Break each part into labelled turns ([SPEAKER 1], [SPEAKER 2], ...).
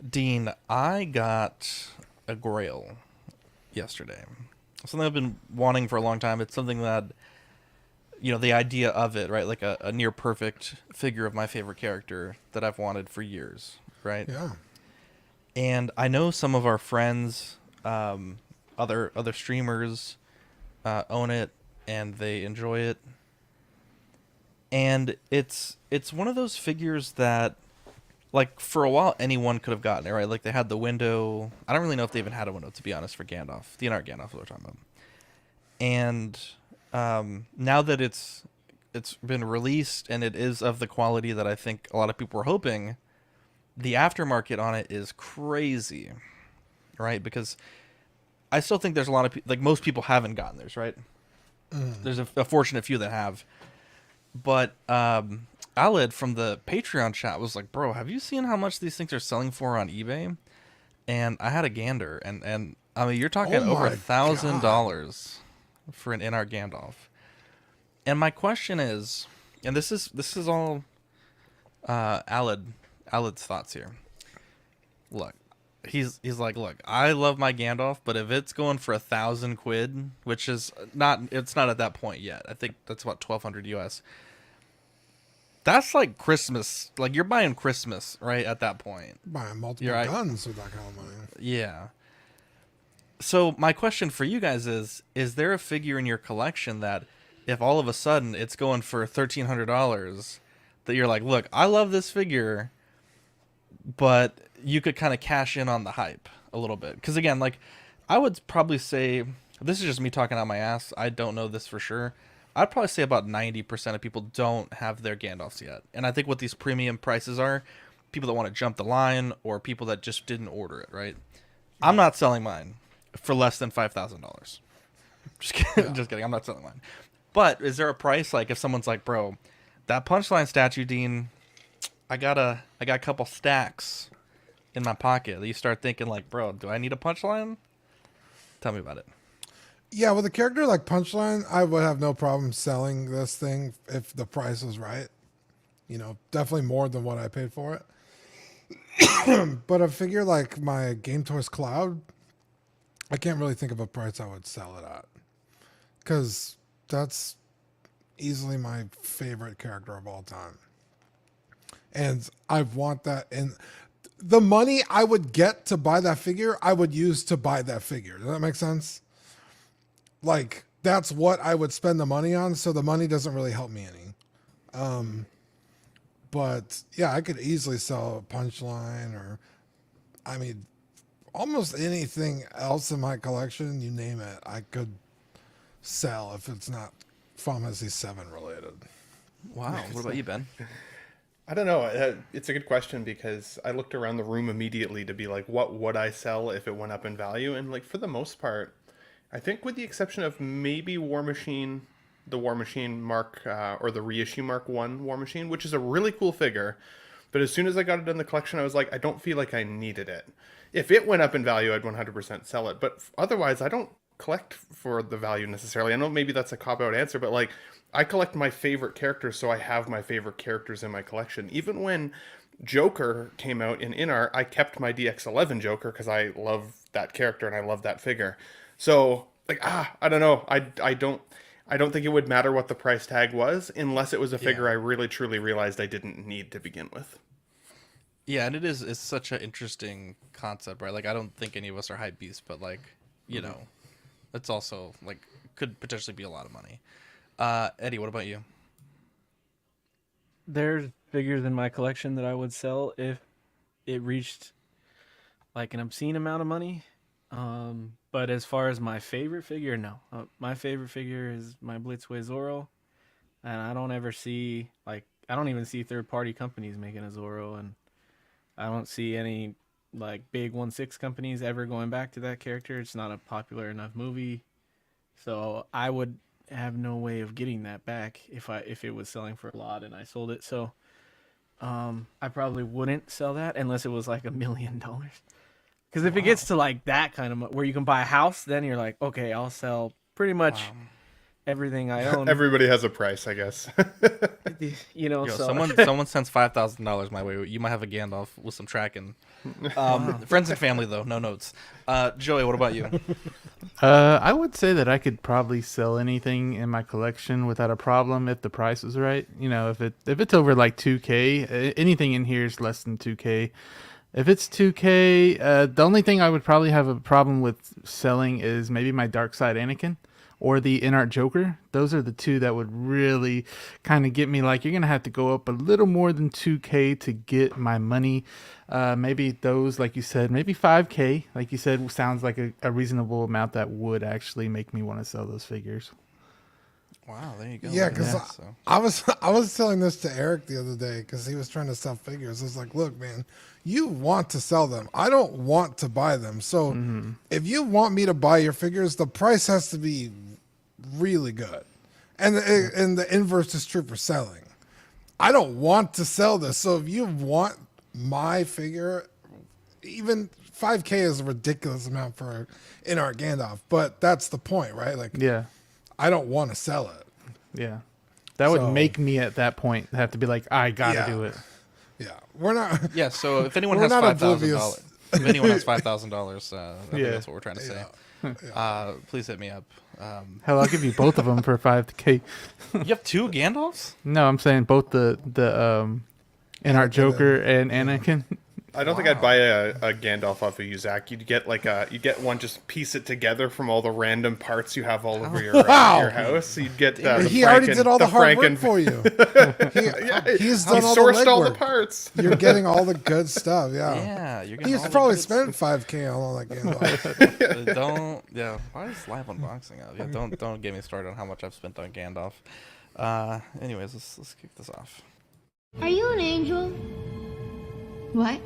[SPEAKER 1] Dean, I got a Grail yesterday. Something I've been wanting for a long time. It's something that, the idea of it, right? Like a near perfect figure of my favorite character that I've wanted for years, right?
[SPEAKER 2] Yeah.
[SPEAKER 1] And I know some of our friends, other streamers, own it and they enjoy it. And it's one of those figures that, like, for a while anyone could have gotten it, right? Like they had the window. I don't really know if they even had a window, to be honest, for Gandalf, the Gandalf that we're talking about. And now that it's been released and it is of the quality that I think a lot of people were hoping, the aftermarket on it is crazy, right? Because I still think there's a lot of like most people haven't gotten theirs, right? There's a fortunate few that have, but Alid from the Patreon chat was like, "Bro, have you seen how much these things are selling for on eBay?" And I had a gander, and I mean, you're talking
[SPEAKER 2] Oh
[SPEAKER 1] over a
[SPEAKER 2] my
[SPEAKER 1] thousand
[SPEAKER 2] god.
[SPEAKER 1] dollars for an NR Gandalf. And my question is, and this is all Alid's thoughts here. Look, he's like, look, I love my Gandalf, but if it's going for 1,000 quid, which is not, it's not at that point yet. I think that's about 1,200 US. That's like Christmas. Like you're buying Christmas, right? At that point,
[SPEAKER 2] Buying
[SPEAKER 1] you're
[SPEAKER 2] multiple
[SPEAKER 1] right.
[SPEAKER 2] guns with that kind of money.
[SPEAKER 1] Yeah. So my question for you guys is there a figure in your collection that if all of a sudden it's going for $1,300 that you're like, look, I love this figure, but you could kind of cash in on the hype a little bit? Because again, like, I would probably say, this is just me talking out my ass, I don't know this for sure, I'd probably say about 90% of people don't have their Gandalfs yet. And I think what these premium prices are, people that want to jump the line or people that just didn't order it, right? I'm
[SPEAKER 2] Yeah.
[SPEAKER 1] not selling mine for less than $5,000. Just kidding,
[SPEAKER 2] Yeah.
[SPEAKER 1] just kidding. I'm not selling mine. But is there a price, like if someone's like, bro, that punchline statue, Dean, I got a couple stacks in my pocket. You start thinking like, bro, do I need a punchline? Tell me about it.
[SPEAKER 2] Yeah, with a character like Punchline, I would have no problem selling this thing if the price was right. Definitely more than what I paid for it. But a figure like my Game Toys Cloud, I can't really think of a price I would sell it at. Because that's easily my favorite character of all time. And I want that. And the money I would get to buy that figure, I would use to buy that figure. Does that make sense? Like, that's what I would spend the money on. So the money doesn't really help me any. But yeah, I could easily sell a Punchline or, I mean, almost anything else in my collection, you name it, I could sell if it's not Fantasy 7 related.
[SPEAKER 1] Wow. What about you, Ben?
[SPEAKER 3] I don't know. It's a good question because I looked around the room immediately to be like, what would I sell if it went up in value? And like for the most part, I think with the exception of maybe War Machine, the War Machine Mark or the reissue Mark One War Machine, which is a really cool figure. But as soon as I got it in the collection, I was like, I don't feel like I needed it. If it went up in value, I'd 100% sell it. But otherwise, I don't collect for the value necessarily. I know maybe that's a cop out answer, but like I collect my favorite characters, so I have my favorite characters in my collection. Even when Joker came out in Inar, I kept my DX11 Joker because I love that character and I love that figure. So like I don't know. I don't think it would matter what the price tag was unless it was a
[SPEAKER 1] Yeah.
[SPEAKER 3] figure I really truly realized I didn't need to begin with.
[SPEAKER 1] Yeah, and it's such an interesting concept, right? Like I don't think any of us are hype beasts, but like, you know, it's also like could potentially be a lot of money. Eddie, what about you?
[SPEAKER 4] There's figures in my collection that I would sell if it reached like an obscene amount of money. But as far as my favorite figure, no. My favorite figure is my Blitzway Zorro, and I don't ever see like I don't even see third party companies making a Zorro, and I don't see any like big 1/6 companies ever going back to that character. It's not a popular enough movie, so I would have no way of getting that back if it was selling for a lot and I sold it. So I probably wouldn't sell that unless it was like $1 million. Because if it gets
[SPEAKER 1] Wow.
[SPEAKER 4] to like that kind of where you can buy a house, then you're like, okay, I'll sell pretty much
[SPEAKER 1] Wow.
[SPEAKER 4] everything I own.
[SPEAKER 3] Everybody has a price, I guess.
[SPEAKER 1] Yo,
[SPEAKER 4] So
[SPEAKER 1] someone sends $5,000 my way. You might have a Gandalf with some tracking. Friends and family though, no notes. Joey, what about you?
[SPEAKER 5] I would say that I could probably sell anything in my collection without a problem if the price is right. You know, if it's over like 2K, anything in here is less than 2K. If it's 2K, the only thing I would probably have a problem with selling is maybe my Dark Side Anakin or the In-Art Joker. Those are the two that would really kind of get me, like, you're going to have to go up a little more than 2K to get my money. Maybe those, like you said, maybe 5K, like you said, sounds like a reasonable amount that would actually make me want to sell those figures.
[SPEAKER 1] Wow, there you go.
[SPEAKER 2] Yeah,
[SPEAKER 1] Look at
[SPEAKER 2] because
[SPEAKER 1] that, so.
[SPEAKER 2] I was telling this to Eric the other day because he was trying to sell figures. I was like, look, man, you want to sell them. I don't want to buy them. So if you want me to buy your figures, the price has to be really good. And the inverse is true for selling. I don't want to sell this. So if you want my figure, even 5K is a ridiculous amount for In-Art Gandalf, but that's the point, right? Like,
[SPEAKER 5] Yeah.
[SPEAKER 2] I don't want to sell it.
[SPEAKER 5] Yeah. That would
[SPEAKER 2] So-
[SPEAKER 5] make me at that point have to be like, I got to
[SPEAKER 2] Yeah.
[SPEAKER 5] do it.
[SPEAKER 2] Yeah, we're not.
[SPEAKER 1] Yeah, so if anyone
[SPEAKER 2] We're
[SPEAKER 1] has
[SPEAKER 2] not
[SPEAKER 1] $5,000,
[SPEAKER 2] oblivious.
[SPEAKER 1] if anyone has $5,000, I think
[SPEAKER 5] Yeah.
[SPEAKER 1] that's what we're trying to say. Please hit me up.
[SPEAKER 5] Hell, I'll give you both of them for 5K.
[SPEAKER 1] You have two Gandalfs?
[SPEAKER 5] No, I'm saying both the In-Art Joker and Anakin.
[SPEAKER 3] I don't think I'd buy a Gandalf off of you, Zach. You'd get one, just piece it together from all the random parts you have all over your house. You'd get the
[SPEAKER 2] He already
[SPEAKER 3] Franken-
[SPEAKER 2] did all the hard work
[SPEAKER 3] Franken-
[SPEAKER 2] for you. He's
[SPEAKER 3] He
[SPEAKER 2] done all the
[SPEAKER 3] sourced all the
[SPEAKER 2] legwork.
[SPEAKER 3] parts.
[SPEAKER 2] You're getting all the good stuff. Yeah.
[SPEAKER 1] Yeah, you're getting
[SPEAKER 2] He's
[SPEAKER 1] all the
[SPEAKER 2] probably
[SPEAKER 1] good
[SPEAKER 2] spent 5K on all that Gandalf.
[SPEAKER 1] don't why is live unboxing out? Yeah, don't get me started on how much I've spent on Gandalf. Anyways, let's kick this off.
[SPEAKER 6] Are you an angel?
[SPEAKER 7] What?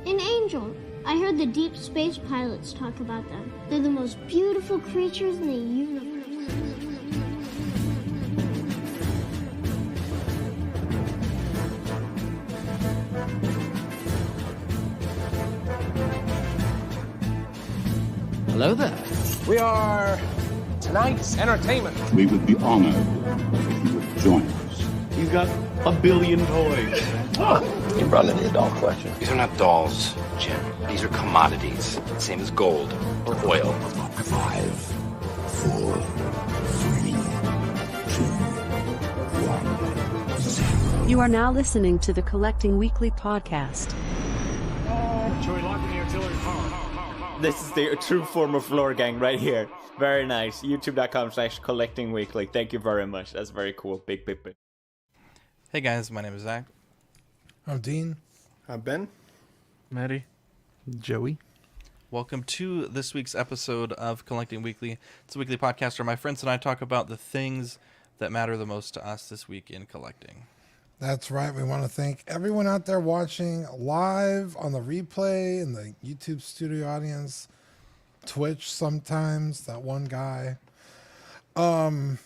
[SPEAKER 6] An angel. I heard the deep space pilots talk about them. They're the most beautiful creatures in the universe.
[SPEAKER 8] Hello there. We are tonight's entertainment.
[SPEAKER 9] We would be honored if you would join us.
[SPEAKER 8] He's got a billion toys.
[SPEAKER 10] You brought in a doll collection. These are not dolls, Jim. These are commodities. Same as gold or oil.
[SPEAKER 9] 5, 4, 3, 2, 1, 0.
[SPEAKER 7] You are now listening to the Collecting Weekly podcast.
[SPEAKER 11] This is the true form of lore gang right here. Very nice. YouTube.com/collecting weekly. Thank you very much. That's very cool. Big.
[SPEAKER 1] Hey guys, my name is Zach.
[SPEAKER 2] I'm Dean.
[SPEAKER 3] Ben?
[SPEAKER 4] Maddie.
[SPEAKER 5] Joey.
[SPEAKER 1] Welcome to this week's episode of Collecting Weekly. It's a weekly podcast where my friends and I talk about the things that matter the most to us this week in collecting.
[SPEAKER 2] That's right. We want to thank everyone out there watching live on the replay and the YouTube studio audience, Twitch sometimes, that one guy. And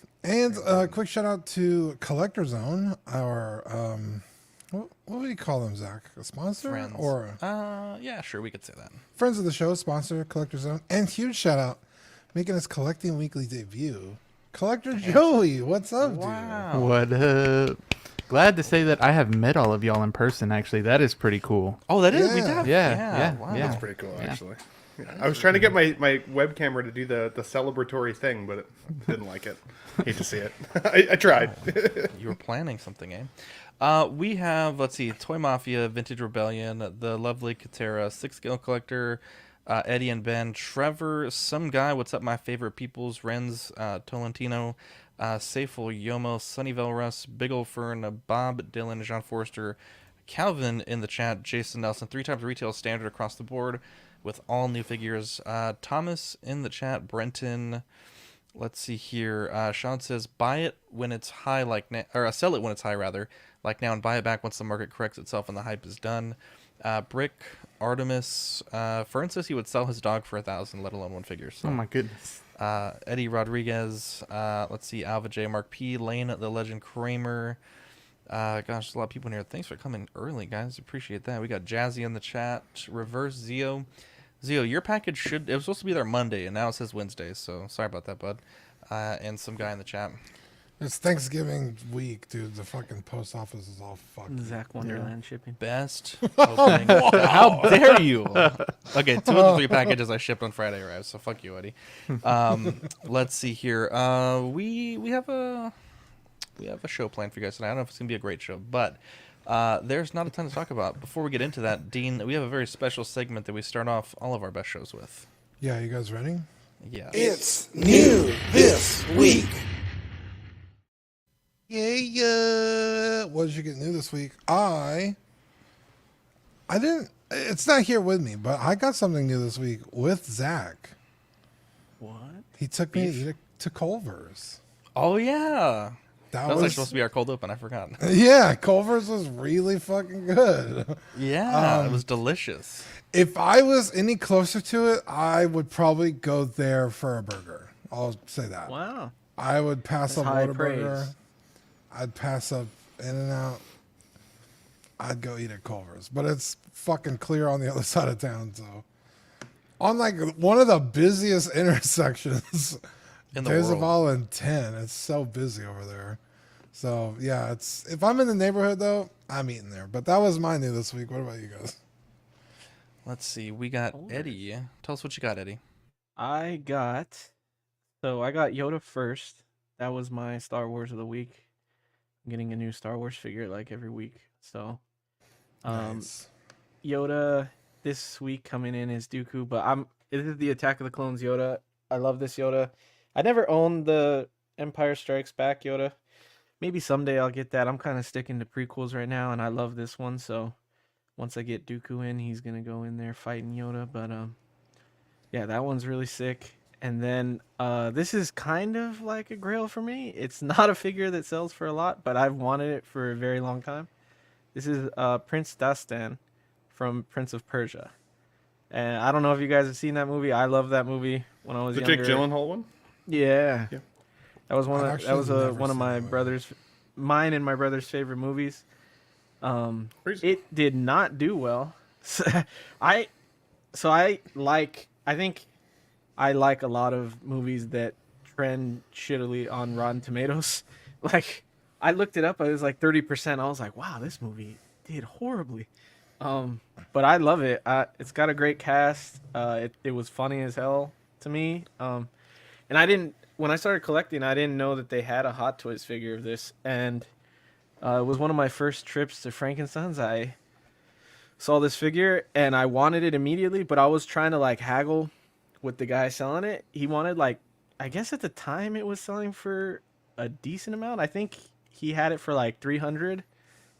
[SPEAKER 2] a quick shout out to Collector Zone, our what do you call them, Zach? A sponsor?
[SPEAKER 1] Friends.
[SPEAKER 2] Or
[SPEAKER 1] Yeah, sure, we could say that.
[SPEAKER 2] friends of the show, sponsor, Collector Zone. And huge shout out, making his Collecting Weekly debut, Collector Joey. What's up, dude?
[SPEAKER 1] Wow.
[SPEAKER 5] What up? Glad to say that I have met all of y'all in person, actually. That is pretty cool.
[SPEAKER 1] Oh, that is? We
[SPEAKER 2] Yeah.
[SPEAKER 1] have?
[SPEAKER 5] Yeah.
[SPEAKER 1] Wow.
[SPEAKER 5] Yeah.
[SPEAKER 3] That's pretty cool, actually. Yeah. I was trying to get my web camera to do the celebratory thing, but it didn't like it. Hate to see it. I tried.
[SPEAKER 1] You were planning something, eh? We have, let's see, Toy Mafia, Vintage Rebellion, the lovely Katera, Six Scale Collector, Eddie and Ben, Trevor, Some Guy, What's Up My Favorite Peoples, Renz, Tolentino, Seyful, Yomo, Sunny Velrus, Big Ol' Fern, Bob, Dylan, John Forster, Calvin in the chat, Jason Nelson, 3 times retail standard across the board with all new figures. Thomas in the chat, Brenton. Let's see here. Sean says, buy it when it's high, like now, or sell it when it's high, rather, like now, and buy it back once the market corrects itself and the hype is done. Brick, Artemis, Fern says he would sell his dog for 1,000, let alone one figure. So.
[SPEAKER 5] Oh my goodness.
[SPEAKER 1] Eddie Rodriguez, let's see, Alva J, Mark P, Lane, the Legend Kramer. Gosh, there's a lot of people in here. Thanks for coming early, guys. Appreciate that. We got Jazzy in the chat. Reverse Zio. Zio, your package it was supposed to be there Monday, and now it says Wednesday, so sorry about that, bud. and some guy in the chat.
[SPEAKER 2] It's Thanksgiving week, dude. The fucking post office is all fucked.
[SPEAKER 4] Zach Wonderland shipping.
[SPEAKER 1] Best opening. How dare you? Okay, 2 of the 3 packages I shipped on Friday arrived, so fuck you, Eddie. Let's see here. We have a show planned for you guys tonight. I don't know if it's gonna be a great show, but there's not a ton to talk about. Before we get into that, Dean, we have a very special segment that we start off all of our best shows with.
[SPEAKER 2] Yeah, you guys ready?
[SPEAKER 1] Yeah.
[SPEAKER 9] It's new this week.
[SPEAKER 2] Yeah. What did you get new this week? I didn't. It's not here with me, but I got something new this week with Zach.
[SPEAKER 4] What?
[SPEAKER 2] He took me to Culver's.
[SPEAKER 1] Oh yeah.
[SPEAKER 2] That
[SPEAKER 1] was
[SPEAKER 2] was
[SPEAKER 1] like supposed to be our cold open. I forgot.
[SPEAKER 2] Yeah, Culver's was really fucking good.
[SPEAKER 1] Yeah, it was delicious.
[SPEAKER 2] If I was any closer to it, I would probably go there for a burger. I'll say that.
[SPEAKER 4] Wow.
[SPEAKER 2] I would pass
[SPEAKER 4] That's
[SPEAKER 2] up
[SPEAKER 4] high
[SPEAKER 2] Whataburger.
[SPEAKER 4] praise.
[SPEAKER 2] I'd pass up In-N-Out. I'd go eat at Culver's, but it's fucking clear on the other side of town. So, on like one of the busiest intersections
[SPEAKER 1] In the
[SPEAKER 2] there's
[SPEAKER 1] world.
[SPEAKER 2] of all in 10. It's so busy over there. So yeah, it's if I'm in the neighborhood though, I'm eating there. But that was my new this week. What about you guys?
[SPEAKER 1] Let's see. We got Eddie. Tell us what you got, Eddie.
[SPEAKER 4] I got Yoda first. That was my Star Wars of the week. I'm getting a new Star Wars figure like every week. So
[SPEAKER 2] Nice.
[SPEAKER 4] Yoda this week coming in is Dooku, but it is the Attack of the Clones Yoda. I love this Yoda. I never owned the Empire Strikes Back Yoda. Maybe someday I'll get that. I'm kind of sticking to prequels right now, and I love this one. So once I get Dooku in, he's gonna go in there fighting Yoda. But yeah, that one's really sick. And then this is kind of like a grail for me. It's not a figure that sells for a lot, but I've wanted it for a very long time. This is Prince Dastan from Prince of Persia. And I don't know if you guys have seen that movie. I love that movie when I was
[SPEAKER 3] The
[SPEAKER 4] younger.
[SPEAKER 3] Jake Gyllenhaal one?
[SPEAKER 4] Yeah.
[SPEAKER 3] Yeah.
[SPEAKER 4] That was
[SPEAKER 2] I've
[SPEAKER 4] that was
[SPEAKER 2] actually
[SPEAKER 4] one
[SPEAKER 2] never
[SPEAKER 4] of my
[SPEAKER 2] seen that
[SPEAKER 4] brother's mine and my brother's favorite movies.
[SPEAKER 3] Crazy.
[SPEAKER 4] It did not do well. I think I like a lot of movies that trend shittily on Rotten Tomatoes. Like I looked it up, it was like 30%. I was like, wow, this movie did horribly. But I love it. It's got a great cast. It was funny as hell to me. And when I started collecting, I didn't know that they had a Hot Toys figure of this. And it was one of my first trips to Frankenstein's. I saw this figure and I wanted it immediately, but I was trying to like haggle with the guy selling it. He wanted I guess at the time it was selling for a decent amount. I think he had it for like 300,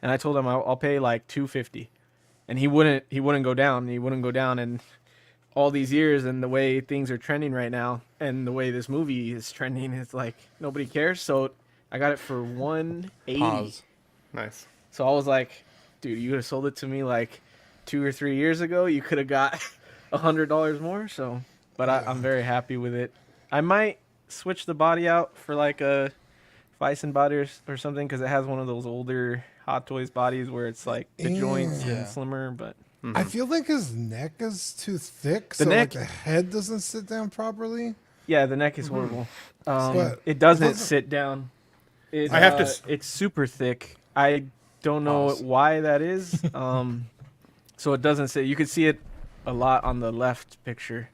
[SPEAKER 4] and I told him I'll pay like 250, and he wouldn't go down. He wouldn't go down, and all these years and the way things are trending right now, and the way this movie is trending, it's like nobody cares. So I got it for 180.
[SPEAKER 1] Pause.
[SPEAKER 3] Nice.
[SPEAKER 4] So I was like, dude, you could have sold it to me like 2 or 3 years ago. You could have got $100 more. So, but I'm very happy with it. I might switch the body out for like a Bison body or something, because it has one of those older Hot Toys bodies where it's like the joints
[SPEAKER 1] Yeah.
[SPEAKER 4] and slimmer. But
[SPEAKER 2] I feel like his neck is too thick, so
[SPEAKER 4] neck-
[SPEAKER 2] like the head doesn't sit down properly.
[SPEAKER 4] yeah, the neck is horrible.
[SPEAKER 2] But
[SPEAKER 4] It doesn't
[SPEAKER 2] doesn't-
[SPEAKER 4] sit down.
[SPEAKER 3] I have to
[SPEAKER 4] It's super thick. I don't know
[SPEAKER 1] Pause.
[SPEAKER 4] why that is. So it doesn't sit. You can see it a lot on the left picture.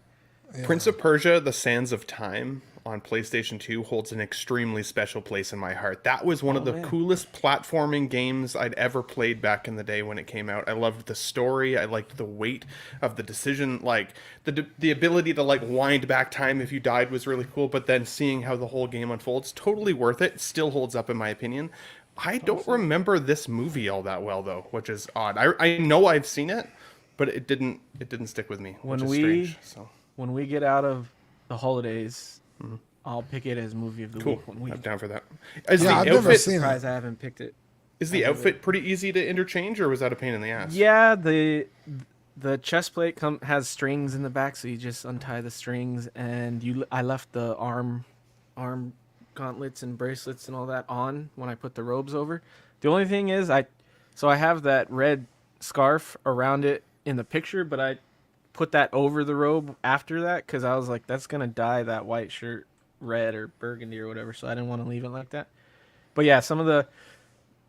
[SPEAKER 3] Prince of Persia: The Sands of Time on PlayStation 2 holds an extremely special place in my heart. That was one of the coolest platforming games I'd ever played back in the day when it came out. I loved the story. I liked the weight of the decision. Like the ability to like wind back time if you died was really cool, but then seeing how the whole game unfolds, totally worth it. Still holds up in my opinion. I don't remember this movie all that well though, which is odd. I know I've seen it, but it didn't stick with me, which is strange. So
[SPEAKER 4] When we get out of the holidays, I'll pick it as movie of the
[SPEAKER 3] cool.
[SPEAKER 4] week. One week.
[SPEAKER 3] I'm down for that. Is
[SPEAKER 2] Yeah,
[SPEAKER 3] the
[SPEAKER 2] I've never
[SPEAKER 3] outfit
[SPEAKER 2] seen it.
[SPEAKER 4] Surprised I haven't picked it.
[SPEAKER 3] is the outfit pretty easy to interchange, or was that a pain in the ass?
[SPEAKER 4] Yeah, the chest plate has strings in the back, so you just untie the strings, and I left the arm gauntlets and bracelets and all that on when I put the robes over. The only thing is I have that red scarf around it in the picture, but I put that over the robe after that because I was like, that's gonna dye that white shirt red or burgundy or whatever, so I didn't want to leave it like that. But yeah, some of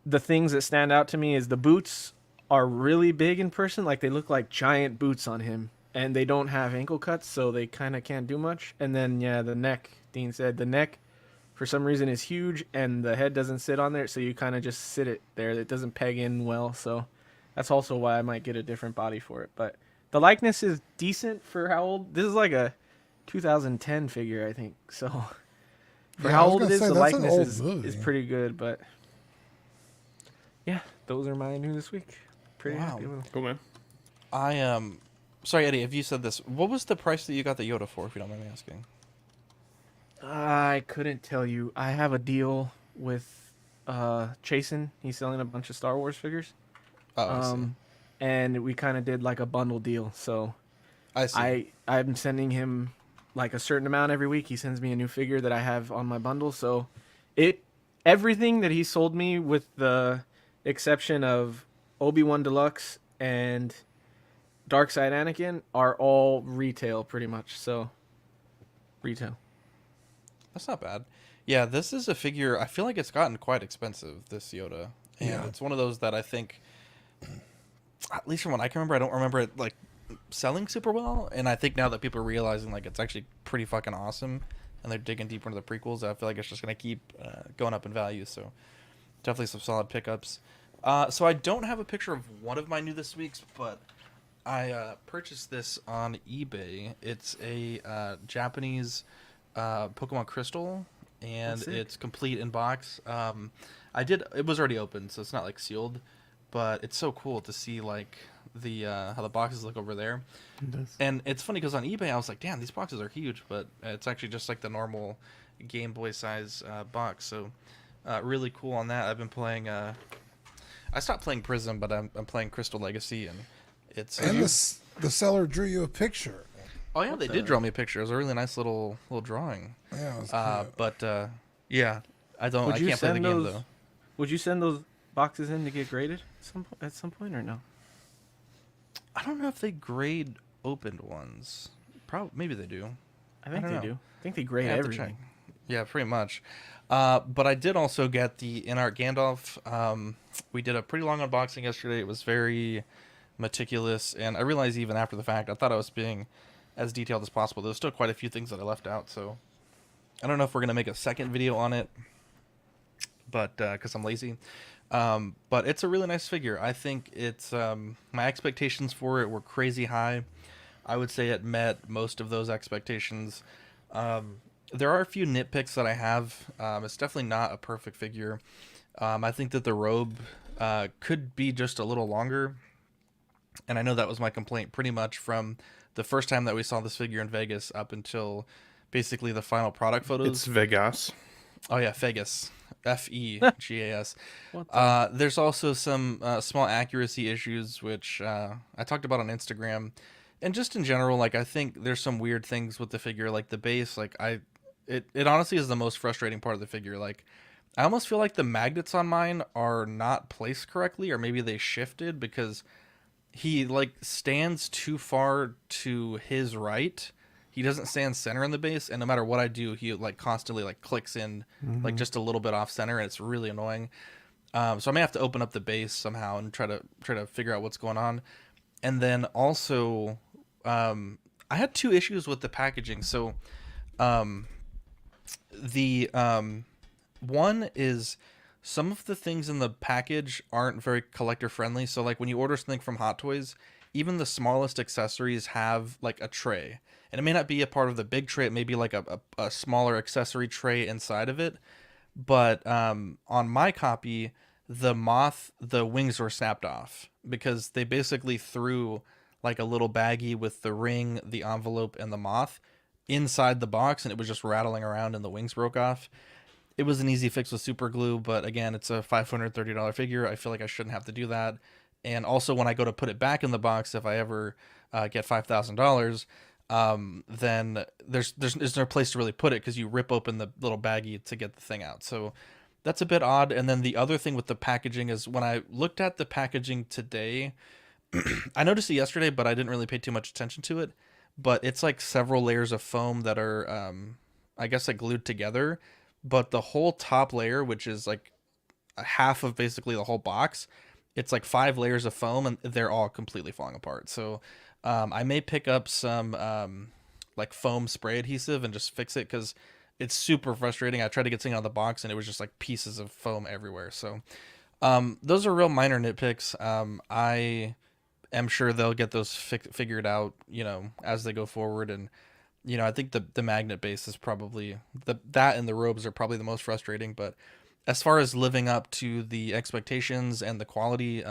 [SPEAKER 4] the things that stand out to me is the boots are really big in person. Like, they look like giant boots on him, and they don't have ankle cuts, so they kind of can't do much. And then, yeah, the neck, Dean said, the neck for some reason is huge, and the head doesn't sit on there, so you kind of just sit it there. It doesn't peg in well, so that's also why I might get a different body for it. But the likeness is decent for how old. This is like a 2010 figure, I think. So for how old it is, the likeness is pretty good. But yeah, those are my new this week. Pretty happy with them.
[SPEAKER 3] Cool, man.
[SPEAKER 1] I sorry, Eddie, if you said this, what was the price that you got the Yoda for, if you don't mind me asking?
[SPEAKER 4] I couldn't tell you. I have a deal with Chasen. He's selling a bunch of Star Wars figures.
[SPEAKER 1] Oh, I see.
[SPEAKER 4] And we kind of did like a bundle deal. So
[SPEAKER 1] I see.
[SPEAKER 4] I'm sending him like a certain amount every week. He sends me a new figure that I have on my bundle. So everything that he sold me, with the exception of Obi-Wan Deluxe and Darkside Anakin, are all retail pretty much. So retail.
[SPEAKER 1] That's not bad. Yeah, this is a figure, I feel like it's gotten quite expensive, this Yoda. And it's one of those that I think, at least from what I can remember, I don't remember it like selling super well. And I think now that people are realizing like it's actually pretty fucking awesome, and they're digging deeper into the prequels, I feel like it's just going to keep going up in value. So definitely some solid pickups. So I don't have a picture of one of my new this week's, but I purchased this on eBay. It's a Japanese Pokemon Crystal, and it's complete in box. It was already open, so it's not like sealed, but it's so cool to see like the how the boxes look over there. And it's funny because on eBay I was like, damn, these boxes are huge, but it's actually just like the normal Game Boy size box. So really cool on that. I've been playing I stopped playing Prism, but I'm playing Crystal Legacy, and it's
[SPEAKER 2] and the seller drew you a picture.
[SPEAKER 1] Oh yeah, they did draw me a picture. It was a really nice little drawing.
[SPEAKER 2] Yeah, it was cute.
[SPEAKER 1] But yeah, I can't play the game though.
[SPEAKER 4] Would you send those boxes in to get graded at some point or no?
[SPEAKER 1] I don't know if they grade opened ones. Maybe they do.
[SPEAKER 4] I think they do. I think they grade everything.
[SPEAKER 1] Yeah, pretty much. But I did also get the in-art Gandalf. We did a pretty long unboxing yesterday. It was very meticulous, and I realized even after the fact, I thought I was being as detailed as possible. There's still quite a few things that I left out, so I don't know if we're gonna make a second video on it, but because I'm lazy. But it's a really nice figure. I think it's my expectations for it were crazy high. I would say it met most of those expectations. There are a few nitpicks that I have. It's definitely not a perfect figure. I think that the robe could be just a little longer, and I know that was my complaint pretty much from the first time that we saw this figure in Vegas up until basically the final product photos.
[SPEAKER 3] It's Vegas.
[SPEAKER 1] Oh yeah, Vegas. Fegas. There's also some small accuracy issues, which I talked about on Instagram. And just in general, like, I think there's some weird things with the figure, like the base. Like, it honestly is the most frustrating part of the figure. Like, I almost feel like the magnets on mine are not placed correctly, or maybe they shifted, because he like stands too far to his right. He doesn't stand center in the base, and no matter what I do, he like constantly like clicks in like just a little bit off center, and it's really annoying. So I may have to open up the base somehow and try to figure out what's going on. And then also, I had two issues with the packaging. So, the one is some of the things in the package aren't very collector friendly. So like when you order something from Hot Toys, even the smallest accessories have like a tray, and it may not be a part of the big tray. It may be like a smaller accessory tray inside of it. But on my copy, the wings were snapped off because they basically threw like a little baggie with the ring, the envelope, and the moth inside the box, and it was just rattling around and the wings broke off. It was an easy fix with super glue, but again, it's a $530 figure. I feel like I shouldn't have to do that. And also, when I go to put it back in the box, if I ever get $5,000, then there's no place to really put it, because you rip open the little baggie to get the thing out. So that's a bit odd. And then the other thing with the packaging is, when I looked at the packaging today, I noticed it yesterday, but I didn't really pay too much attention to it. But it's like several layers of foam that are I guess like glued together, but the whole top layer, which is like a half of basically the whole box, it's like 5 layers of foam, and they're all completely falling apart. So I may pick up some like foam spray adhesive and just fix it, because it's super frustrating. I tried to get something out of the box and it was just like pieces of foam everywhere. So those are real minor nitpicks. I am sure they'll get those figured out, as they go forward. And I think the magnet base is probably that, and the robes are probably the most frustrating. But as far as living up to the expectations and the quality,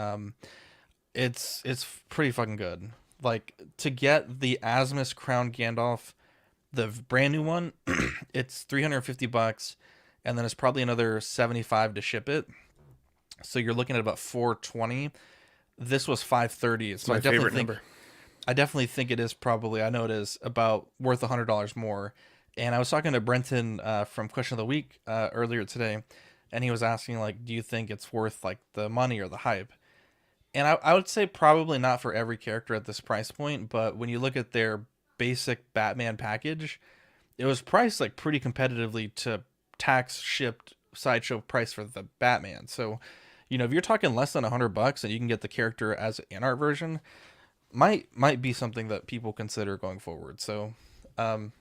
[SPEAKER 1] it's pretty fucking good. Like, to get the Asmus Crown Gandalf, the brand new one, it's $350, and then it's probably another 75 to ship it. So you're looking at about 420. This was 530.
[SPEAKER 3] It's
[SPEAKER 1] so
[SPEAKER 3] my favorite number.
[SPEAKER 1] I definitely think it is probably, I know it is, about worth $100 more. And I was talking to Brenton from Question of the Week earlier today, and he was asking, like, do you think it's worth like the money or the hype? And I would say probably not for every character at this price point, but when you look at their basic Batman package, it was priced like pretty competitively to tax shipped sideshow price for the Batman. So, if you're talking less than $100 and you can get the character as an art version, might be something that people consider going forward. So,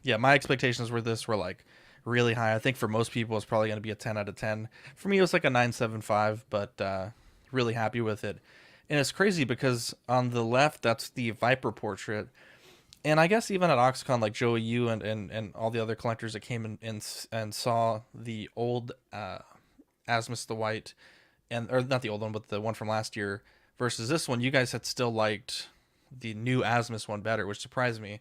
[SPEAKER 1] yeah, my expectations were like really high. I think for most people it's probably going to be a 10 out of 10. For me, it was like a 9.75, but really happy with it. And it's crazy because on the left, that's the Viper portrait. And I guess even at Oxcon, like Joey, you and all the other collectors that came in and saw the old Asmus the White, or not the old one, but the one from last year versus this one, you guys had still liked the new Asmus one better, which surprised me.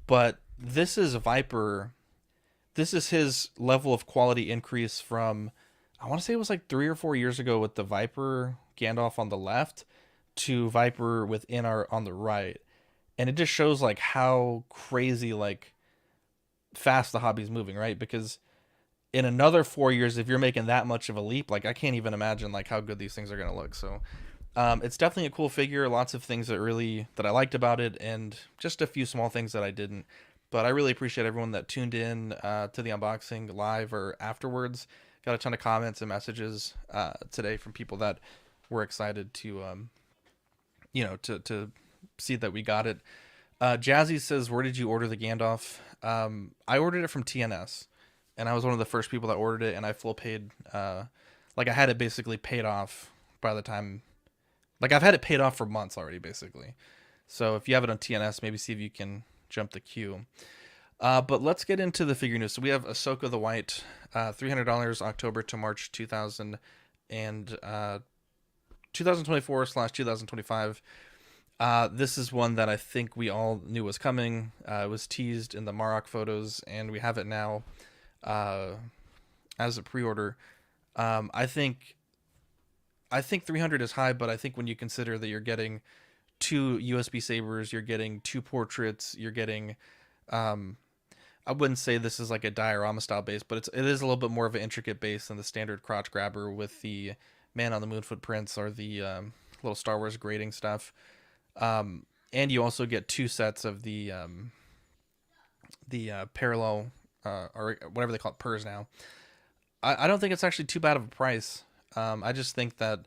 [SPEAKER 1] But this is Viper. This is his level of quality increase from, I want to say it was like 3 or 4 years ago with the Viper Gandalf on the left to Viper with Inar on the right. And it just shows like how crazy, like fast the hobby's moving, right? Because in another 4 years, if you're making that much of a leap, like I can't even imagine like how good these things are going to look. So it's definitely a cool figure. Lots of things that I liked about it, and just a few small things that I didn't. But I really appreciate everyone that tuned in to the unboxing live or afterwards. Got a ton of comments and messages today from people that were excited to, to see that we got it. Jazzy says, where did you order the Gandalf? I ordered it from TNS, and I was one of the first people that ordered it, and I full paid, like I had it basically paid off by the time, like I've had it paid off for months already, basically. So if you have it on TNS, maybe see if you can jump the queue. But let's get into the figure news. So we have Ahsoka the White, $300, October to March 2024/2025. This is one that I think we all knew was coming. It was teased in the Marok photos, and we have it now as a pre-order. I think 300 is high, but I think when you consider that you're getting 2 USB sabers, you're getting 2 portraits, you're getting I wouldn't say this is like a diorama style base, but it is a little bit more of an intricate base than the standard crotch grabber with the Man on the Moon footprints or the little Star Wars grading stuff. And you also get 2 sets of the parallel or whatever they call it, PERS now. I don't think it's actually too bad of a price. I just think that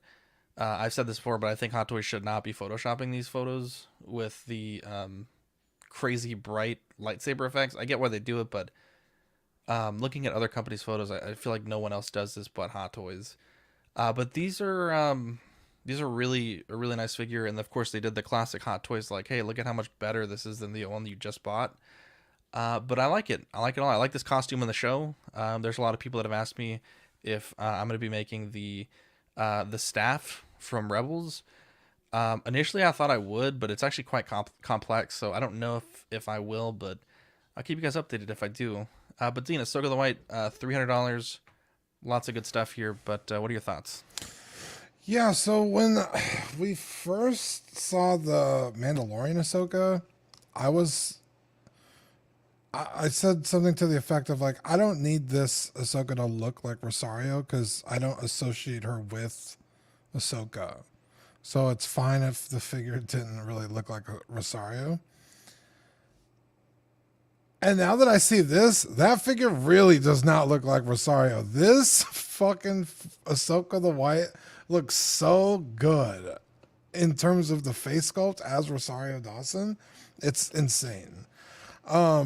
[SPEAKER 1] I've said this before, but I think Hot Toys should not be photoshopping these photos with the crazy bright lightsaber effects. I get why they do it, but looking at other companies' photos, I feel like no one else does this but Hot Toys. But these are really a really nice figure, and of course they did the classic Hot Toys, like, hey, look at how much better this is than the one you just bought. But I like it. I like it all. I like this costume in the show. There's a lot of people that have asked me if I'm going to be making the staff from Rebels. Initially I thought I would, but it's actually quite complex, so I don't know if I will, but I'll keep you guys updated if I do. But Dean, Ahsoka the White, $300, lots of good stuff here, but what are your thoughts?
[SPEAKER 2] Yeah, so when we first saw the Mandalorian Ahsoka, I said something to the effect of like, I don't need this Ahsoka to look like Rosario because I don't associate her with Ahsoka. So it's fine if the figure didn't really look like Rosario. And now that I see this, that figure really does not look like Rosario. This fucking Ahsoka the White looks so good in terms of the face sculpt as Rosario Dawson. It's insane. I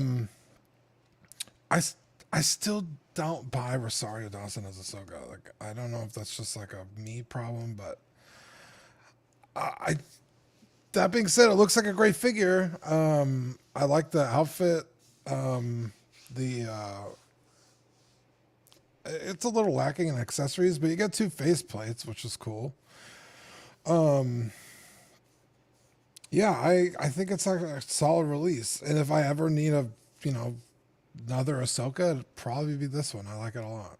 [SPEAKER 2] still don't buy Rosario Dawson as Ahsoka. Like, I don't know if that's just like a me problem, but I that being said, it looks like a great figure. I like the outfit. It's a little lacking in accessories, but you get 2 face plates, which is cool. Yeah, I think it's like a solid release. And if I ever need another Ahsoka, it'd probably be this one. I like it a lot.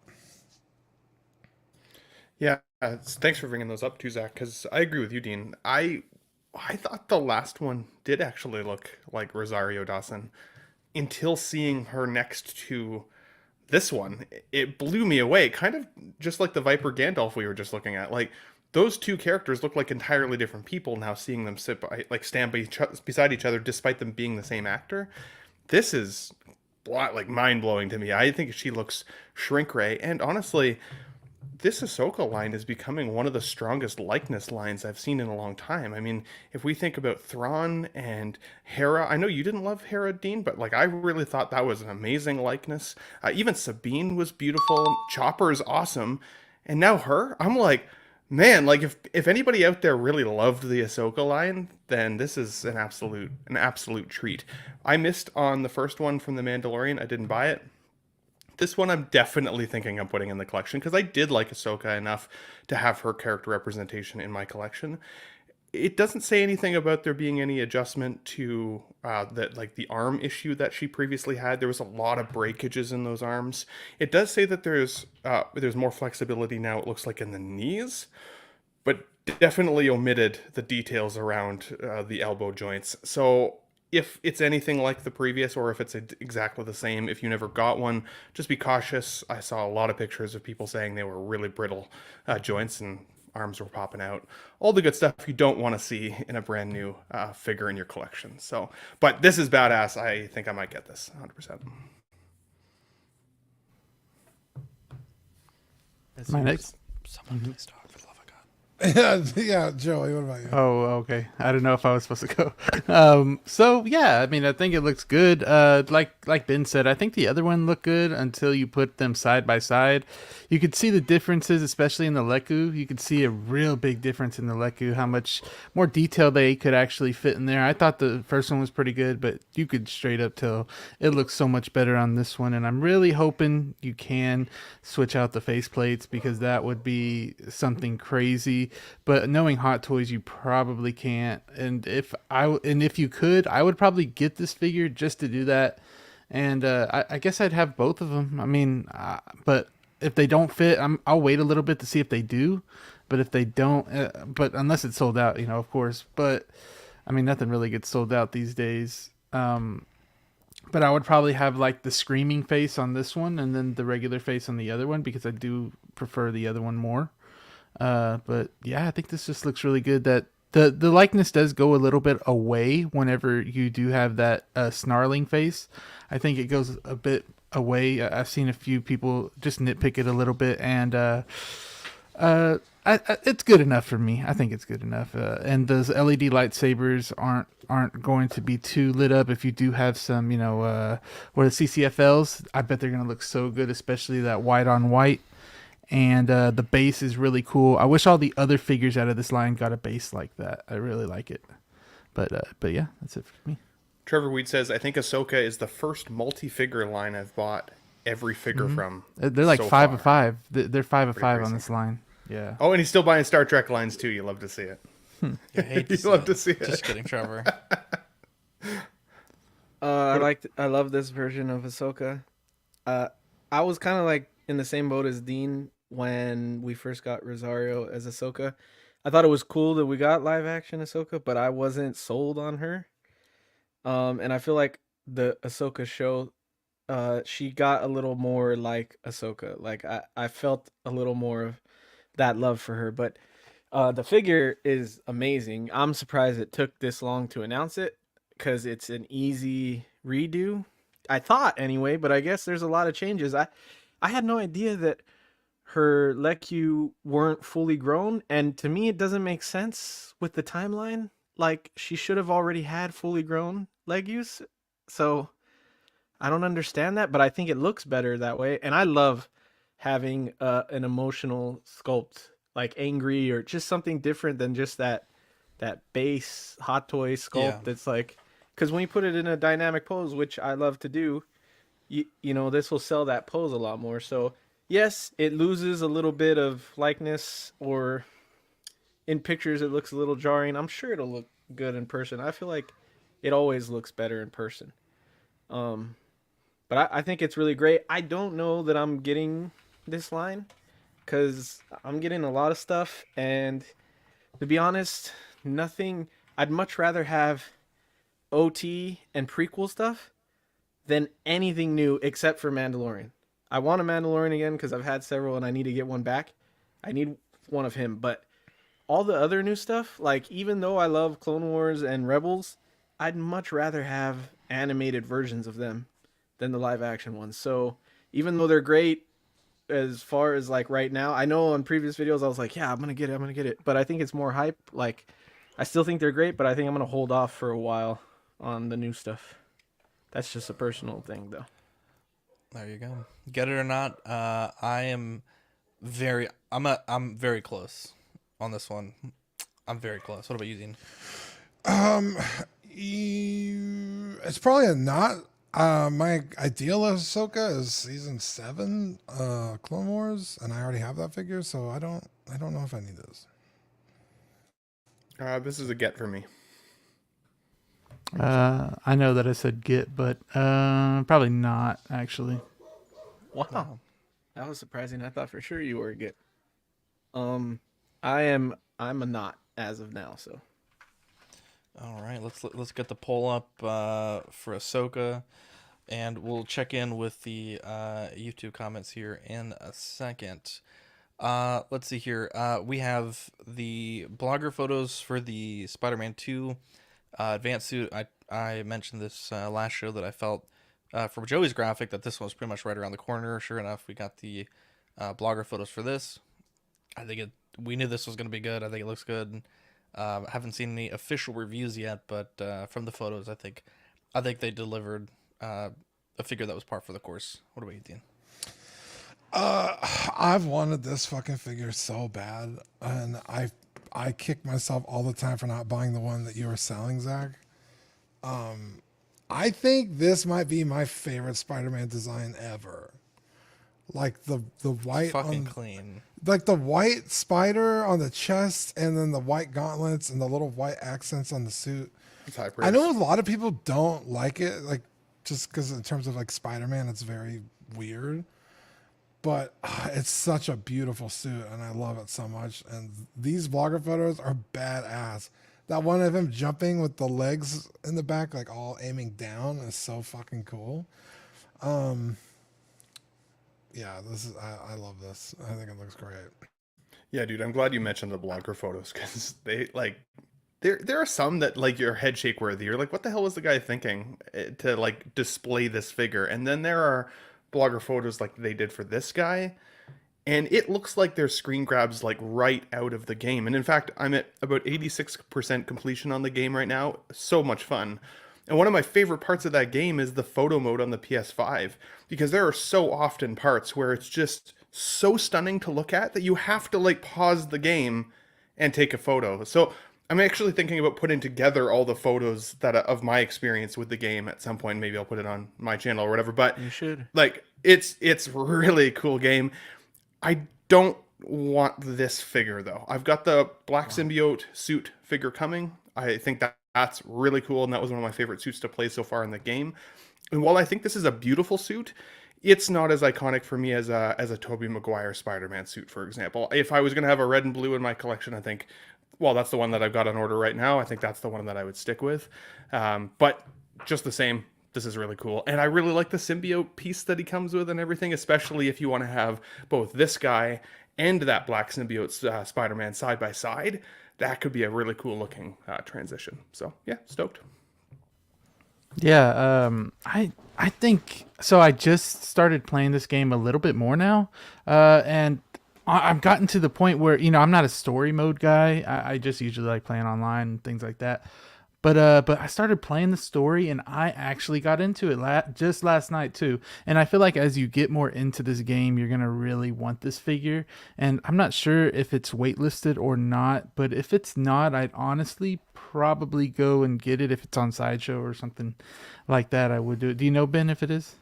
[SPEAKER 3] Yeah, thanks for bringing those up too, Zach, because I agree with you, Dean. I thought the last one did actually look like Rosario Dawson until seeing her next to this one. It blew me away, kind of just like the Viper Gandalf we were just looking at. Like, those two characters look like entirely different people now, seeing them stand beside each other despite them being the same actor. This is like mind-blowing to me. I think she looks shrink ray, and honestly, this Ahsoka line is becoming one of the strongest likeness lines I've seen in a long time. I mean, if we think about Thrawn and Hera, I know you didn't love Hera, Dean, but like I really thought that was an amazing likeness. Even Sabine was beautiful. Chopper is awesome, and now her. I'm like, man, like if anybody out there really loved the Ahsoka line, then this is an absolute treat. I missed on the first one from The Mandalorian. I didn't buy it. This one I'm definitely thinking of putting in the collection because I did like Ahsoka enough to have her character representation in my collection. It doesn't say anything about there being any adjustment to the arm issue that she previously had. There was a lot of breakages in those arms. It does say that there's more flexibility now, it looks like, in the knees, but definitely omitted the details around the elbow joints. So if it's anything like the previous, or if it's exactly the same, if you never got one, just be cautious. I saw a lot of pictures of people saying they were really brittle joints and arms were popping out. All the good stuff you don't want to see in a brand new figure in your collection. So, but this is badass. I think I might get this 100%.
[SPEAKER 5] My next.
[SPEAKER 1] Someone please talk for the love of God.
[SPEAKER 2] Yeah, Joey, what about you?
[SPEAKER 5] Oh, okay. I don't know if I was supposed to go. So yeah, I mean, I think it looks good. Like Ben said, I think the other one looked good until you put them side by side. You could see the differences, especially in the Leku. You could see a real big difference in the Leku, how much more detail they could actually fit in there. I thought the first one was pretty good, but you could straight up tell it looks so much better on this one. And I'm really hoping you can switch out the face plates because that would be something crazy. But knowing Hot Toys, you probably can't. And if you could, I would probably get this figure just to do that. And I guess I'd have both of them. I mean, but if they don't fit, I'll wait a little bit to see if they do. But if they don't, but unless it's sold out, of course. But I mean, nothing really gets sold out these days. But I would probably have like the screaming face on this one, and then the regular face on the other one because I do prefer the other one more. But yeah, I think this just looks really good. That the likeness does go a little bit away whenever you do have that snarling face. I think it goes a bit away. I've seen a few people just nitpick it a little bit, and it's good enough for me. I think it's good enough. And those LED lightsabers aren't going to be too lit up. If you do have some, or the CCFLs, I bet they're gonna look so good, especially that white on white. And the base is really cool. I wish all the other figures out of this line got a base like that. I really like it. But yeah, that's it for me.
[SPEAKER 3] Trevor Weed says, I think Ahsoka is the first multi-figure line I've bought every figure from.
[SPEAKER 5] They're like
[SPEAKER 3] so
[SPEAKER 5] 5
[SPEAKER 3] far.
[SPEAKER 5] of 5. They're 5 of
[SPEAKER 3] Pretty
[SPEAKER 5] 5
[SPEAKER 3] crazy.
[SPEAKER 5] on this line. Yeah.
[SPEAKER 3] Oh, and he's still buying Star Trek lines too. You love to see it.
[SPEAKER 1] I hate
[SPEAKER 3] You love to see it.
[SPEAKER 1] Just kidding, Trevor.
[SPEAKER 4] I love this version of Ahsoka. I was kind of like in the same boat as Dean when we first got Rosario as Ahsoka. I thought it was cool that we got live action Ahsoka, but I wasn't sold on her. And I feel like the Ahsoka show, she got a little more like Ahsoka. Like I felt a little more of that love for her. But the figure is amazing. I'm surprised it took this long to announce it because it's an easy redo. I thought anyway, but I guess there's a lot of changes. I had no idea that her Lecu weren't fully grown, and to me it doesn't make sense with the timeline. Like, she should have already had fully grown Legus. So I don't understand that, but I think it looks better that way. And I love having an emotional sculpt, like angry or just something different than just that base Hot Toy sculpt.
[SPEAKER 1] Yeah.
[SPEAKER 4] That's like, because when you put it in a dynamic pose, which I love to do, you know, this will sell that pose a lot more. So yes, it loses a little bit of likeness, or in pictures it looks a little jarring. I'm sure it'll look good in person. I feel like it always looks better in person. But I think it's really great. I don't know that I'm getting this line, because I'm getting a lot of stuff, and to be honest, nothing. I'd much rather have OT and prequel stuff than anything new except for Mandalorian. I want a Mandalorian again because I've had several and I need to get one back. I need one of him, but all the other new stuff, like, even though I love Clone Wars and Rebels, I'd much rather have animated versions of them than the live action ones. So even though they're great as far as like right now, I know on previous videos I was like, yeah, I'm gonna get it, but I think it's more hype. Like, I still think they're great, but I think I'm gonna hold off for a while on the new stuff. That's just a personal thing, though.
[SPEAKER 1] There you go. Get it or not, I'm very close on this one. I'm very close. What about you, Dean?
[SPEAKER 2] It's probably a not. My ideal Ahsoka is season 7, Clone Wars, and I already have that figure, so I don't know if I need this.
[SPEAKER 3] This is a get for me.
[SPEAKER 5] I know that I said get, but probably not actually.
[SPEAKER 4] Wow, that was surprising. I thought for sure you were a get. I'm a not as of now. So,
[SPEAKER 1] all right, let's get the poll up for Ahsoka, and we'll check in with the YouTube comments here in a second. Let's see here. We have the blogger photos for the Spider-Man 2 advanced suit. I mentioned this last show that I felt from Joey's graphic that this one was pretty much right around the corner. Sure enough, we got the blogger photos for this. I think we knew this was going to be good. I think it looks good. Haven't seen any official reviews yet, but from the photos, I think they delivered a figure that was par for the course. What about you, Dean?
[SPEAKER 2] I've wanted this fucking figure so bad, and I kick myself all the time for not buying the one that you were selling, Zach. I think this might be my favorite Spider-Man design ever. Like the white,
[SPEAKER 1] fucking clean.
[SPEAKER 2] Like the white spider on the chest, and then the white gauntlets and the little white accents on the suit. I know a lot of people don't like it, like, just because in terms of like Spider-Man, it's very weird. But it's such a beautiful suit, and I love it so much. And these vlogger photos are badass. That one of him jumping with the legs in the back, like all aiming down, is so fucking cool. Yeah, I love this. I think it looks great.
[SPEAKER 3] Yeah, dude, I'm glad you mentioned the blogger photos, because they like there are some that like your head shake worthy. You're like, what the hell was the guy thinking to like display this figure? And then there are blogger photos like they did for this guy, and it looks like they're screen grabs like right out of the game. And in fact, I'm at about 86% completion on the game right now. So much fun. And one of my favorite parts of that game is the photo mode on the PS5, because there are so often parts where it's just so stunning to look at that you have to like pause the game and take a photo. So I'm actually thinking about putting together all the photos that of my experience with the game at some point. Maybe I'll put it on my channel or whatever. But
[SPEAKER 4] you should.
[SPEAKER 3] Like, it's really cool game. I don't want this figure though. I've got the black symbiote suit figure coming. I think that's really cool, and that was one of my favorite suits to play so far in the game. And while I think this is a beautiful suit, it's not as iconic for me as a Tobey Maguire Spider-Man suit, for example. If I was going to have a red and blue in my collection, I think, well, that's the one that I've got on order right now. I think that's the one that I would stick with. But just the same, this is really cool. And I really like the symbiote piece that he comes with and everything, especially if you want to have both this guy and that black symbiote Spider-Man side by side. That could be a really cool looking transition. So yeah, stoked.
[SPEAKER 5] Yeah, I think so. I just started playing this game a little bit more now, and I've gotten to the point where I'm not a story mode guy. I just usually like playing online and things like that. But I started playing the story and I actually got into it just last night too. And I feel like as you get more into this game, you're gonna really want this figure. And I'm not sure if it's waitlisted or not, but if it's not, I'd honestly probably go and get it if it's on Sideshow or something like that. I would do it. Do you know, Ben, if it is?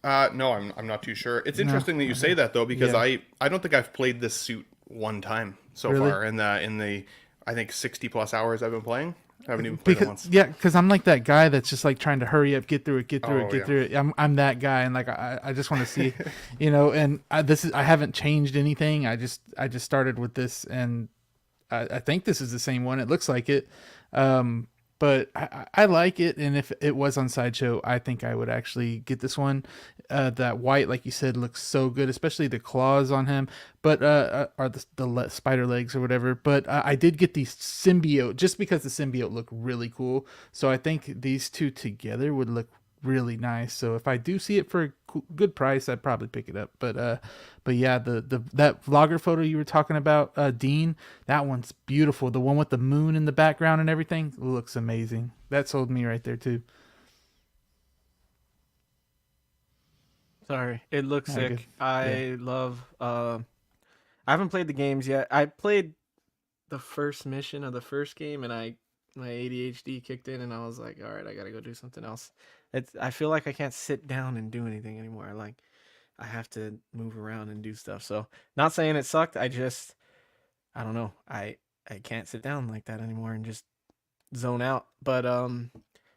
[SPEAKER 3] No, I'm not too sure. It's interesting that you say that though, because I don't think I've played this suit one time so far in the I think 60 plus hours I've been playing. I haven't even played it once.
[SPEAKER 5] Yeah, because I'm like that guy that's just like trying to hurry up, get through it. I'm that guy, and like I just want to see, And I haven't changed anything. I just started with this, and I think this is the same one. It looks like it, but I like it. And if it was on Sideshow, I think I would actually get this one. That white, like you said, looks so good, especially the claws on him, but or the spider legs or whatever. But I did get the symbiote just because the symbiote looked really cool. So I think these two together would look really nice. So if I do see it for a good price, I'd probably pick it up. But yeah, that vlogger photo you were talking about, Dean, that one's beautiful. The one with the moon in the background and everything looks amazing. That sold me right there too.
[SPEAKER 4] Sorry, it looks sick.
[SPEAKER 5] Good.
[SPEAKER 4] I love. I haven't played the games yet. I played the first mission of the first game, and my ADHD kicked in, and I was like, all right, I gotta go do something else. I feel like I can't sit down and do anything anymore. Like I have to move around and do stuff. So not saying it sucked. I don't know. I can't sit down like that anymore and just zone out. But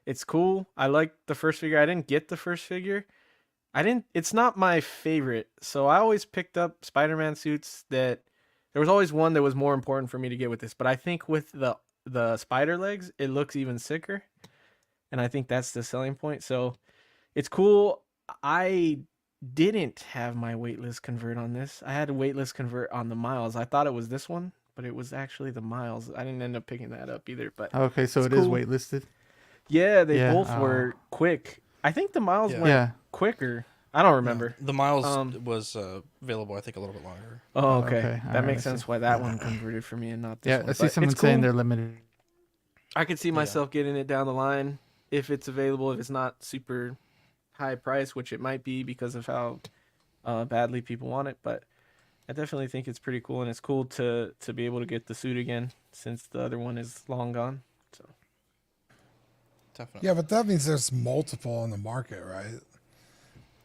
[SPEAKER 4] it's cool. I like the first figure. I didn't get the first figure. It's not my favorite. So I always picked up Spider-Man suits that there was always one that was more important for me to get with this. But I think with the spider legs, it looks even sicker. And I think that's the selling point. So it's cool. I didn't have my waitlist convert on this. I had a waitlist convert on the miles. I thought it was this one, but it was actually the miles. I didn't end up picking that up either. But
[SPEAKER 5] okay, so it
[SPEAKER 4] cool.
[SPEAKER 5] is waitlisted.
[SPEAKER 4] Yeah, they both were quick. I think the miles went quicker. I don't remember.
[SPEAKER 1] The miles was available, I think, a little bit longer.
[SPEAKER 4] Oh, okay.
[SPEAKER 5] All
[SPEAKER 4] that
[SPEAKER 5] right,
[SPEAKER 4] makes sense why that one converted for me and not this one.
[SPEAKER 5] I see someone saying they're limited.
[SPEAKER 4] I could see myself getting it down the line if it's available, if it's not super high price, which it might be because of how badly people want it. But I definitely think it's pretty cool, and it's cool to be able to get the suit again since the other one is long gone. So
[SPEAKER 1] definitely.
[SPEAKER 2] Yeah, but that means there's multiple on the market, right?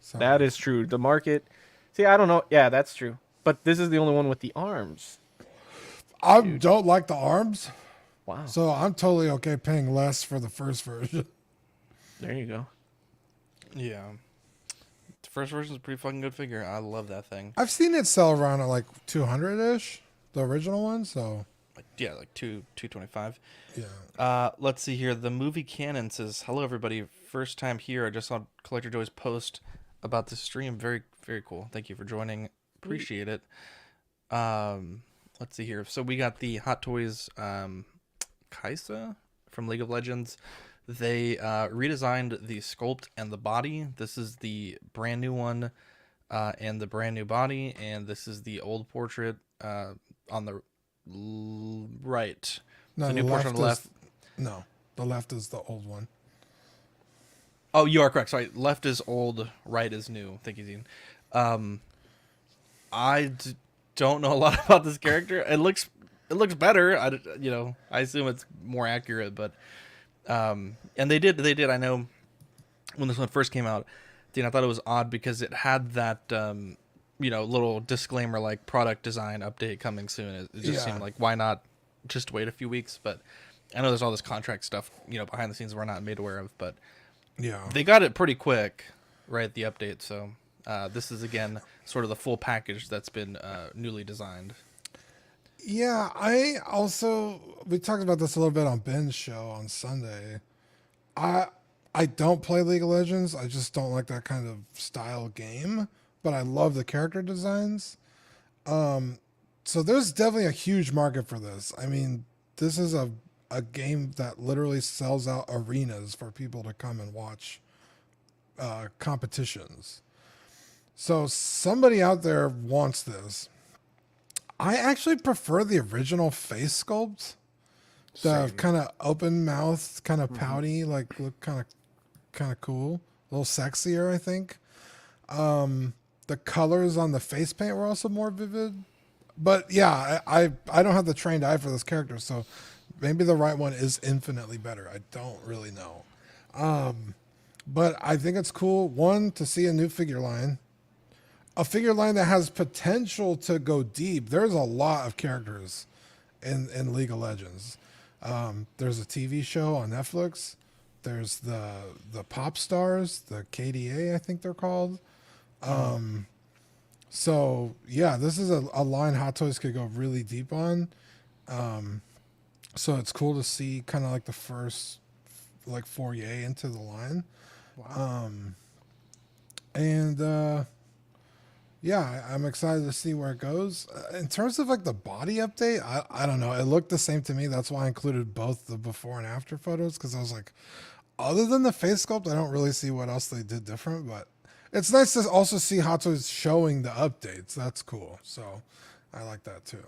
[SPEAKER 2] So.
[SPEAKER 4] That is true. The market. See, I don't know. Yeah, that's true. But this is the only one with the arms.
[SPEAKER 2] I don't like the arms.
[SPEAKER 4] Wow.
[SPEAKER 2] So I'm totally okay paying less for the first version.
[SPEAKER 4] There you go.
[SPEAKER 1] Yeah. The first version is a pretty fucking good figure. I love that thing.
[SPEAKER 2] I've seen it sell around at like 200-ish, the original one, so.
[SPEAKER 1] Yeah, like 225.
[SPEAKER 2] Yeah.
[SPEAKER 1] Let's see here. The movie canon says, "Hello everybody. First time here. I just saw Collector Joey's post about the stream. Very, very cool. Thank you for joining. Appreciate it." Let's see here. So we got the Hot Toys Kaisa from League of Legends. They redesigned the sculpt and the body. This is the brand new one and the brand new body, and this is the old portrait on the right.
[SPEAKER 2] No,
[SPEAKER 1] the new portrait on the left.
[SPEAKER 2] No, the left is the old one.
[SPEAKER 1] Oh, you are correct. Sorry, left is old, right is new. Thank you, Dean. Don't know a lot about this character. It looks better. I assume it's more accurate, but and they did. I know when this one first came out, Dean, I thought it was odd because it had that little disclaimer like product design update coming soon. It just seemed like why not just wait a few weeks? But I know there's all this contract stuff behind the scenes we're not made aware of, but they got it pretty quick, right? The update. So this is again sort of the full package that's been newly designed.
[SPEAKER 2] Yeah, we talked about this a little bit on Ben's show on Sunday. I don't play League of Legends. I just don't like that kind of style game, but I love the character designs. So there's definitely a huge market for this. I mean, this is a game that literally sells out arenas for people to come and watch competitions. So somebody out there wants this. I actually prefer the original face sculpt. The kind of open mouth, kind of pouty, like look kind of cool, a little sexier, I think. The colors on the face paint were also more vivid. But yeah, I don't have the trained eye for this character, so maybe the right one is infinitely better. I don't really know. But I think it's cool, one, to see a new figure line. A figure line that has potential to go deep. There's a lot of characters in League of Legends. There's a TV show on Netflix. There's the pop stars, the KDA, I think they're called. So yeah, this is a line Hot Toys could go really deep on. So it's cool to see kind of like the first like foray into the line. Wow. Yeah, I'm excited to see where it goes. In terms of like the body update, I don't know. It looked the same to me. That's why I included both the before and after photos, because I was like, other than the face sculpt, I don't really see what else they did different. But it's nice to also see Hot Toys showing the updates. That's cool. So I like that too.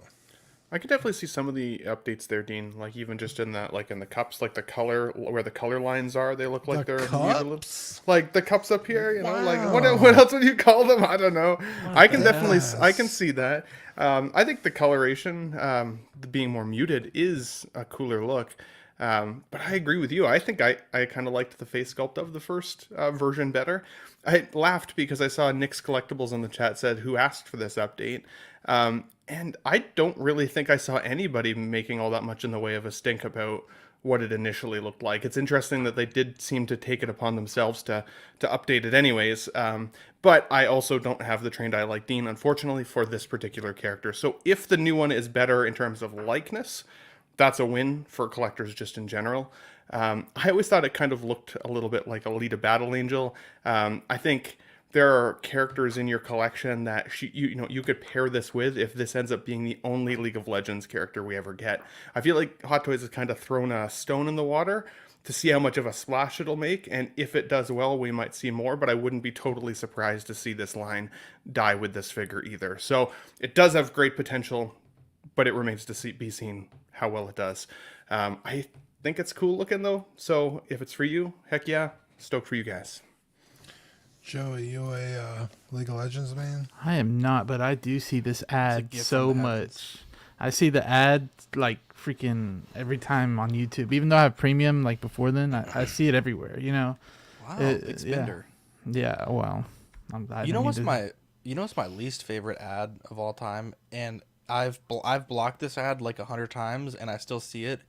[SPEAKER 3] I could definitely see some of the updates there, Dean. Like even just in that, like in the cups, like the color where the color lines are, they look like they're
[SPEAKER 2] cups?
[SPEAKER 3] like the cups up here. You know, like what else would you call them? I don't know. I can definitely I can see that. I think the coloration, being more muted, is a cooler look. But I agree with you. I think I kind of liked the face sculpt of the first version better. I laughed because I saw Nick's Collectibles in the chat said, who asked for this update? And I don't really think I saw anybody making all that much in the way of a stink about what it initially looked like. It's interesting that they did seem to take it upon themselves to update it anyways. But I also don't have the trained eye like Dean, unfortunately, for this particular character. So if the new one is better in terms of likeness, that's a win for collectors just in general. I always thought it kind of looked a little bit like Alita Battle Angel. I think there are characters in your collection that you could pair this with if this ends up being the only League of Legends character we ever get. I feel like Hot Toys has kind of thrown a stone in the water to see how much of a splash it'll make, and if it does well, we might see more, but I wouldn't be totally surprised to see this line die with this figure either. So it does have great potential, but it remains to be seen how well it does. I think it's cool looking though, so if it's for you, heck yeah, stoked for you guys.
[SPEAKER 2] Joe, are you a League of Legends man?
[SPEAKER 5] I am not, but I do see this ad so much. I see the ad like freaking every time on YouTube. Even though I have premium, like before then, I see it everywhere. You know.
[SPEAKER 1] Wow, big spender.
[SPEAKER 5] Yeah. Well,
[SPEAKER 1] you know what's my least favorite ad of all time, and I've blocked this ad like 100 times, and I still see it.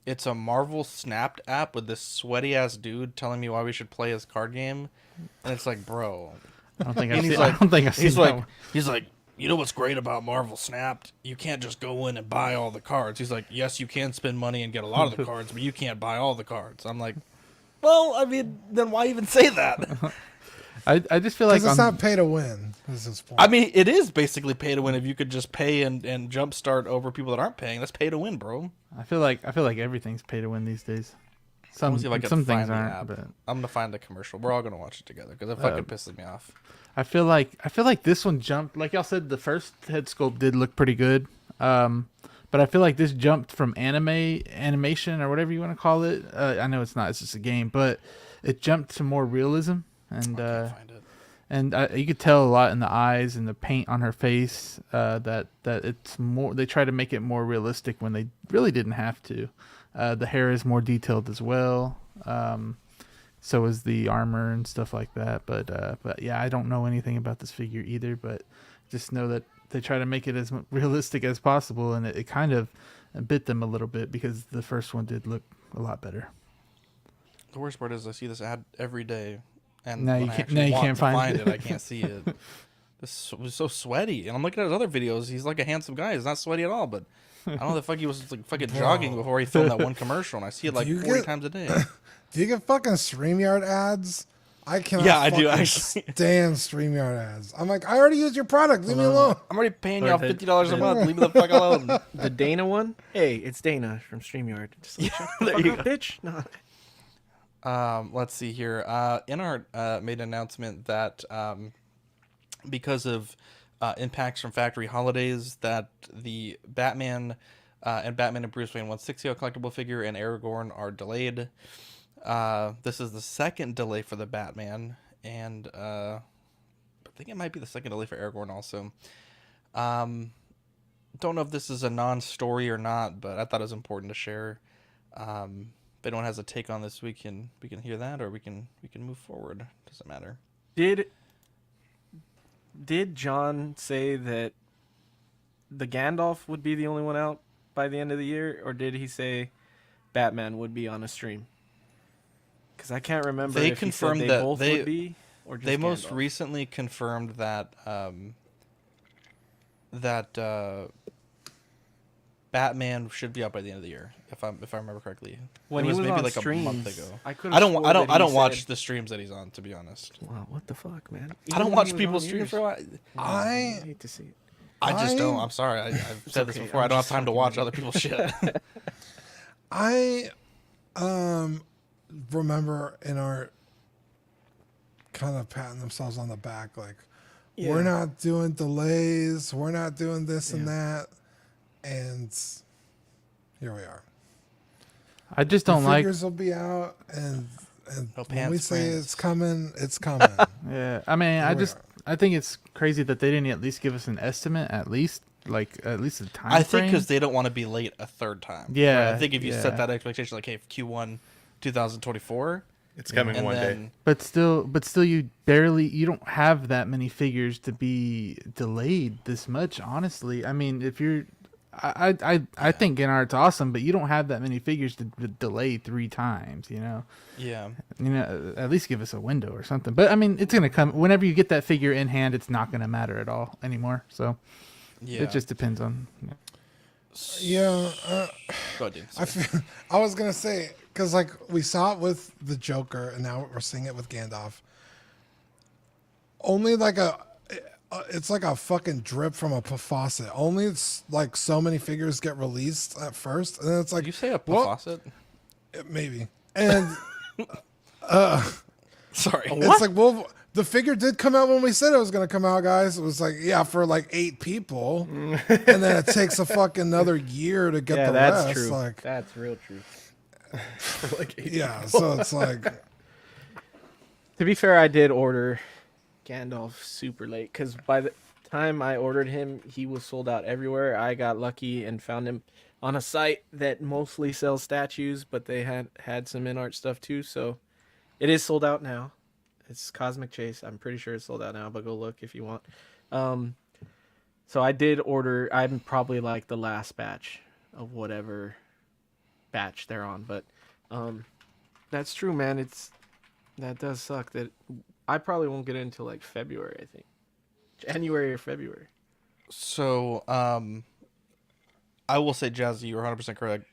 [SPEAKER 1] It's a Marvel Snapped app with this sweaty ass dude telling me why we should play his card game, and it's like, bro.
[SPEAKER 5] I don't think I've seen that one.
[SPEAKER 1] He's like, you know what's great about Marvel Snapped? You can't just go in and buy all the cards. He's like, yes, you can spend money and get a lot of the cards, but you can't buy all the cards. I'm like, well, I mean, then why even say that?
[SPEAKER 5] I just feel like
[SPEAKER 2] it's not pay to win. Is this point.
[SPEAKER 1] I mean, it is basically pay to win. If you could just pay and jumpstart over people that aren't paying, that's pay to win, bro.
[SPEAKER 5] I feel like everything's pay to win these days. Some things aren't. But
[SPEAKER 1] I'm gonna find the commercial. We're all gonna watch it together because it fucking pisses me off.
[SPEAKER 5] I feel like this one jumped. Like y'all said, the first head sculpt did look pretty good. But I feel like this jumped from animation or whatever you want to call it. I know it's not. It's just a game, but it jumped to more realism. And you could tell a lot in the eyes and the paint on her face that it's more. They try to make it more realistic when they really didn't have to. The hair is more detailed as well. So is the armor and stuff like that. But yeah, I don't know anything about this figure either. But just know that they try to make it as realistic as possible, and it kind of bit them a little bit because the first one did look a lot better.
[SPEAKER 1] The worst part is I see this ad every day. And
[SPEAKER 5] now you can't find it.
[SPEAKER 1] I can't see it. This was so sweaty, and I'm looking at his other videos. He's like a handsome guy. He's not sweaty at all. But I don't know the fuck he was like fucking jogging before he filmed that one commercial, and I see it like 40 times a day.
[SPEAKER 2] Do you get fucking StreamYard ads? I cannot.
[SPEAKER 1] Yeah, I do actually.
[SPEAKER 2] Stand StreamYard ads. I'm like, I already used your product. Leave me alone.
[SPEAKER 1] I'm already paying y'all $50 a month. Leave me the fuck alone.
[SPEAKER 4] The Dana one? Hey, it's Dana from StreamYard. Just like,
[SPEAKER 1] there you go,
[SPEAKER 4] bitch. No.
[SPEAKER 1] Let's see here. InArt made an announcement that because of impacts from factory holidays, that the Batman and Batman and Bruce Wayne 160 collectible figure and Aragorn are delayed. This is the second delay for the Batman, and I think it might be the second delay for Aragorn also. Don't know if this is a non-story or not, but I thought it was important to share. If anyone has a take on this, we can hear that, or we can move forward. Doesn't matter.
[SPEAKER 4] Did John say that the Gandalf would be the only one out by the end of the year, or did he say Batman would be on a stream? Because I can't remember.
[SPEAKER 1] They
[SPEAKER 4] if
[SPEAKER 1] confirmed
[SPEAKER 4] he said
[SPEAKER 1] that
[SPEAKER 4] both would be, or just
[SPEAKER 1] they most
[SPEAKER 4] Gandalf.
[SPEAKER 1] recently confirmed that Batman should be out by the end of the year, if I remember correctly.
[SPEAKER 4] When
[SPEAKER 1] it
[SPEAKER 4] he was
[SPEAKER 1] maybe
[SPEAKER 4] on
[SPEAKER 1] like
[SPEAKER 4] streams,
[SPEAKER 1] a month ago.
[SPEAKER 4] I
[SPEAKER 1] don't watch the streams that he's on, to be honest.
[SPEAKER 4] Wow, what the fuck, man?
[SPEAKER 1] I don't watch people's streams.
[SPEAKER 2] I
[SPEAKER 4] hate to see it.
[SPEAKER 1] I just don't. I'm sorry. I've said this before. I don't have time to watch other people's shit.
[SPEAKER 2] I remember InArt kind of patting themselves on the back, like, we're not doing delays, we're not doing this and that, and here we are.
[SPEAKER 5] I just don't like.
[SPEAKER 2] Figures will be out, and
[SPEAKER 1] No
[SPEAKER 2] when we
[SPEAKER 1] pants,
[SPEAKER 2] say
[SPEAKER 1] friends.
[SPEAKER 2] it's coming, it's coming.
[SPEAKER 5] Yeah, I mean,
[SPEAKER 2] Here we are.
[SPEAKER 5] I think it's crazy that they didn't at least give us an estimate, at least a time.
[SPEAKER 1] I think
[SPEAKER 5] frame.
[SPEAKER 1] because they don't want to be late a third time.
[SPEAKER 5] Yeah,
[SPEAKER 1] Right? I think if you set
[SPEAKER 5] yeah.
[SPEAKER 1] that expectation, like, hey, Q1 2024,
[SPEAKER 3] It's coming
[SPEAKER 1] and
[SPEAKER 3] one day.
[SPEAKER 1] then
[SPEAKER 5] But still, you don't have that many figures to be delayed this much. Honestly, I mean, if you're, I think Gennard's awesome, but you don't have that many figures to delay 3 times.
[SPEAKER 1] yeah.
[SPEAKER 5] At least give us a window or something. But I mean, it's gonna come whenever you get that figure in hand. It's not gonna matter at all anymore. So
[SPEAKER 1] Yeah.
[SPEAKER 5] it just depends on.
[SPEAKER 2] Yeah,
[SPEAKER 1] Go ahead, Dean.
[SPEAKER 2] I was gonna say, because like we saw it with the Joker, and now we're seeing it with Gandalf. Only like it's like a fucking drip from a faucet. Only it's like so many figures get released at first, and then it's like,
[SPEAKER 1] Did you say a
[SPEAKER 2] well,
[SPEAKER 1] faucet?
[SPEAKER 2] maybe, and
[SPEAKER 1] Sorry.
[SPEAKER 2] it's like, well, the figure did come out when we said it was gonna come out, guys. It was like, yeah, for like 8 people, and then it takes a fucking another year to get the
[SPEAKER 4] that's
[SPEAKER 2] rest.
[SPEAKER 4] true.
[SPEAKER 2] Like,
[SPEAKER 4] That's real true.
[SPEAKER 3] Like 8
[SPEAKER 2] yeah, so it's like,
[SPEAKER 4] To be fair, I did order Gandalf super late because by the time I ordered him, he was sold out everywhere. I got lucky and found him on a site that mostly sells statues, but they had some InArt stuff too. So it is sold out now. It's Cosmic Chase. I'm pretty sure it's sold out now, but go look if you want. So I did order. I'm probably like the last batch of whatever batch they're on, but that's true, man. That does suck. That I probably won't get it until like February. I think January or February.
[SPEAKER 1] So, I will say, Jazzy, you're 100% correct.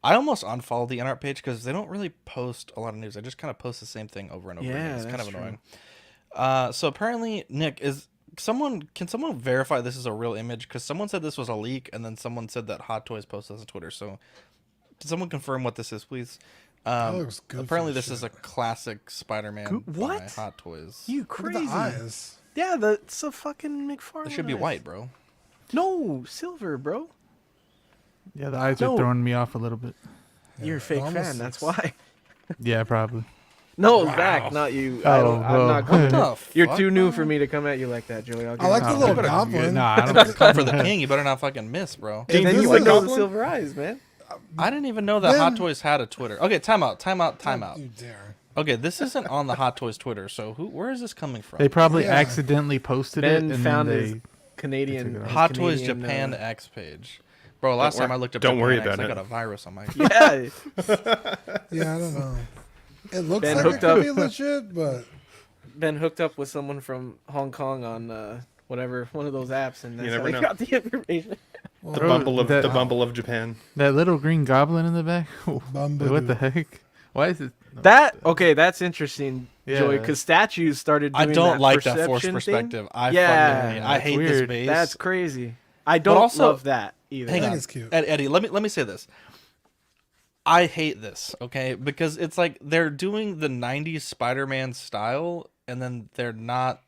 [SPEAKER 1] I almost unfollowed the InArt page because they don't really post a lot of news. They just kind of post the same thing over and over again. It's kind of annoying. So apparently, Nick, can someone verify this is a real image? Because someone said this was a leak, and then someone said that Hot Toys posted this on Twitter. So, can someone confirm what this is, please?
[SPEAKER 2] looks good
[SPEAKER 1] Apparently,
[SPEAKER 2] for
[SPEAKER 1] this
[SPEAKER 2] shit.
[SPEAKER 1] is a classic Spider-Man by
[SPEAKER 4] What?
[SPEAKER 1] Hot Toys.
[SPEAKER 4] You
[SPEAKER 2] look
[SPEAKER 4] crazy?
[SPEAKER 2] at the eyes.
[SPEAKER 4] Yeah, that's a fucking McFarlane.
[SPEAKER 1] It should be
[SPEAKER 4] eyes.
[SPEAKER 1] white, bro.
[SPEAKER 4] No, silver, bro.
[SPEAKER 5] Yeah, the eyes
[SPEAKER 4] No.
[SPEAKER 5] are throwing me off a little bit.
[SPEAKER 4] You're a fake
[SPEAKER 2] almost
[SPEAKER 4] fan. That's
[SPEAKER 2] looks-
[SPEAKER 4] why.
[SPEAKER 5] Yeah, probably.
[SPEAKER 4] No, Zach, not you. I'm not coming.
[SPEAKER 1] What the
[SPEAKER 4] You're
[SPEAKER 1] fuck,
[SPEAKER 4] too new
[SPEAKER 1] bro?
[SPEAKER 4] for me to come at you like that, Joey. I'll
[SPEAKER 2] I like the
[SPEAKER 5] Oh,
[SPEAKER 2] little
[SPEAKER 5] you better-
[SPEAKER 2] goblin.
[SPEAKER 5] Nah, I don't.
[SPEAKER 1] Come for the king. You better not fucking miss, bro.
[SPEAKER 2] Hey,
[SPEAKER 4] And then
[SPEAKER 2] this
[SPEAKER 4] you
[SPEAKER 2] is
[SPEAKER 4] would
[SPEAKER 2] a
[SPEAKER 4] know the
[SPEAKER 2] goblin?
[SPEAKER 4] silver eyes, man.
[SPEAKER 1] I didn't even know that
[SPEAKER 2] Then-
[SPEAKER 1] Hot Toys had a Twitter. Okay, time out.
[SPEAKER 2] Don't you dare.
[SPEAKER 1] Okay, this isn't on the Hot Toys Twitter, so where is this coming from?
[SPEAKER 5] They probably
[SPEAKER 2] Yeah.
[SPEAKER 5] accidentally posted
[SPEAKER 4] Ben
[SPEAKER 5] it and
[SPEAKER 4] found
[SPEAKER 5] then
[SPEAKER 4] his
[SPEAKER 5] they.
[SPEAKER 4] Canadian. his
[SPEAKER 1] Hot Toys
[SPEAKER 4] Canadian,
[SPEAKER 1] Japan X page. Bro, last time I looked up
[SPEAKER 3] don't
[SPEAKER 1] Japan
[SPEAKER 3] worry
[SPEAKER 1] X,
[SPEAKER 3] about
[SPEAKER 1] I
[SPEAKER 3] it.
[SPEAKER 1] got a virus on my
[SPEAKER 4] Yeah,
[SPEAKER 2] Yeah, I don't know. It looks
[SPEAKER 4] Ben
[SPEAKER 2] like it
[SPEAKER 4] hooked
[SPEAKER 2] could
[SPEAKER 4] up.
[SPEAKER 2] be legit, but
[SPEAKER 4] been hooked up with someone from Hong Kong on whatever one of those apps, and that's
[SPEAKER 3] You
[SPEAKER 4] how
[SPEAKER 3] never
[SPEAKER 4] they
[SPEAKER 3] know.
[SPEAKER 4] got the information.
[SPEAKER 3] The
[SPEAKER 5] Bro,
[SPEAKER 3] Bumble of
[SPEAKER 5] that-
[SPEAKER 3] the Bumble of Japan.
[SPEAKER 5] That little green goblin in the back.
[SPEAKER 2] Bumblebee.
[SPEAKER 5] What the heck? Why is it?
[SPEAKER 4] That's interesting,
[SPEAKER 5] Yeah.
[SPEAKER 4] Joey, because statues started.
[SPEAKER 1] I
[SPEAKER 4] Doing
[SPEAKER 1] don't
[SPEAKER 4] that
[SPEAKER 1] like that forced
[SPEAKER 4] perception thing.
[SPEAKER 1] perspective. I
[SPEAKER 4] Yeah.
[SPEAKER 1] fucking hate it. I hate this
[SPEAKER 5] weird.
[SPEAKER 1] base.
[SPEAKER 4] That's crazy. I don't
[SPEAKER 1] also-
[SPEAKER 4] love that either.
[SPEAKER 1] Hang
[SPEAKER 2] think
[SPEAKER 1] on,
[SPEAKER 2] it's cute.
[SPEAKER 1] Eddie. Let me say this. I hate this, okay? Because it's like they're doing the 90s Spider-Man style, and then they're not...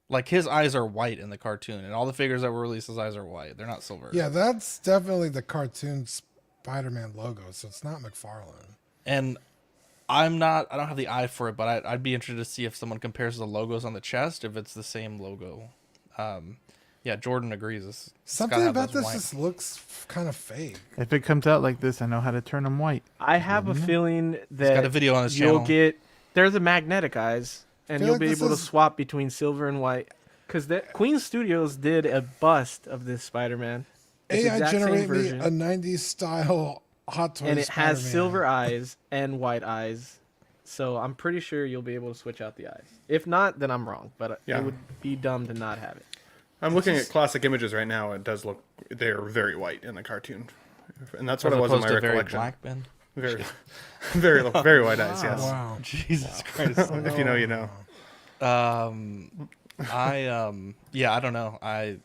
[SPEAKER 1] Like, his eyes are white in the cartoon, and all the figures that were released, his eyes are white. They're not silver.
[SPEAKER 2] Yeah, that's definitely the cartoon Spider-Man logo, so it's not McFarlane.
[SPEAKER 1] And I don't have the eye for it, but I'd be interested to see if someone compares the logos on the chest, if it's the same logo. Yeah, Jordan agrees.
[SPEAKER 2] Something about this just looks kind of fake.
[SPEAKER 5] If it comes out like this, I know how to turn them white.
[SPEAKER 4] I have a feeling that
[SPEAKER 1] got a video on his
[SPEAKER 4] you'll
[SPEAKER 1] channel.
[SPEAKER 4] they're the magnetic eyes, and you'll
[SPEAKER 2] like
[SPEAKER 4] be
[SPEAKER 2] this
[SPEAKER 4] able to
[SPEAKER 2] is-
[SPEAKER 4] swap between silver and white. Because Queen Studios did a bust of this Spider-Man. It's the
[SPEAKER 2] AI
[SPEAKER 4] exact same
[SPEAKER 2] generate me
[SPEAKER 4] version,
[SPEAKER 2] a 90s style Hot Toys
[SPEAKER 4] and it has
[SPEAKER 2] Spider-Man.
[SPEAKER 4] silver eyes and white eyes. So I'm pretty sure you'll be able to switch out the eyes. If not, then I'm wrong. But
[SPEAKER 3] Yeah.
[SPEAKER 4] it would be dumb to not have it.
[SPEAKER 3] I'm looking at classic images right now. It does look they're very white in the cartoon, and that's what
[SPEAKER 1] As
[SPEAKER 3] it was in
[SPEAKER 1] opposed
[SPEAKER 3] my
[SPEAKER 1] to very
[SPEAKER 3] recollection.
[SPEAKER 1] black, Ben.
[SPEAKER 3] Very, very white eyes. Yes.
[SPEAKER 2] Wow.
[SPEAKER 1] Jesus Christ.
[SPEAKER 3] If you know, you know.
[SPEAKER 1] Yeah, I don't know. I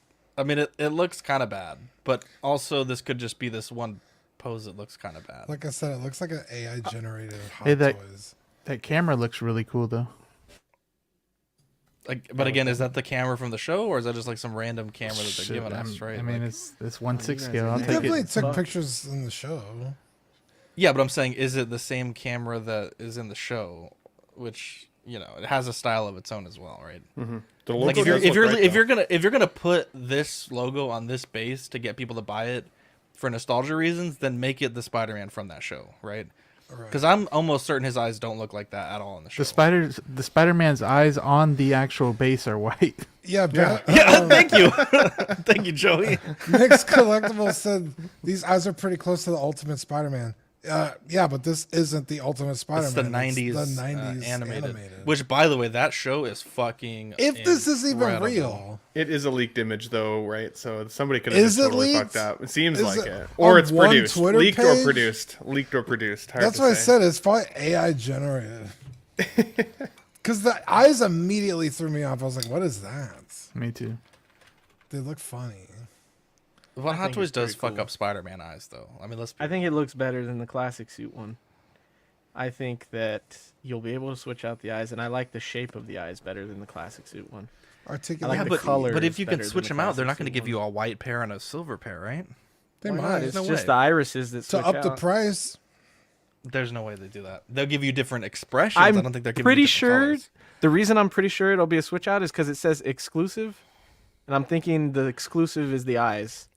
[SPEAKER 1] mean, it looks kind of bad, but also this could just be this one pose that looks kind of bad.
[SPEAKER 2] Like I said, it looks like an AI generated Hot
[SPEAKER 5] Hey, that-
[SPEAKER 2] Toys.
[SPEAKER 5] That camera looks really cool though.
[SPEAKER 1] Like, but again, is that the camera from the show, or is that just like some random camera that they're giving us? Right?
[SPEAKER 5] I mean,
[SPEAKER 1] Like-
[SPEAKER 5] it's 1/6
[SPEAKER 4] guys
[SPEAKER 5] scale.
[SPEAKER 4] are
[SPEAKER 5] I'll
[SPEAKER 2] They
[SPEAKER 5] take
[SPEAKER 2] definitely
[SPEAKER 5] it.
[SPEAKER 2] took pictures in the show.
[SPEAKER 1] yeah, but I'm saying, is it the same camera that is in the show, which it has a style of its own as well, right?
[SPEAKER 3] Mm-hmm. The logo
[SPEAKER 1] Like if
[SPEAKER 3] does look great, though.
[SPEAKER 1] you're gonna put this logo on this base to get people to buy it for nostalgia reasons, then make it the Spider-Man from that show, right? Because I'm almost certain his eyes don't look like that at all in the show.
[SPEAKER 5] The Spider-Man's eyes on the actual base are white.
[SPEAKER 2] Yeah,
[SPEAKER 1] Yeah, thank you, thank you, Joey.
[SPEAKER 2] Nick's Collectible said these eyes are pretty close to the Ultimate Spider-Man. Yeah, but this isn't the Ultimate Spider-Man.
[SPEAKER 1] It's the 90s,
[SPEAKER 2] the 90s
[SPEAKER 1] animated. Which, by the way, that show is fucking.
[SPEAKER 2] If this is even
[SPEAKER 1] incredible.
[SPEAKER 2] real,
[SPEAKER 3] It is a leaked image, though, right? So somebody could have
[SPEAKER 2] Is
[SPEAKER 3] just
[SPEAKER 2] it
[SPEAKER 3] totally
[SPEAKER 2] leaked?
[SPEAKER 3] fucked up. It seems
[SPEAKER 2] Is
[SPEAKER 3] like
[SPEAKER 2] it
[SPEAKER 3] it, or
[SPEAKER 2] on
[SPEAKER 3] it's
[SPEAKER 2] one
[SPEAKER 3] produced,
[SPEAKER 2] Twitter
[SPEAKER 3] leaked or
[SPEAKER 2] page?
[SPEAKER 3] produced, leaked or produced. Hard
[SPEAKER 2] that's
[SPEAKER 3] to
[SPEAKER 2] what I
[SPEAKER 3] say.
[SPEAKER 2] said. It's probably AI generated. Because the eyes immediately threw me off. I was like, "What is that?"
[SPEAKER 5] Me too.
[SPEAKER 2] They look funny.
[SPEAKER 1] Well, Hot
[SPEAKER 4] think
[SPEAKER 1] Toys
[SPEAKER 4] it's
[SPEAKER 1] does
[SPEAKER 4] pretty
[SPEAKER 1] fuck
[SPEAKER 4] cool.
[SPEAKER 1] up Spider-Man eyes, though. I mean, let's.
[SPEAKER 4] I think it looks better than the classic suit one. I think that you'll be able to switch out the eyes, and I like the shape of the eyes better than the classic suit one.
[SPEAKER 2] Articulate.
[SPEAKER 4] I like
[SPEAKER 1] Yeah,
[SPEAKER 4] the color.
[SPEAKER 1] but if you can
[SPEAKER 4] better
[SPEAKER 1] switch
[SPEAKER 4] than
[SPEAKER 1] them
[SPEAKER 4] the
[SPEAKER 1] out, they're not
[SPEAKER 4] classic
[SPEAKER 1] going to
[SPEAKER 4] suit
[SPEAKER 1] give you
[SPEAKER 4] one.
[SPEAKER 1] a white pair and a silver pair, right?
[SPEAKER 2] They
[SPEAKER 4] Why
[SPEAKER 2] might.
[SPEAKER 4] not? It's
[SPEAKER 1] No
[SPEAKER 4] just
[SPEAKER 1] way.
[SPEAKER 4] the irises that switch
[SPEAKER 2] To up the
[SPEAKER 4] out.
[SPEAKER 2] price.
[SPEAKER 1] There's no way they do that. They'll give you different expressions. I
[SPEAKER 4] I'm
[SPEAKER 1] don't think they're giving
[SPEAKER 4] pretty
[SPEAKER 1] you different
[SPEAKER 4] sure.
[SPEAKER 1] colors.
[SPEAKER 4] The reason I'm pretty sure it'll be a switch out is because it says exclusive, and I'm thinking the exclusive is the eyes.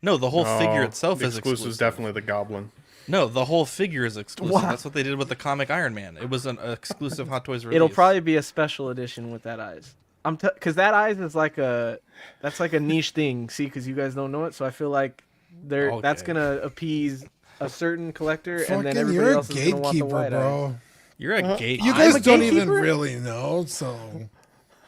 [SPEAKER 1] No, the whole figure
[SPEAKER 3] No,
[SPEAKER 1] itself
[SPEAKER 3] the
[SPEAKER 1] is
[SPEAKER 3] exclusive.
[SPEAKER 1] exclusive.
[SPEAKER 3] Is definitely the Goblin.
[SPEAKER 1] No, the whole figure is exclusive.
[SPEAKER 4] Wow.
[SPEAKER 1] That's what they did with the comic Iron Man. It was an exclusive Hot Toys release.
[SPEAKER 4] It'll probably be a special edition with that eyes. Because that eyes is like a niche thing. See, because you guys don't know it, so I feel like that's
[SPEAKER 1] Okay.
[SPEAKER 4] gonna appease a certain collector, and then
[SPEAKER 2] Fucking,
[SPEAKER 4] everybody
[SPEAKER 2] you're a
[SPEAKER 4] else is gonna want the
[SPEAKER 2] gatekeeper,
[SPEAKER 4] white
[SPEAKER 2] bro.
[SPEAKER 4] eyes.
[SPEAKER 1] You're a gatekeeper.
[SPEAKER 2] You guys
[SPEAKER 4] a
[SPEAKER 2] don't even
[SPEAKER 4] gatekeeper?
[SPEAKER 2] really know, so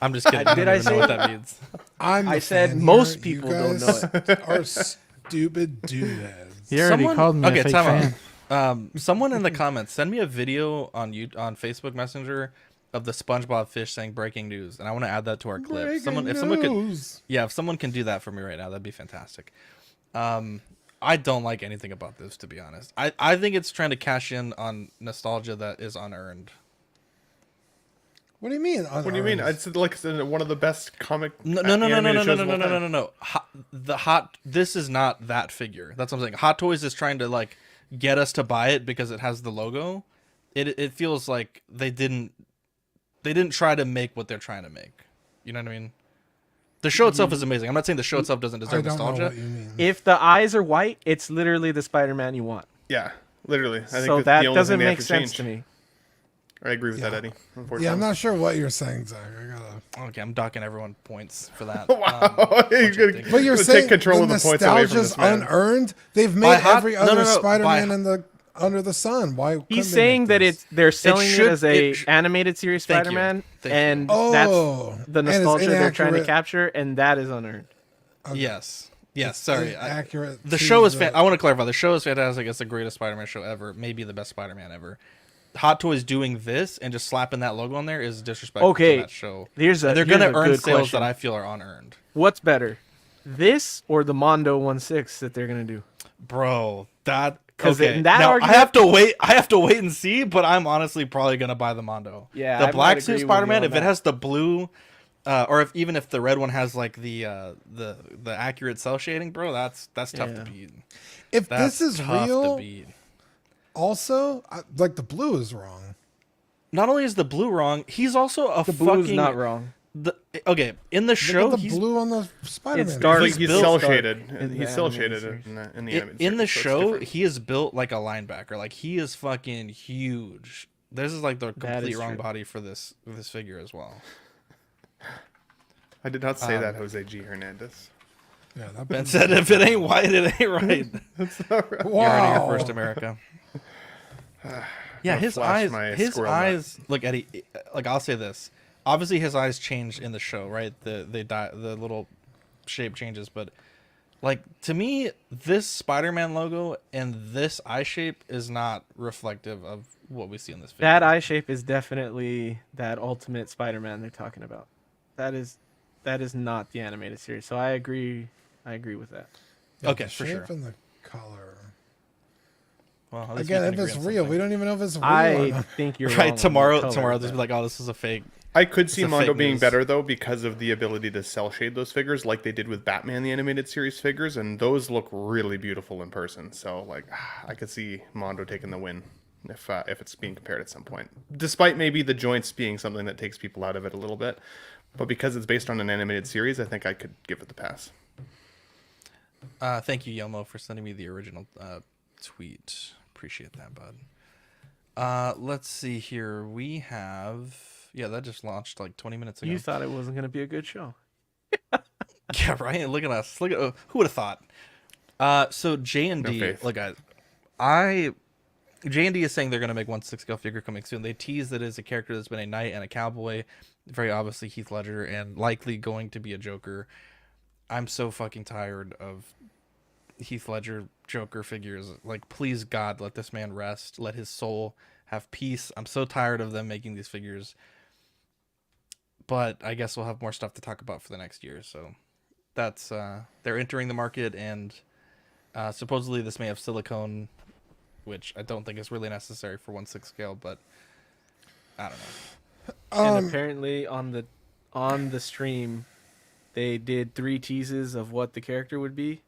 [SPEAKER 1] I'm just kidding. I
[SPEAKER 4] Did
[SPEAKER 1] don't
[SPEAKER 4] I
[SPEAKER 1] even know
[SPEAKER 4] say
[SPEAKER 1] what
[SPEAKER 4] that?
[SPEAKER 1] that means.
[SPEAKER 2] I'm.
[SPEAKER 4] I
[SPEAKER 2] the
[SPEAKER 4] said
[SPEAKER 2] fan
[SPEAKER 4] most
[SPEAKER 2] here.
[SPEAKER 4] people
[SPEAKER 2] You
[SPEAKER 4] don't
[SPEAKER 2] guys
[SPEAKER 4] know
[SPEAKER 2] are stupid dudeheads.
[SPEAKER 5] He already called me a fake fan.
[SPEAKER 1] Someone in the comments send me a video on Facebook Messenger of the SpongeBob fish saying "breaking news," and I want to add that to our clip. If someone can do that for me right now, that'd be fantastic. I don't like anything about this, to be honest. I think it's trying to cash in on nostalgia that is unearned.
[SPEAKER 2] What do you mean?
[SPEAKER 3] What do you mean? It's like one of the best comic.
[SPEAKER 1] No.
[SPEAKER 3] animated shows of all time.
[SPEAKER 1] This is not that figure. That's what I'm saying. Hot Toys is trying to like get us to buy it because it has the logo. It feels like they didn't try to make what they're trying to make. You know what I mean? The show itself is amazing. I'm not saying the show itself doesn't
[SPEAKER 2] I
[SPEAKER 1] deserve
[SPEAKER 2] don't know
[SPEAKER 1] nostalgia.
[SPEAKER 2] what you mean.
[SPEAKER 4] If the eyes are white, it's literally the Spider-Man you want.
[SPEAKER 3] Yeah, literally. I think
[SPEAKER 4] So
[SPEAKER 3] that's
[SPEAKER 4] that
[SPEAKER 3] the only
[SPEAKER 4] doesn't
[SPEAKER 3] thing they have
[SPEAKER 4] make
[SPEAKER 3] to
[SPEAKER 4] sense
[SPEAKER 3] change.
[SPEAKER 4] to me.
[SPEAKER 3] I agree with that, Eddie. Unfortunately.
[SPEAKER 2] Yeah, I'm not sure what you're saying, Zach. I gotta.
[SPEAKER 1] Okay, I'm docking everyone points for that.
[SPEAKER 3] Wow, you're gonna,
[SPEAKER 1] things.
[SPEAKER 2] But you're
[SPEAKER 3] gonna
[SPEAKER 2] saying
[SPEAKER 3] take control
[SPEAKER 2] the
[SPEAKER 3] of the points away from
[SPEAKER 2] nostalgia's
[SPEAKER 3] this man.
[SPEAKER 2] unearned. They've
[SPEAKER 1] By
[SPEAKER 2] made
[SPEAKER 1] Hot-
[SPEAKER 2] every
[SPEAKER 1] no,
[SPEAKER 2] other
[SPEAKER 1] no, no,
[SPEAKER 2] Spider-Man
[SPEAKER 1] by-
[SPEAKER 2] in the under the sun. Why? couldn't
[SPEAKER 4] He's
[SPEAKER 2] they
[SPEAKER 4] saying
[SPEAKER 2] make
[SPEAKER 4] that
[SPEAKER 2] this?
[SPEAKER 4] they're selling it
[SPEAKER 1] should-
[SPEAKER 4] as a
[SPEAKER 1] it sh-
[SPEAKER 4] animated series
[SPEAKER 1] Thank you.
[SPEAKER 4] Spider-Man,
[SPEAKER 1] Thank you.
[SPEAKER 4] and
[SPEAKER 2] Oh,
[SPEAKER 4] that's the
[SPEAKER 2] and it's
[SPEAKER 4] nostalgia they're trying to
[SPEAKER 2] inaccurate.
[SPEAKER 4] capture, and that is unearned.
[SPEAKER 1] Yes. Sorry.
[SPEAKER 2] Accurate.
[SPEAKER 1] The show is. I want to clarify. The show is fantastic. It's the greatest Spider-Man show ever. Maybe the best Spider-Man ever. Hot Toys doing this and just slapping that logo on there is disrespectful
[SPEAKER 4] Okay,
[SPEAKER 1] to that show.
[SPEAKER 4] here's
[SPEAKER 1] They're gonna
[SPEAKER 4] a
[SPEAKER 1] earn
[SPEAKER 4] good
[SPEAKER 1] sales
[SPEAKER 4] question.
[SPEAKER 1] that I feel are unearned.
[SPEAKER 4] What's better, this or the Mondo 1/6 that they're gonna do?
[SPEAKER 1] Bro, that
[SPEAKER 4] Because
[SPEAKER 1] Okay,
[SPEAKER 4] in that
[SPEAKER 1] now
[SPEAKER 4] argument,
[SPEAKER 1] I have to wait. I have to wait and see. But I'm honestly probably gonna buy the Mondo.
[SPEAKER 4] Yeah,
[SPEAKER 1] the
[SPEAKER 4] I
[SPEAKER 1] black
[SPEAKER 4] might
[SPEAKER 1] suit
[SPEAKER 4] agree with
[SPEAKER 1] Spider-Man.
[SPEAKER 4] you
[SPEAKER 1] If
[SPEAKER 4] on
[SPEAKER 1] it
[SPEAKER 4] that.
[SPEAKER 1] has the blue, or even if the red one has like the accurate cell shading, bro, that's tough
[SPEAKER 4] Yeah.
[SPEAKER 1] to beat.
[SPEAKER 2] If
[SPEAKER 1] That's
[SPEAKER 2] this is
[SPEAKER 1] tough to
[SPEAKER 2] real,
[SPEAKER 1] beat.
[SPEAKER 2] also, like the blue is wrong.
[SPEAKER 1] Not only is the blue wrong, he's also a
[SPEAKER 4] the
[SPEAKER 1] fucking.
[SPEAKER 4] blue's not wrong.
[SPEAKER 1] Okay, in the show,
[SPEAKER 2] Look at the
[SPEAKER 1] he's
[SPEAKER 2] blue on the Spider-Man.
[SPEAKER 4] It's dark.
[SPEAKER 3] He's
[SPEAKER 1] built-
[SPEAKER 3] cell
[SPEAKER 4] dark
[SPEAKER 3] shaded.
[SPEAKER 4] in the
[SPEAKER 3] He's cell
[SPEAKER 4] animated
[SPEAKER 3] shaded
[SPEAKER 4] series.
[SPEAKER 3] in the
[SPEAKER 1] in
[SPEAKER 3] animated
[SPEAKER 1] the
[SPEAKER 3] series, so it's
[SPEAKER 1] show.
[SPEAKER 3] different.
[SPEAKER 1] He is built like a linebacker. Like he is fucking huge. This is like the
[SPEAKER 4] That
[SPEAKER 1] complete
[SPEAKER 4] is
[SPEAKER 1] wrong
[SPEAKER 4] true.
[SPEAKER 1] body for this figure as well.
[SPEAKER 3] I did not say that, Jose G. Hernandez.
[SPEAKER 2] Yeah, that
[SPEAKER 1] Ben said, "If it ain't white, it ain't right."
[SPEAKER 3] That's not right.
[SPEAKER 1] You're heard it here
[SPEAKER 2] Wow.
[SPEAKER 1] first, America. Yeah,
[SPEAKER 3] Gonna
[SPEAKER 1] his
[SPEAKER 3] flash my
[SPEAKER 1] eyes. His
[SPEAKER 3] squirrel nut.
[SPEAKER 1] eyes. Look, Eddie. Like I'll say this. Obviously, his eyes changed in the show, right? The little shape changes, but like to me, this Spider-Man logo and this eye shape is not reflective of what we see in this video.
[SPEAKER 4] That eye shape is definitely that ultimate Spider-Man they're talking about. That is not the animated series. So I agree. I agree with that.
[SPEAKER 1] Okay,
[SPEAKER 2] the
[SPEAKER 1] for
[SPEAKER 2] shape
[SPEAKER 1] sure.
[SPEAKER 2] and the color.
[SPEAKER 1] Well, at least we
[SPEAKER 2] Again,
[SPEAKER 1] can
[SPEAKER 2] if
[SPEAKER 1] agree
[SPEAKER 2] it's
[SPEAKER 1] on
[SPEAKER 2] real,
[SPEAKER 1] something.
[SPEAKER 2] we don't even know if it's real. or
[SPEAKER 4] I
[SPEAKER 2] not.
[SPEAKER 4] think you're
[SPEAKER 1] Right,
[SPEAKER 4] wrong
[SPEAKER 1] tomorrow,
[SPEAKER 4] on the color,
[SPEAKER 1] they'll be like, "Oh, this is a fake."
[SPEAKER 3] I could see
[SPEAKER 1] a
[SPEAKER 3] Mondo
[SPEAKER 1] fake
[SPEAKER 3] being
[SPEAKER 1] news.
[SPEAKER 3] better though because of the ability to cell shade those figures like they did with Batman the animated series figures, and those look really beautiful in person. So like I could see Mondo taking the win if it's being compared at some point. Despite maybe the joints being something that takes people out of it a little bit, but because it's based on an animated series, I think I could give it the pass.
[SPEAKER 1] Thank you, Yelmo, for sending me the original tweet. Appreciate that, bud. Let's see here. We have that just launched like 20 minutes ago.
[SPEAKER 4] You thought it wasn't going to be a good show.
[SPEAKER 1] Yeah, right. Look at us. Look at who would have thought. So J and
[SPEAKER 3] No
[SPEAKER 1] D.
[SPEAKER 3] faith.
[SPEAKER 1] Look, I J and D is saying they're gonna make 1/6 scale figure coming soon. They tease that it's a character that's been a knight and a cowboy, very obviously Heath Ledger, and likely going to be a Joker. I'm so fucking tired of Heath Ledger Joker figures. Like, please God, let this man rest. Let his soul have peace. I'm so tired of them making these figures. But I guess we'll have more stuff to talk about for the next year. So that's they're entering the market, and supposedly this may have silicone, which I don't think is really necessary for 1/6 scale, but I don't know.
[SPEAKER 4] And apparently on the stream, they did 3 teases of what the character would be.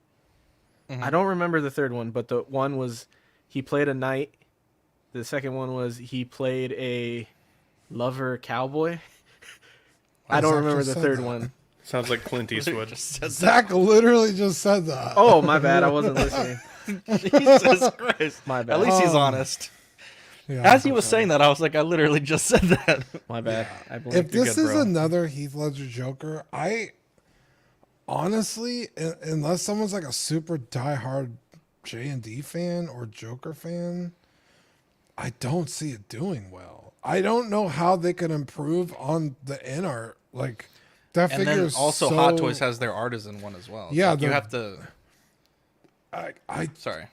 [SPEAKER 4] I don't remember the third one, but the one was he played a knight. The second one was he played a lover cowboy. I don't
[SPEAKER 2] Zach
[SPEAKER 4] remember
[SPEAKER 2] just
[SPEAKER 4] the
[SPEAKER 2] said
[SPEAKER 4] third
[SPEAKER 2] that.
[SPEAKER 4] one.
[SPEAKER 3] Sounds like Clint Eastwood.
[SPEAKER 2] Zach literally just said that.
[SPEAKER 4] Oh, my bad. I wasn't listening.
[SPEAKER 1] Jesus Christ.
[SPEAKER 4] My bad.
[SPEAKER 1] At least he's
[SPEAKER 2] Oh.
[SPEAKER 1] honest.
[SPEAKER 2] Yeah.
[SPEAKER 1] As he was saying that, I was like, I literally just said that.
[SPEAKER 4] My bad. I
[SPEAKER 2] If
[SPEAKER 4] blinked.
[SPEAKER 2] this
[SPEAKER 1] good,
[SPEAKER 2] is
[SPEAKER 1] bro.
[SPEAKER 2] another Heath Ledger Joker, I honestly, unless someone's like a super diehard J&D fan or Joker fan, I don't see it doing well. I don't know how they could improve on the in art. Like that
[SPEAKER 1] And
[SPEAKER 2] figure
[SPEAKER 1] then
[SPEAKER 2] is
[SPEAKER 1] also
[SPEAKER 2] so,
[SPEAKER 1] Hot Toys has their artisan one as well.
[SPEAKER 2] Yeah,
[SPEAKER 1] Like, you
[SPEAKER 2] they're-
[SPEAKER 1] have to.
[SPEAKER 2] I
[SPEAKER 1] Sorry.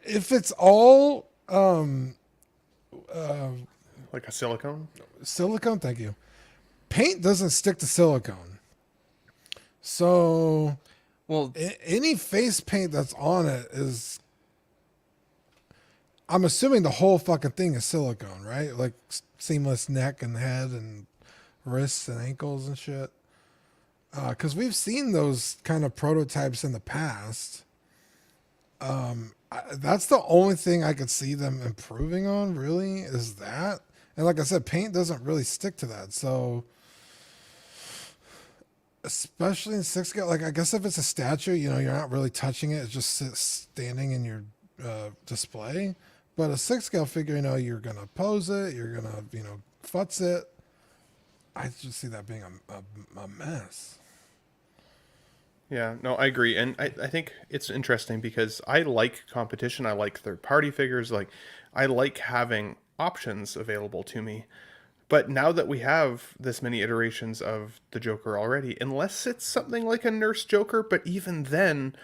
[SPEAKER 2] if it's all
[SPEAKER 3] Like a silicone?
[SPEAKER 2] silicone, thank you. Paint doesn't stick to silicone. So
[SPEAKER 1] Well,
[SPEAKER 2] any face paint that's on it is, I'm assuming the whole fucking thing is silicone, right? Like seamless neck and head and wrists and ankles and shit. Because we've seen those kind of prototypes in the past. That's the only thing I could see them improving on, really, is that. And like I said, paint doesn't really stick to that. So, especially in 6 scale, like I guess if it's a statue, you're not really touching it. It just sits standing in your display. But a 6 scale figure, you're going to pose it. You're going to, futz it. I just see that being a mess.
[SPEAKER 3] Yeah, no, I agree. And I think it's interesting because I like competition. I like third-party figures. Like, I like having options available to me. But now that we have this many iterations of the Joker already, unless it's something like a Nurse Joker, but even then,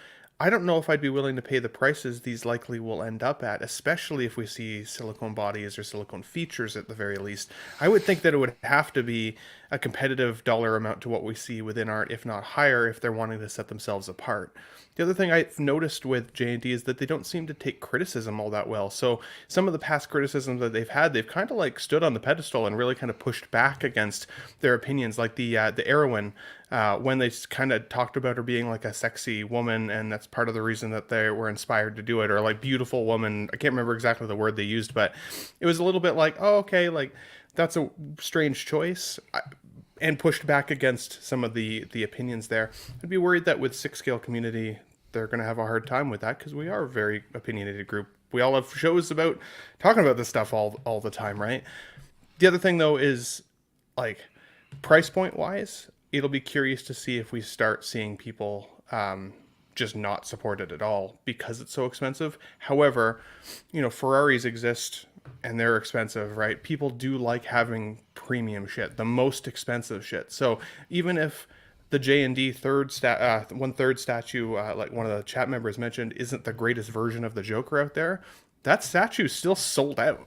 [SPEAKER 3] I don't know if I'd be willing to pay the prices these likely will end up at, especially if we see silicone bodies or silicone features at the very least. I would think that it would have to be a competitive dollar amount to what we see within art, if not higher, if they're wanting to set themselves apart. The other thing I've noticed with J&D is that they don't seem to take criticism all that well. So some of the past criticisms that they've had, they've kind of like stood on the pedestal and really kind of pushed back against their opinions. Like the Erwin, when they kind of talked about her being like a sexy woman, and that's part of the reason that they were inspired to do it, or like beautiful woman. I can't remember exactly the word they used, but it was a little bit like, oh, okay, like that's a strange choice. And pushed back against some of the opinions there. I'd be worried that with 6-scale community, they're going to have a hard time with that, because we are a very opinionated group. We all have shows about talking about this stuff all the time, right? The other thing, though, is like price point wise, it'll be curious to see if we start seeing people just not support it at all because it's so expensive. However, you know, Ferraris exist and they're expensive, right? People do like having premium shit, the most expensive shit. So even if the J&D one-third statue, like one of the chat members mentioned, isn't the greatest version of the Joker out there, that statue's still sold out.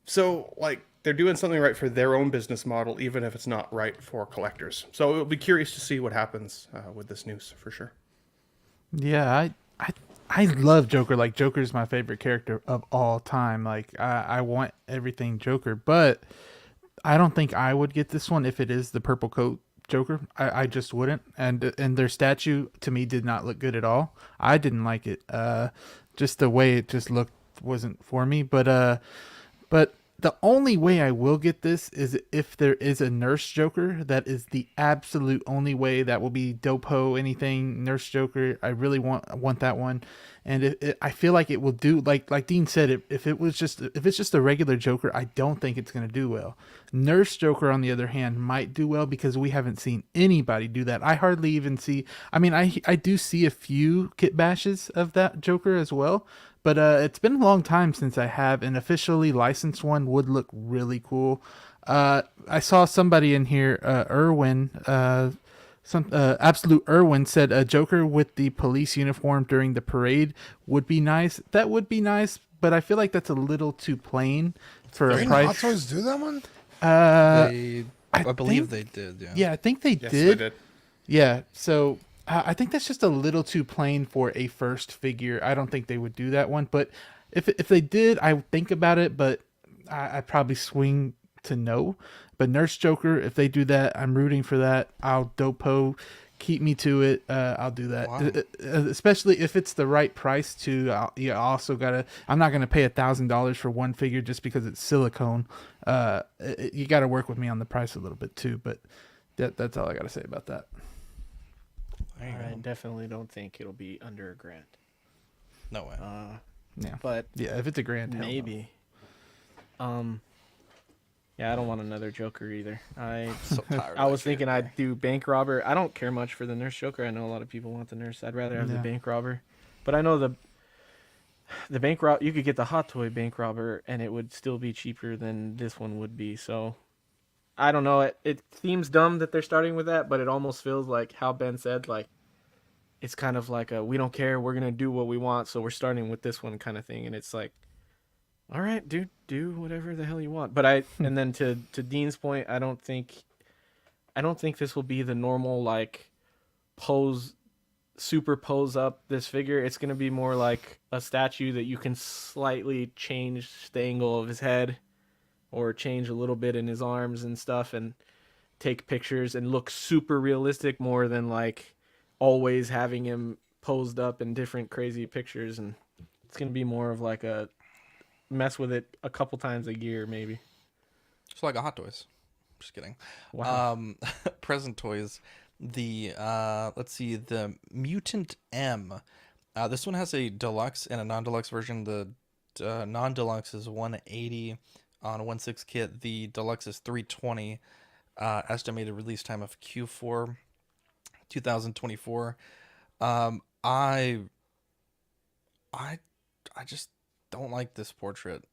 [SPEAKER 3] So, like, they're doing something right for their own business model, even if it's not right for collectors. So it'll be curious to see what happens with this news, for sure.
[SPEAKER 5] Yeah, I love Joker. Like, Joker's my favorite character of all time. Like, I want everything Joker, but I don't think I would get this one if it is the purple coat Joker. I just wouldn't. And their statue to me did not look good at all. I didn't like it. Just the way it just looked wasn't for me. But the only way I will get this is if there is a Nurse Joker. That is the absolute only way. That will be Dopo, anything Nurse Joker. I really want that one, and I feel like it will do. Like Dean said, if it's just a regular Joker, I don't think it's going to do well. Nurse Joker, on the other hand, might do well because we haven't seen anybody do that. I hardly even see. I mean, I do see a few kit bashes of that Joker as well. But it's been a long time since I have an officially licensed one. Would look really cool. I saw somebody in here, Irwin, Absolute Irwin said a Joker with the police uniform during the parade would be nice. That would be nice, but I feel like that's a little too plain for a price.
[SPEAKER 2] Hot Toys do that one?
[SPEAKER 1] I believe they did. Yeah.
[SPEAKER 5] Yeah, I think they
[SPEAKER 3] Yes,
[SPEAKER 5] did.
[SPEAKER 3] they did.
[SPEAKER 5] Yeah, so I think that's just a little too plain for a first figure. I don't think they would do that one, but if they did, I would think about it, but I'd probably swing to no. But Nurse Joker, if they do that, I'm rooting for that. I'll Dopo, keep me to it. I'll do that.
[SPEAKER 1] Wow.
[SPEAKER 5] Especially if it's the right price too. I'm not gonna pay $1,000 for one figure just because it's silicone. You got to work with me on the price a little bit too. But that's all I got to say about that.
[SPEAKER 4] I definitely don't think it'll be under $1,000.
[SPEAKER 1] No way.
[SPEAKER 5] Yeah.
[SPEAKER 4] But
[SPEAKER 5] yeah, if it's $1,000, hell no.
[SPEAKER 4] maybe. Yeah, I don't want another Joker either.
[SPEAKER 1] So tired.
[SPEAKER 4] I was thinking I'd do Bank Robber. I don't care much for the Nurse Joker. I know a lot of people want the Nurse. I'd rather have the Bank Robber. But I know the Bank Robber, you could get the Hot Toy Bank Robber and it would still be cheaper than this one would be. So I don't know. It seems dumb that they're starting with that, but it almost feels like how Ben said, like it's kind of like we don't care. We're going to do what we want. So we're starting with this one kind of thing. And it's like, all right, dude, do whatever the hell you want. But and then to Dean's point, I don't think this will be the normal like superimpose up this figure. It's going to be more like a statue that you can slightly change the angle of his head or change a little bit in his arms and stuff and take pictures and look super realistic more than like always having him posed up in different crazy pictures. And it's going to be more of like a mess with it a couple times a year, maybe.
[SPEAKER 1] It's like a Hot Toys. Just kidding.
[SPEAKER 4] Wow.
[SPEAKER 1] Present toys. The let's see, the Mutant M. This one has a deluxe and a non-deluxe version. The non-deluxe is $180 on a 1/6 kit. The deluxe is $320. Estimated release time of Q4 2024. I just don't like this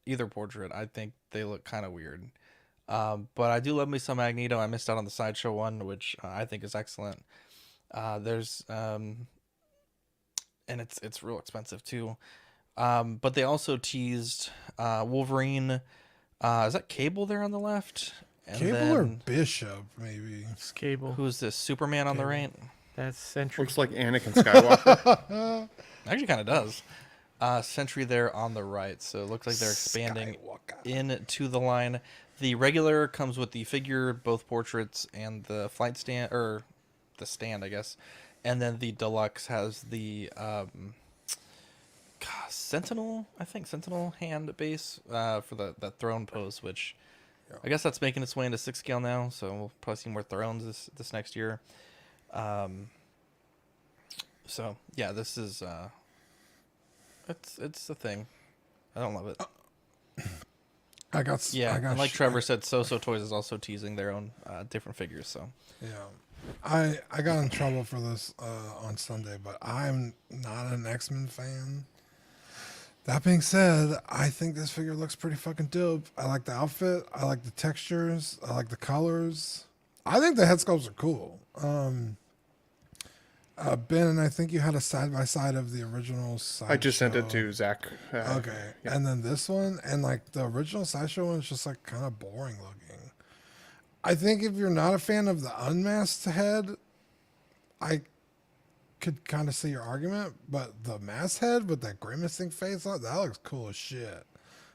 [SPEAKER 1] either portrait. I think they look kind of weird. But I do love me some Magneto. I missed out on the Sideshow one, which I think is excellent. There's and it's real expensive too. But they also teased Wolverine. Is that Cable there on the left? And
[SPEAKER 2] Cable or Bishop, maybe.
[SPEAKER 4] It's Cable.
[SPEAKER 1] Who's this? Superman on the right?
[SPEAKER 4] That's Sentry.
[SPEAKER 3] Looks like Anakin Skywalker.
[SPEAKER 1] Actually, kind of does. Sentry there on the right, so it looks like they're expanding into the line. The regular comes with the figure, both portraits, and the flight stand, or the stand, I guess. And then the deluxe has the Sentinel, I think, Sentinel hand base for that throne pose, which I guess that's making its way into 6 scale now, so we'll probably see more thrones this next year. So yeah, this is it's a thing. I don't love it. And like Trevor said, So Toys is also teasing their own different figures. So
[SPEAKER 2] yeah, I got in trouble for this on Sunday, but I'm not an X-Men fan. That being said, I think this figure looks pretty fucking dope. I like the outfit. I like the textures. I like the colors. I think the head sculpts are cool. Ben, and I think you had a side-by-side of the original Sideshow.
[SPEAKER 3] I just sent it to Zach.
[SPEAKER 2] Okay. Yeah. And then this one, and like the original Sideshow one is just like kind of boring looking. I think if you're not a fan of the unmasked head, I could kind of see your argument, but the masked head with that grimacing face on, that looks cool as shit.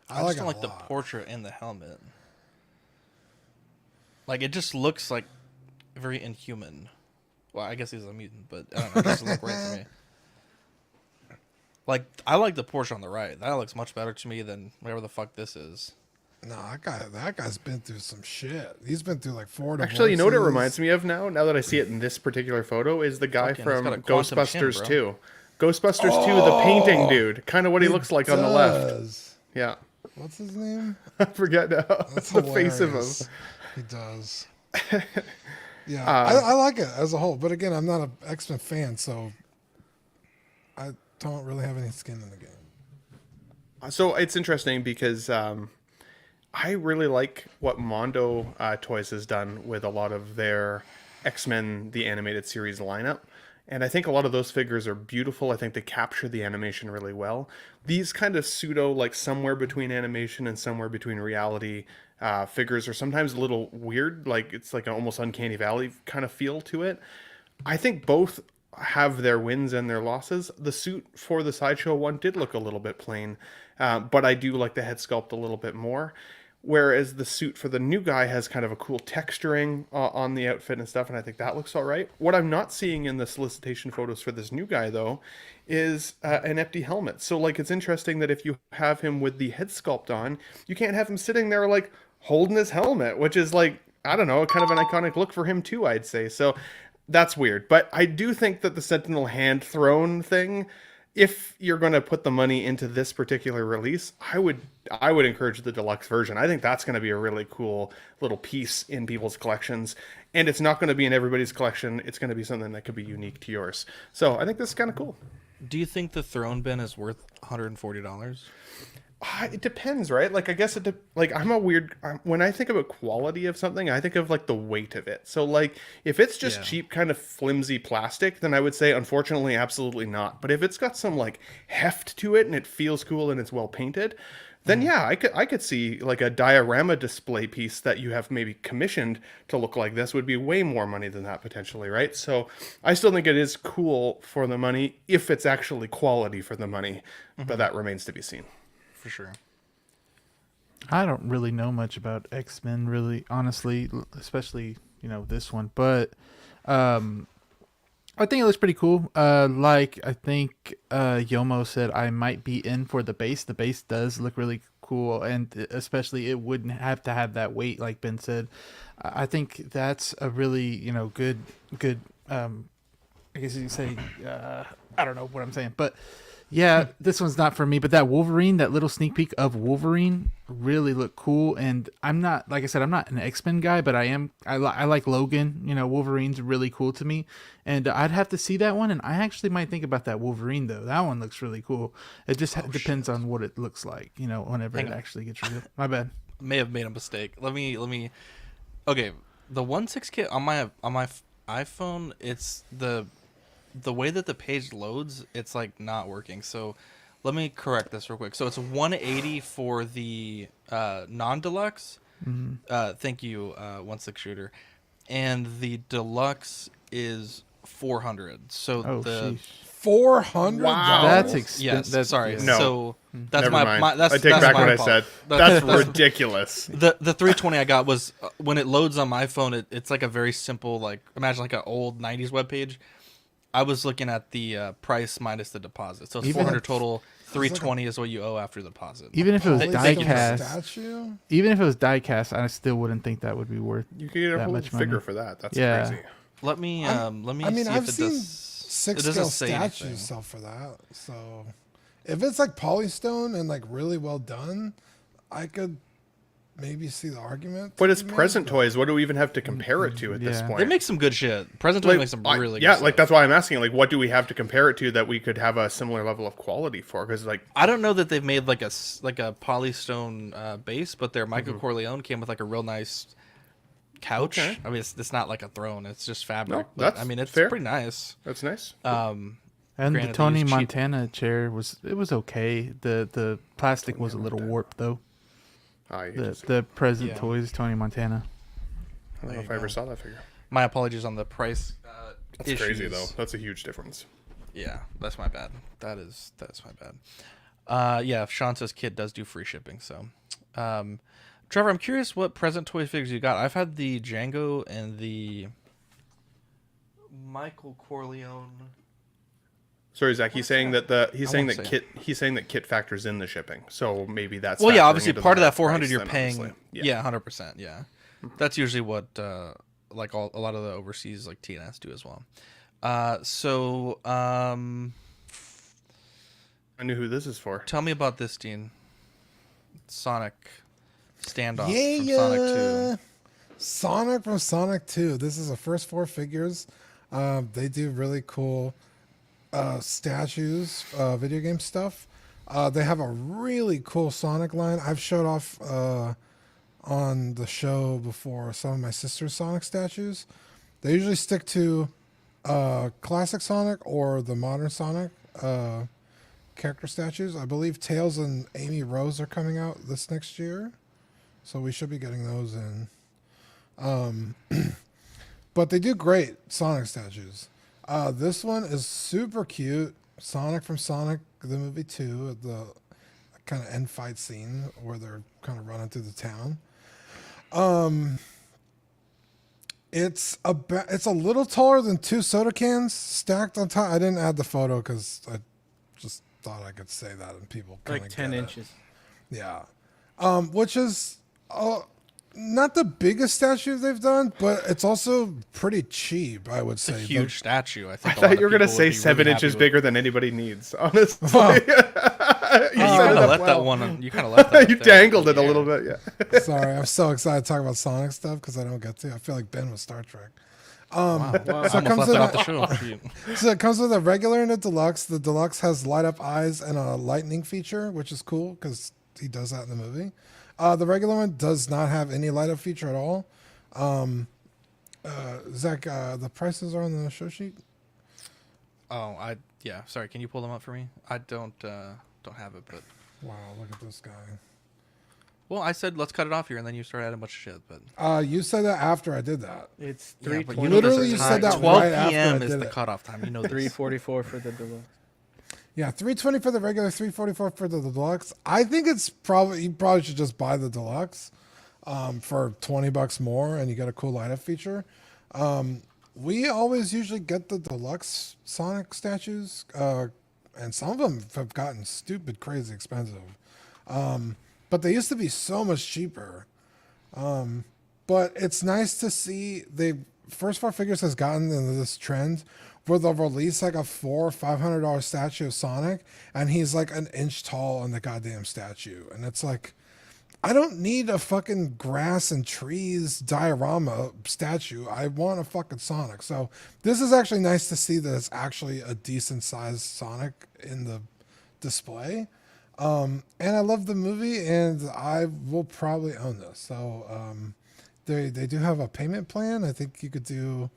[SPEAKER 1] I just don't like the portrait and the helmet. Like, it just looks like very inhuman. Well, I guess he's a mutant, but I don't know. It doesn't look right to me. Like, I like the portrait on the right. That looks much better to me than whatever the fuck this is.
[SPEAKER 2] No, that guy's been through some shit. He's been through like 4 divorces.
[SPEAKER 3] Actually, you know what it reminds me of now that I see it in this particular photo is the guy from Ghostbusters 2. Ghostbusters 2, the painting dude. Kind of what he looks like on the left. Yeah.
[SPEAKER 2] What's his name?
[SPEAKER 3] I forget now. That's the face of him.
[SPEAKER 2] He does. Yeah, I like it as a whole. But again, I'm not an X-Men fan, so I don't really have any skin in the game.
[SPEAKER 3] So it's interesting because I really like what Mondo Toys has done with a lot of their X-Men, the animated series lineup. And I think a lot of those figures are beautiful. I think they capture the animation really well. These kind of pseudo, like somewhere between animation and somewhere between reality figures are sometimes a little weird. Like it's like an almost uncanny valley kind of feel to it. I think both have their wins and their losses. The suit for the Sideshow one did look a little bit plain, but I do like the head sculpt a little bit more. Whereas the suit for the new guy has kind of a cool texturing on the outfit and stuff, and I think that looks all right. What I'm not seeing in the solicitation photos for this new guy, though, is an empty helmet. So, like, it's interesting that if you have him with the head sculpt on, you can't have him sitting there, like, holding his helmet, which is, like, I don't know, kind of an iconic look for him, too, I'd say. So, that's weird. But I do think that the Sentinel hand throne thing, if you're going to put the money into this particular release, I would encourage the deluxe version. I think that's going to be a really cool little piece in people's collections. And it's not going to be in everybody's collection. It's going to be something that could be unique to yours. So I think this is kind of cool.
[SPEAKER 1] Do you think the throne bin is worth $140?
[SPEAKER 3] It depends, right? Like, I guess when I think about quality of something, I think of like the weight of it. So like, if it's just cheap kind of flimsy plastic, then I would say, unfortunately, absolutely not. But if it's got some like heft to it and it feels cool and it's well painted, then yeah, I could see like a diorama display piece that you have maybe commissioned to look like this would be way more money than that potentially, right? So I still think it is cool for the money if it's actually quality for the money, but that remains to be seen.
[SPEAKER 1] For sure.
[SPEAKER 5] I don't really know much about X-Men, really, honestly, especially, this one. But I think it looks pretty cool. Like, I think Yomo said I might be in for the base. The base does look really cool, and especially it wouldn't have to have that weight, like Ben said. I think that's a really, good, I guess you could say, I don't know what I'm saying, but yeah, this one's not for me, but that Wolverine, that little sneak peek of Wolverine really looked cool. And I'm not, like I said, I'm not an X-Men guy, but I like Logan. Wolverine's really cool to me. And I'd have to see that one. And I actually might think about that Wolverine, though. That one looks really cool. It just depends on what it looks like, whenever it actually gets real. My bad.
[SPEAKER 1] May have made a mistake. Let me. Okay, the 1.6 kit on my iPhone, it's the the way that the page loads, it's like not working. So let me correct this real quick. So it's 180 for the non-deluxe. Thank you, 1/6 shooter, and the deluxe is 400. So
[SPEAKER 5] Oh,
[SPEAKER 1] the
[SPEAKER 5] sheesh.
[SPEAKER 2] $400.
[SPEAKER 3] Wow.
[SPEAKER 5] That's
[SPEAKER 1] yes,
[SPEAKER 5] expensive.
[SPEAKER 1] sorry.
[SPEAKER 5] Yeah.
[SPEAKER 3] No.
[SPEAKER 1] So that's
[SPEAKER 3] Never mind.
[SPEAKER 1] my that's
[SPEAKER 3] I take
[SPEAKER 1] that's
[SPEAKER 3] back
[SPEAKER 1] my
[SPEAKER 3] what I
[SPEAKER 1] fault.
[SPEAKER 3] said. That's ridiculous.
[SPEAKER 1] The 320 I got was when it loads on my phone. It's like a very simple, like imagine like an old 90s web page. I was looking at the price minus the deposit, so it's
[SPEAKER 5] Even
[SPEAKER 1] 400
[SPEAKER 5] if-
[SPEAKER 1] total. 320 is what you owe after the deposit.
[SPEAKER 5] Even if it was
[SPEAKER 2] Polystone
[SPEAKER 5] die-cast,
[SPEAKER 2] statue?
[SPEAKER 5] even if it was die-cast, I still wouldn't think that would be worth
[SPEAKER 3] You could get a
[SPEAKER 5] that
[SPEAKER 3] whole
[SPEAKER 5] much
[SPEAKER 3] figure
[SPEAKER 5] money.
[SPEAKER 3] for that. That's
[SPEAKER 5] Yeah.
[SPEAKER 3] crazy.
[SPEAKER 1] Let me
[SPEAKER 2] I mean,
[SPEAKER 1] see
[SPEAKER 2] I've
[SPEAKER 1] if it
[SPEAKER 2] seen
[SPEAKER 1] does.
[SPEAKER 2] six
[SPEAKER 1] It doesn't
[SPEAKER 2] scale
[SPEAKER 1] say anything.
[SPEAKER 2] statues sell for that. So if it's like polystone and like really well done, I could maybe see the argument.
[SPEAKER 3] But
[SPEAKER 2] to
[SPEAKER 3] it's
[SPEAKER 2] be made,
[SPEAKER 3] present
[SPEAKER 2] but-
[SPEAKER 3] toys. What do we even have to compare it to at this
[SPEAKER 5] Yeah.
[SPEAKER 3] point?
[SPEAKER 1] They make some good shit. Present Toy makes some really
[SPEAKER 3] yeah,
[SPEAKER 1] good
[SPEAKER 3] like
[SPEAKER 1] stuff.
[SPEAKER 3] that's why I'm asking. Like, what do we have to compare it to that we could have a similar level of quality for? Because like,
[SPEAKER 1] I don't know that they've made like a polystone base, but their Michael Corleone came with like a real nice couch.
[SPEAKER 3] Okay.
[SPEAKER 1] I mean, it's not like a throne; it's just fabric.
[SPEAKER 3] No,
[SPEAKER 1] but,
[SPEAKER 3] that's
[SPEAKER 1] I mean, it's
[SPEAKER 3] fair.
[SPEAKER 1] pretty nice.
[SPEAKER 3] that's nice.
[SPEAKER 5] And
[SPEAKER 1] Granted,
[SPEAKER 5] the
[SPEAKER 1] they
[SPEAKER 5] Tony
[SPEAKER 1] use cheap-
[SPEAKER 5] Montana chair was okay. The plastic was a little warped though. The present
[SPEAKER 1] Yeah.
[SPEAKER 5] toys Tony Montana.
[SPEAKER 3] I don't know if I ever saw that figure.
[SPEAKER 1] My apologies on the price.
[SPEAKER 3] That's crazy though. That's a huge difference.
[SPEAKER 1] Yeah, that's my bad. That's my bad. Yeah, Sean says Kit does do free shipping. So, Trevor, I'm curious what present toy figures you got. I've had the Django and the Michael Corleone.
[SPEAKER 3] Sorry, Zach. He's saying that he's saying
[SPEAKER 1] won't
[SPEAKER 3] that
[SPEAKER 1] say
[SPEAKER 3] Kit factors in the shipping. So maybe that's
[SPEAKER 1] Well, yeah,
[SPEAKER 3] factoring
[SPEAKER 1] obviously
[SPEAKER 3] into
[SPEAKER 1] part of
[SPEAKER 3] the
[SPEAKER 1] that 400
[SPEAKER 3] price
[SPEAKER 1] you're
[SPEAKER 3] then,
[SPEAKER 1] paying.
[SPEAKER 3] obviously.
[SPEAKER 1] Yeah, 100%. Yeah, that's usually what like a lot of the overseas like TNS do as well. So
[SPEAKER 3] I knew who this is for.
[SPEAKER 1] tell me about this, Dean. Sonic standoff
[SPEAKER 2] Yeah,
[SPEAKER 1] from Sonic 2.
[SPEAKER 2] Sonic from Sonic 2. This is the first 4 figures. They do really cool statues, video game stuff. They have a really cool Sonic line. I've showed off on the show before some of my sister's Sonic statues. They usually stick to classic Sonic or the modern Sonic character statues. I believe Tails and Amy Rose are coming out this next year, so we should be getting those in. But they do great Sonic statues. This one is super cute. Sonic from Sonic the movie 2, the kind of end fight scene where they're kind of running through the town. It's a little taller than 2 soda cans stacked on top. I didn't add the photo because I just thought I could say that and people kind
[SPEAKER 4] Like
[SPEAKER 2] of
[SPEAKER 4] 10 inches.
[SPEAKER 2] Yeah. Which is not the biggest statue they've done, but it's also pretty cheap, I would
[SPEAKER 1] It's a
[SPEAKER 2] say.
[SPEAKER 1] huge statue. I
[SPEAKER 3] I
[SPEAKER 1] think. a lot
[SPEAKER 3] thought
[SPEAKER 1] of
[SPEAKER 3] you were gonna
[SPEAKER 1] people would
[SPEAKER 3] say
[SPEAKER 1] be
[SPEAKER 3] 7
[SPEAKER 1] really
[SPEAKER 3] inches
[SPEAKER 1] happy with.
[SPEAKER 3] bigger than anybody needs. Honestly,
[SPEAKER 1] Yeah, you
[SPEAKER 3] set
[SPEAKER 1] kind
[SPEAKER 3] it
[SPEAKER 1] of
[SPEAKER 3] up
[SPEAKER 1] let
[SPEAKER 3] well.
[SPEAKER 1] that one. You kind of let that.
[SPEAKER 3] You
[SPEAKER 1] up there.
[SPEAKER 3] dangled it a little bit. Yeah.
[SPEAKER 2] Sorry, I'm so excited to talk about Sonic stuff because I don't get to. I feel like Ben with Star Trek.
[SPEAKER 1] Wow.
[SPEAKER 2] So it
[SPEAKER 1] I almost
[SPEAKER 2] comes
[SPEAKER 1] left
[SPEAKER 2] with
[SPEAKER 1] that off the show.
[SPEAKER 2] So it comes with a regular and a deluxe. The deluxe has light up eyes and a lightning feature, which is cool because he does that in the movie. The regular one does not have any light up feature at all. Zach, the prices are on the show sheet.
[SPEAKER 1] Oh, yeah. Sorry, can you pull them up for me? I don't have it, but
[SPEAKER 2] Wow, look at this guy.
[SPEAKER 1] well, I said let's cut it off here, and then you started adding a bunch of shit. But
[SPEAKER 2] You said that after I did that.
[SPEAKER 4] It's
[SPEAKER 1] yeah, but
[SPEAKER 4] 320.
[SPEAKER 1] you know there's
[SPEAKER 2] Literally,
[SPEAKER 1] a
[SPEAKER 2] you
[SPEAKER 1] time.
[SPEAKER 2] said that
[SPEAKER 1] 12
[SPEAKER 2] right after
[SPEAKER 1] p.m.
[SPEAKER 2] I
[SPEAKER 1] is
[SPEAKER 2] did
[SPEAKER 1] the
[SPEAKER 2] it.
[SPEAKER 1] cutoff time. You know this.
[SPEAKER 4] 344 for the deluxe.
[SPEAKER 2] Yeah, $320 for the regular, $344 for the deluxe. I think it's probably you probably should just buy the deluxe for $20 more, and you get a cool light up feature. We always usually get the deluxe Sonic statues, and some of them have gotten stupid, crazy expensive. But they used to be so much cheaper. But it's nice to see First 4 Figures has gotten into this trend where they'll release like a $400 or $500 statue of Sonic, and he's like an inch tall on the goddamn statue. And it's like, I don't need a fucking grass and trees diorama statue. I want a fucking Sonic. So this is actually nice to see that it's actually a decent sized Sonic in the display. And I love the movie, and I will probably own this. So they do have a payment plan. I think you could do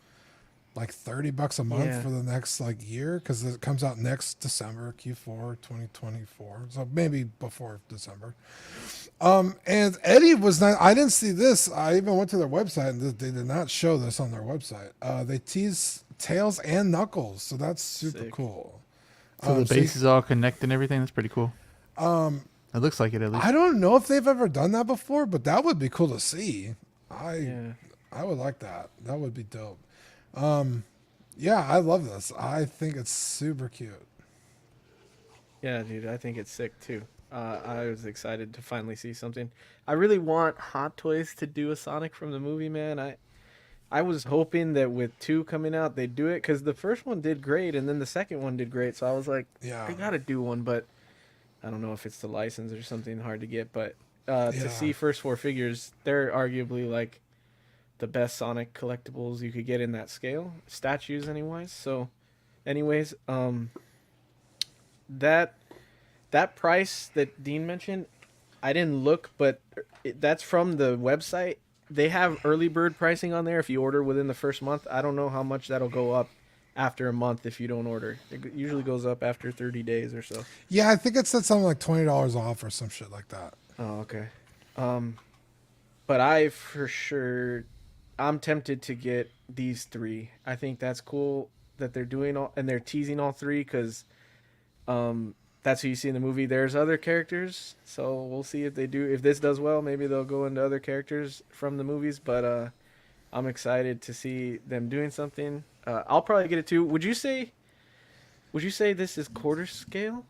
[SPEAKER 2] like $30 a month
[SPEAKER 4] Yeah.
[SPEAKER 2] for the next like year, because it comes out next December, Q4 2024. So maybe before December. And Eddie was not. I didn't see this. I even went to their website, and they did not show this on their website. They tease Tails and Knuckles, so that's super
[SPEAKER 4] Sick.
[SPEAKER 2] cool.
[SPEAKER 5] So the
[SPEAKER 2] so
[SPEAKER 5] base is all connected and everything. That's pretty cool. It looks like it at least.
[SPEAKER 2] I don't know if they've ever done that before, but that would be cool to see.
[SPEAKER 4] Yeah.
[SPEAKER 2] I would like that. That would be dope. Yeah, I love this. I think it's super cute.
[SPEAKER 4] Yeah, dude, I think it's sick too. I was excited to finally see something. I really want Hot Toys to do a Sonic from the movie, man. I was hoping that with 2 coming out, they'd do it, because the first one did great, and then the second one did great. So I was like,
[SPEAKER 2] Yeah.
[SPEAKER 4] I gotta do one, but I don't know if it's the license or something hard to get. But
[SPEAKER 2] Yeah.
[SPEAKER 4] to see first 4 figures, they're arguably like the best Sonic collectibles you could get in that scale, statues, anyways. So, anyways, that price that Dean mentioned, I didn't look, but that's from the website. They have early bird pricing on there if you order within the first month. I don't know how much that'll go up after a month if you don't order. It usually goes up after 30 days or so.
[SPEAKER 2] Yeah, I think it said something like $20 off or some shit like that.
[SPEAKER 4] Oh, okay. But I for sure, I'm tempted to get these 3. I think that's cool that they're doing all, and they're teasing all 3, because that's who you see in the movie. There's other characters, so we'll see if they do. If this does well, maybe they'll go into other characters from the movies. But I'm excited to see them doing something. I'll probably get it too. Would you say this is quarter scale?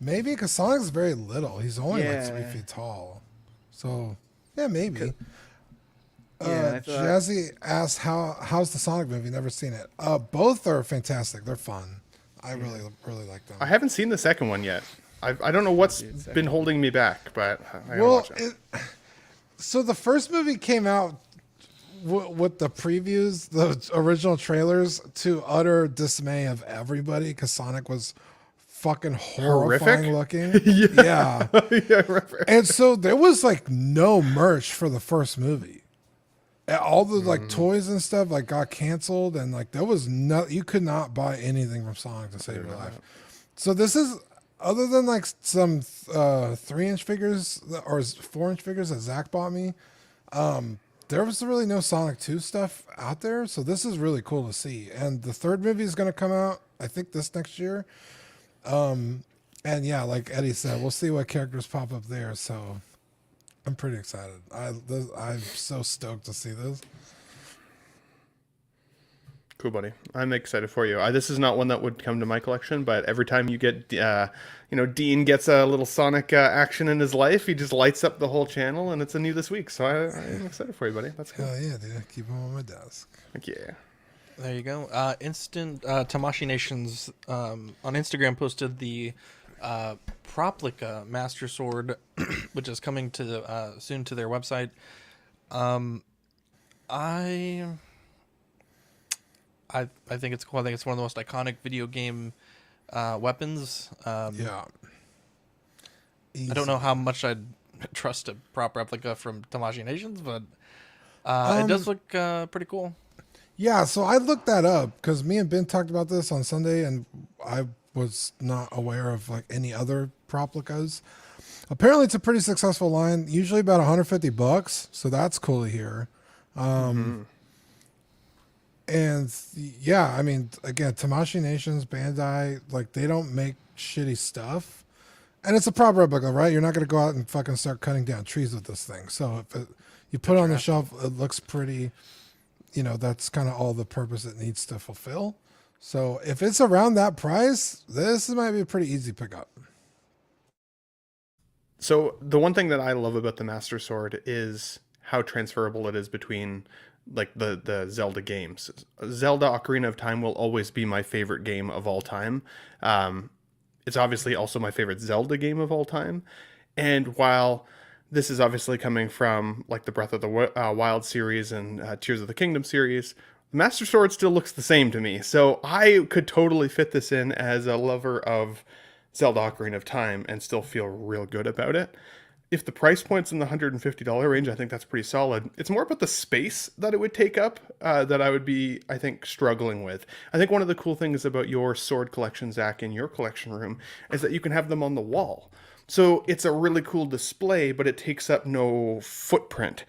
[SPEAKER 2] Maybe, because Sonic's very little. He's only like
[SPEAKER 4] Yeah.
[SPEAKER 2] 3 feet tall. So yeah, maybe.
[SPEAKER 4] Yeah, I thought-
[SPEAKER 2] Jazzy asked how's the Sonic movie? Never seen it. Both are fantastic. They're fun. I really like them.
[SPEAKER 3] I haven't seen the second one yet. I don't know what's been holding me back, but I gotta
[SPEAKER 2] Well,
[SPEAKER 3] watch it.
[SPEAKER 2] so the first movie came out with the previews, the original trailers, to utter dismay of everybody, because Sonic was fucking horrifying looking. Yeah.
[SPEAKER 3] Yeah, I remember.
[SPEAKER 2] And so there was like no merch for the first movie. All the like toys and stuff like got canceled, and like there was you could not buy anything from Sonic to save your life. So this is, other than like some 3-inch figures or 4-inch figures that Zach bought me, there was really no Sonic 2 stuff out there. So this is really cool to see. And the third movie is going to come out, I think, this next year. And yeah, like Eddie said, we'll see what characters pop up there. So I'm pretty excited. I'm so stoked to see this.
[SPEAKER 3] Cool, buddy. I'm excited for you. This is not one that would come to my collection, but every time you get, Dean gets a little Sonic action in his life, he just lights up the whole channel, and it's a new this week. So I'm excited for you, buddy. That's cool.
[SPEAKER 2] Hell yeah, dude. Keep them on my desk.
[SPEAKER 3] Heck yeah.
[SPEAKER 1] There you go. Tamashi Nations on Instagram posted the Proplica Master Sword, which is coming to soon to their website. I think it's cool. I think it's one of the most iconic video game weapons.
[SPEAKER 2] Yeah.
[SPEAKER 1] I don't know how much I'd trust a prop replica from Tamashi Nations, but it does look pretty cool.
[SPEAKER 2] Yeah, so I looked that up because me and Ben talked about this on Sunday, and I was not aware of like any other Proplicas. Apparently, it's a pretty successful line. Usually about $150, so that's cool to hear. And yeah, I mean, again, Tamashi Nations, Bandai, like they don't make shitty stuff, and it's a prop replica, right? You're not going to go out and fucking start cutting down trees with this thing. So if you put it on the shelf, it looks pretty. That's kind of all the purpose it needs to fulfill. So if it's around that price, this might be a pretty easy pickup.
[SPEAKER 3] So the one thing that I love about the Master Sword is how transferable it is between like the Zelda games. Zelda Ocarina of Time will always be my favorite game of all time. It's obviously also my favorite Zelda game of all time. And while this is obviously coming from like the Breath of the Wild series and Tears of the Kingdom series, the Master Sword still looks the same to me. So I could totally fit this in as a lover of Zelda Ocarina of Time and still feel real good about it. if the price point's in the $150 range, I think that's pretty solid. It's more about the space that it would take up that I would be, I think, struggling with. I think one of the cool things about your sword collection, Zach, in your collection room is that you can have them on the wall. So it's a really cool display, but it takes up no footprint,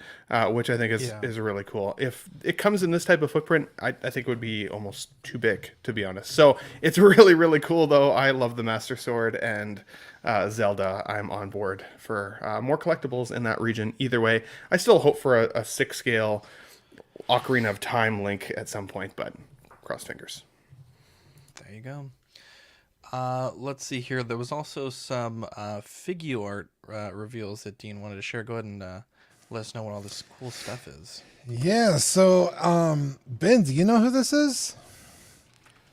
[SPEAKER 3] which I think is really cool. If it comes in this type of footprint, I think it would be almost too big, to be honest. So it's really, really cool, though. I love the Master Sword, and Zelda, I'm on board for more collectibles in that region. Either way, I still hope for a 6-scale Ocarina of Time Link at some point, but cross fingers.
[SPEAKER 1] There you go. Let's see here. There was also some figure art reveals that Dean wanted to share. Go ahead and let us know what all this cool stuff is.
[SPEAKER 2] Yeah, so Ben, do you know who this is?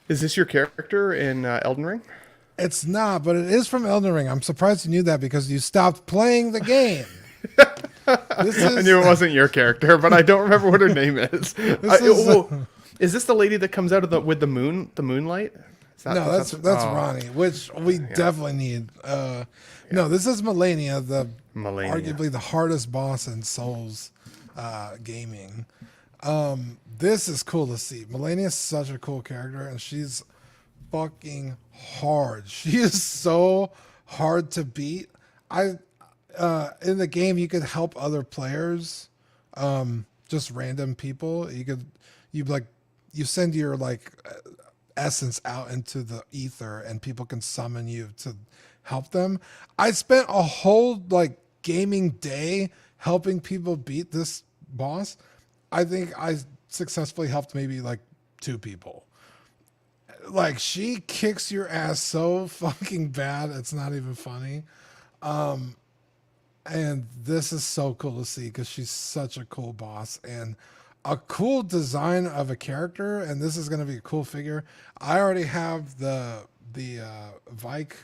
[SPEAKER 3] Is this your character in Elden Ring?
[SPEAKER 2] It's not, but it is from Elden Ring. I'm surprised you knew that because you stopped playing the game.
[SPEAKER 3] I knew it wasn't your character, but I don't remember what her name is. Is this the lady that comes out of with the moonlight?
[SPEAKER 2] That's Ronnie, which we definitely need. No, this is Melania, arguably the hardest boss in Souls gaming. This is cool to see. Melania is such a cool character, and she's fucking hard. She is so hard to beat. In the game, you could help other players, just random people. You send your essence out into the ether, and people can summon you to help them. I spent a whole gaming day helping people beat this boss. I think I successfully helped maybe 2 people. She kicks your ass so fucking bad, it's not even funny. And this is so cool to see because she's such a cool boss and a cool design of a character, and this is going to be a cool figure. I already have the Vike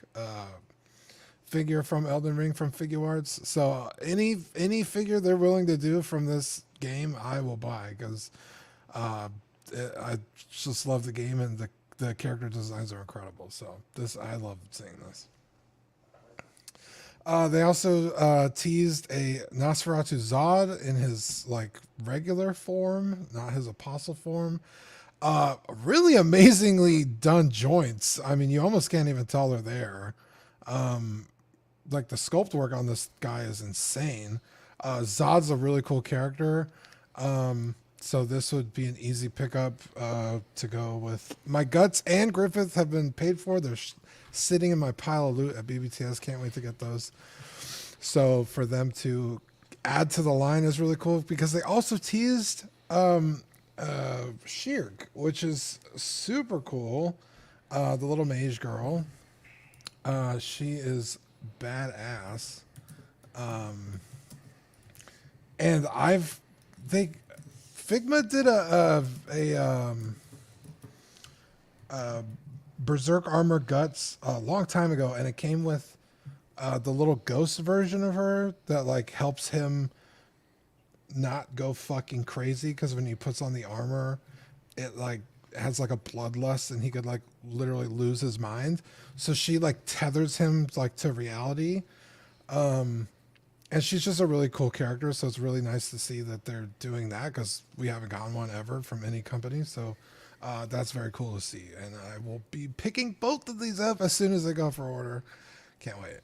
[SPEAKER 2] figure from Elden Ring from Figure Arts, so any figure they're willing to do from this game, I will buy because I just love the game, and the character designs are incredible. So I love seeing this. They also teased a Nosferatu Zod in his regular form, not his apostle form. Really amazingly done joints. I mean, you almost can't even tell they're there. The sculpt work on this guy is insane. Zod's a really cool character. So this would be an easy pickup to go with. My Guts and Griffith have been paid for. They're sitting in my pile of loot at BBTS. Can't wait to get those. So for them to add to the line is really cool because they also teased Shirk, which is super cool. The little mage girl. She is badass. And Figma did a Berserk Armor Guts a long time ago, and it came with the little ghost version of her that helps him not go fucking crazy, because when he puts on the armor, it has a bloodlust and he could literally lose his mind. So she tethers him to reality. And she's just a really cool character, so it's really nice to see that they're doing that because we haven't gotten one ever from any company. So that's very cool to see, and I will be picking both of these up as soon as they go for order. Can't wait.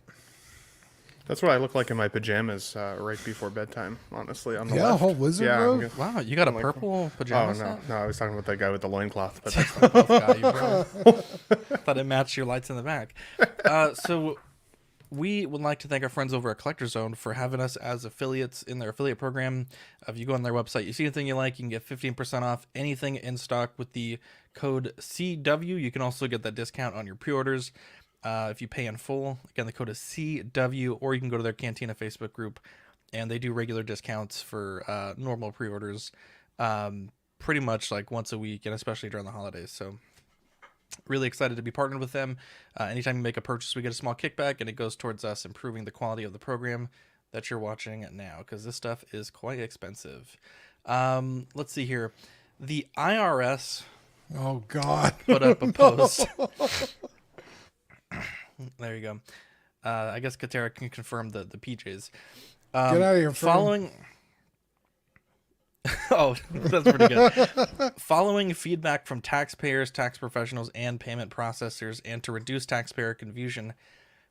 [SPEAKER 3] That's what I look like in my pajamas right before bedtime, honestly. On the left.
[SPEAKER 2] A whole wizard robe?
[SPEAKER 1] Wow, you got a purple pajama set?
[SPEAKER 3] No, I was talking about that guy with the loincloth. But that's
[SPEAKER 1] thought it matched your lights in the back. So we would like to thank our friends over at Collector Zone for having us as affiliates in their affiliate program. If you go on their website, you see anything you like, you can get 15% off anything in stock with the code CW. You can also get that discount on your pre-orders if you pay in full. Again, the code is CW, or you can go to their Cantina Facebook group, and they do regular discounts for normal pre-orders pretty much once a week, and especially during the holidays. So really excited to be partnered with them. Anytime you make a purchase, we get a small kickback, and it goes towards us improving the quality of the program that you're watching now, because this stuff is quite expensive. Let's see here. The IRS
[SPEAKER 2] Oh God!
[SPEAKER 1] Put up a post. There you go. I guess Katera can confirm the PJs.
[SPEAKER 2] Get out of here.
[SPEAKER 1] Following. Oh, that's pretty good. Following feedback from taxpayers, tax professionals, and payment processors, and to reduce taxpayer confusion,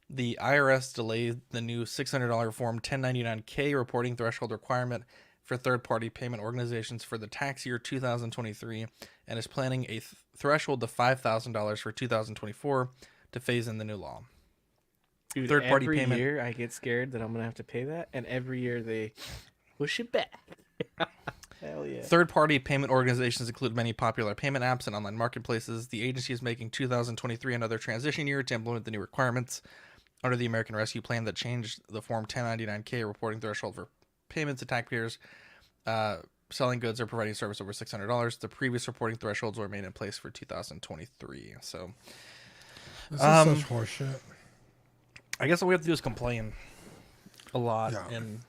[SPEAKER 1] the IRS delayed the new $600 Form 1099-K reporting threshold requirement for third-party payment organizations for the tax year 2023, and is planning a threshold of $5,000 for 2024 to phase in the new law.
[SPEAKER 4] Dude,
[SPEAKER 1] Third-party
[SPEAKER 4] every
[SPEAKER 1] payment.
[SPEAKER 4] year I get scared that I'm gonna have to pay that, and every year they push it back. Hell yeah.
[SPEAKER 1] Third-party payment organizations include many popular payment apps and online marketplaces. The agency is making 2023 another transition year to implement the new requirements under the American Rescue Plan that changed the Form 1099-K reporting threshold for payments to taxpayers selling goods or providing service over $600. The previous reporting thresholds will remain in place for 2023. So,
[SPEAKER 2] this is such horseshit.
[SPEAKER 1] I guess all we have to do is complain a lot.
[SPEAKER 2] Yeah.
[SPEAKER 1] And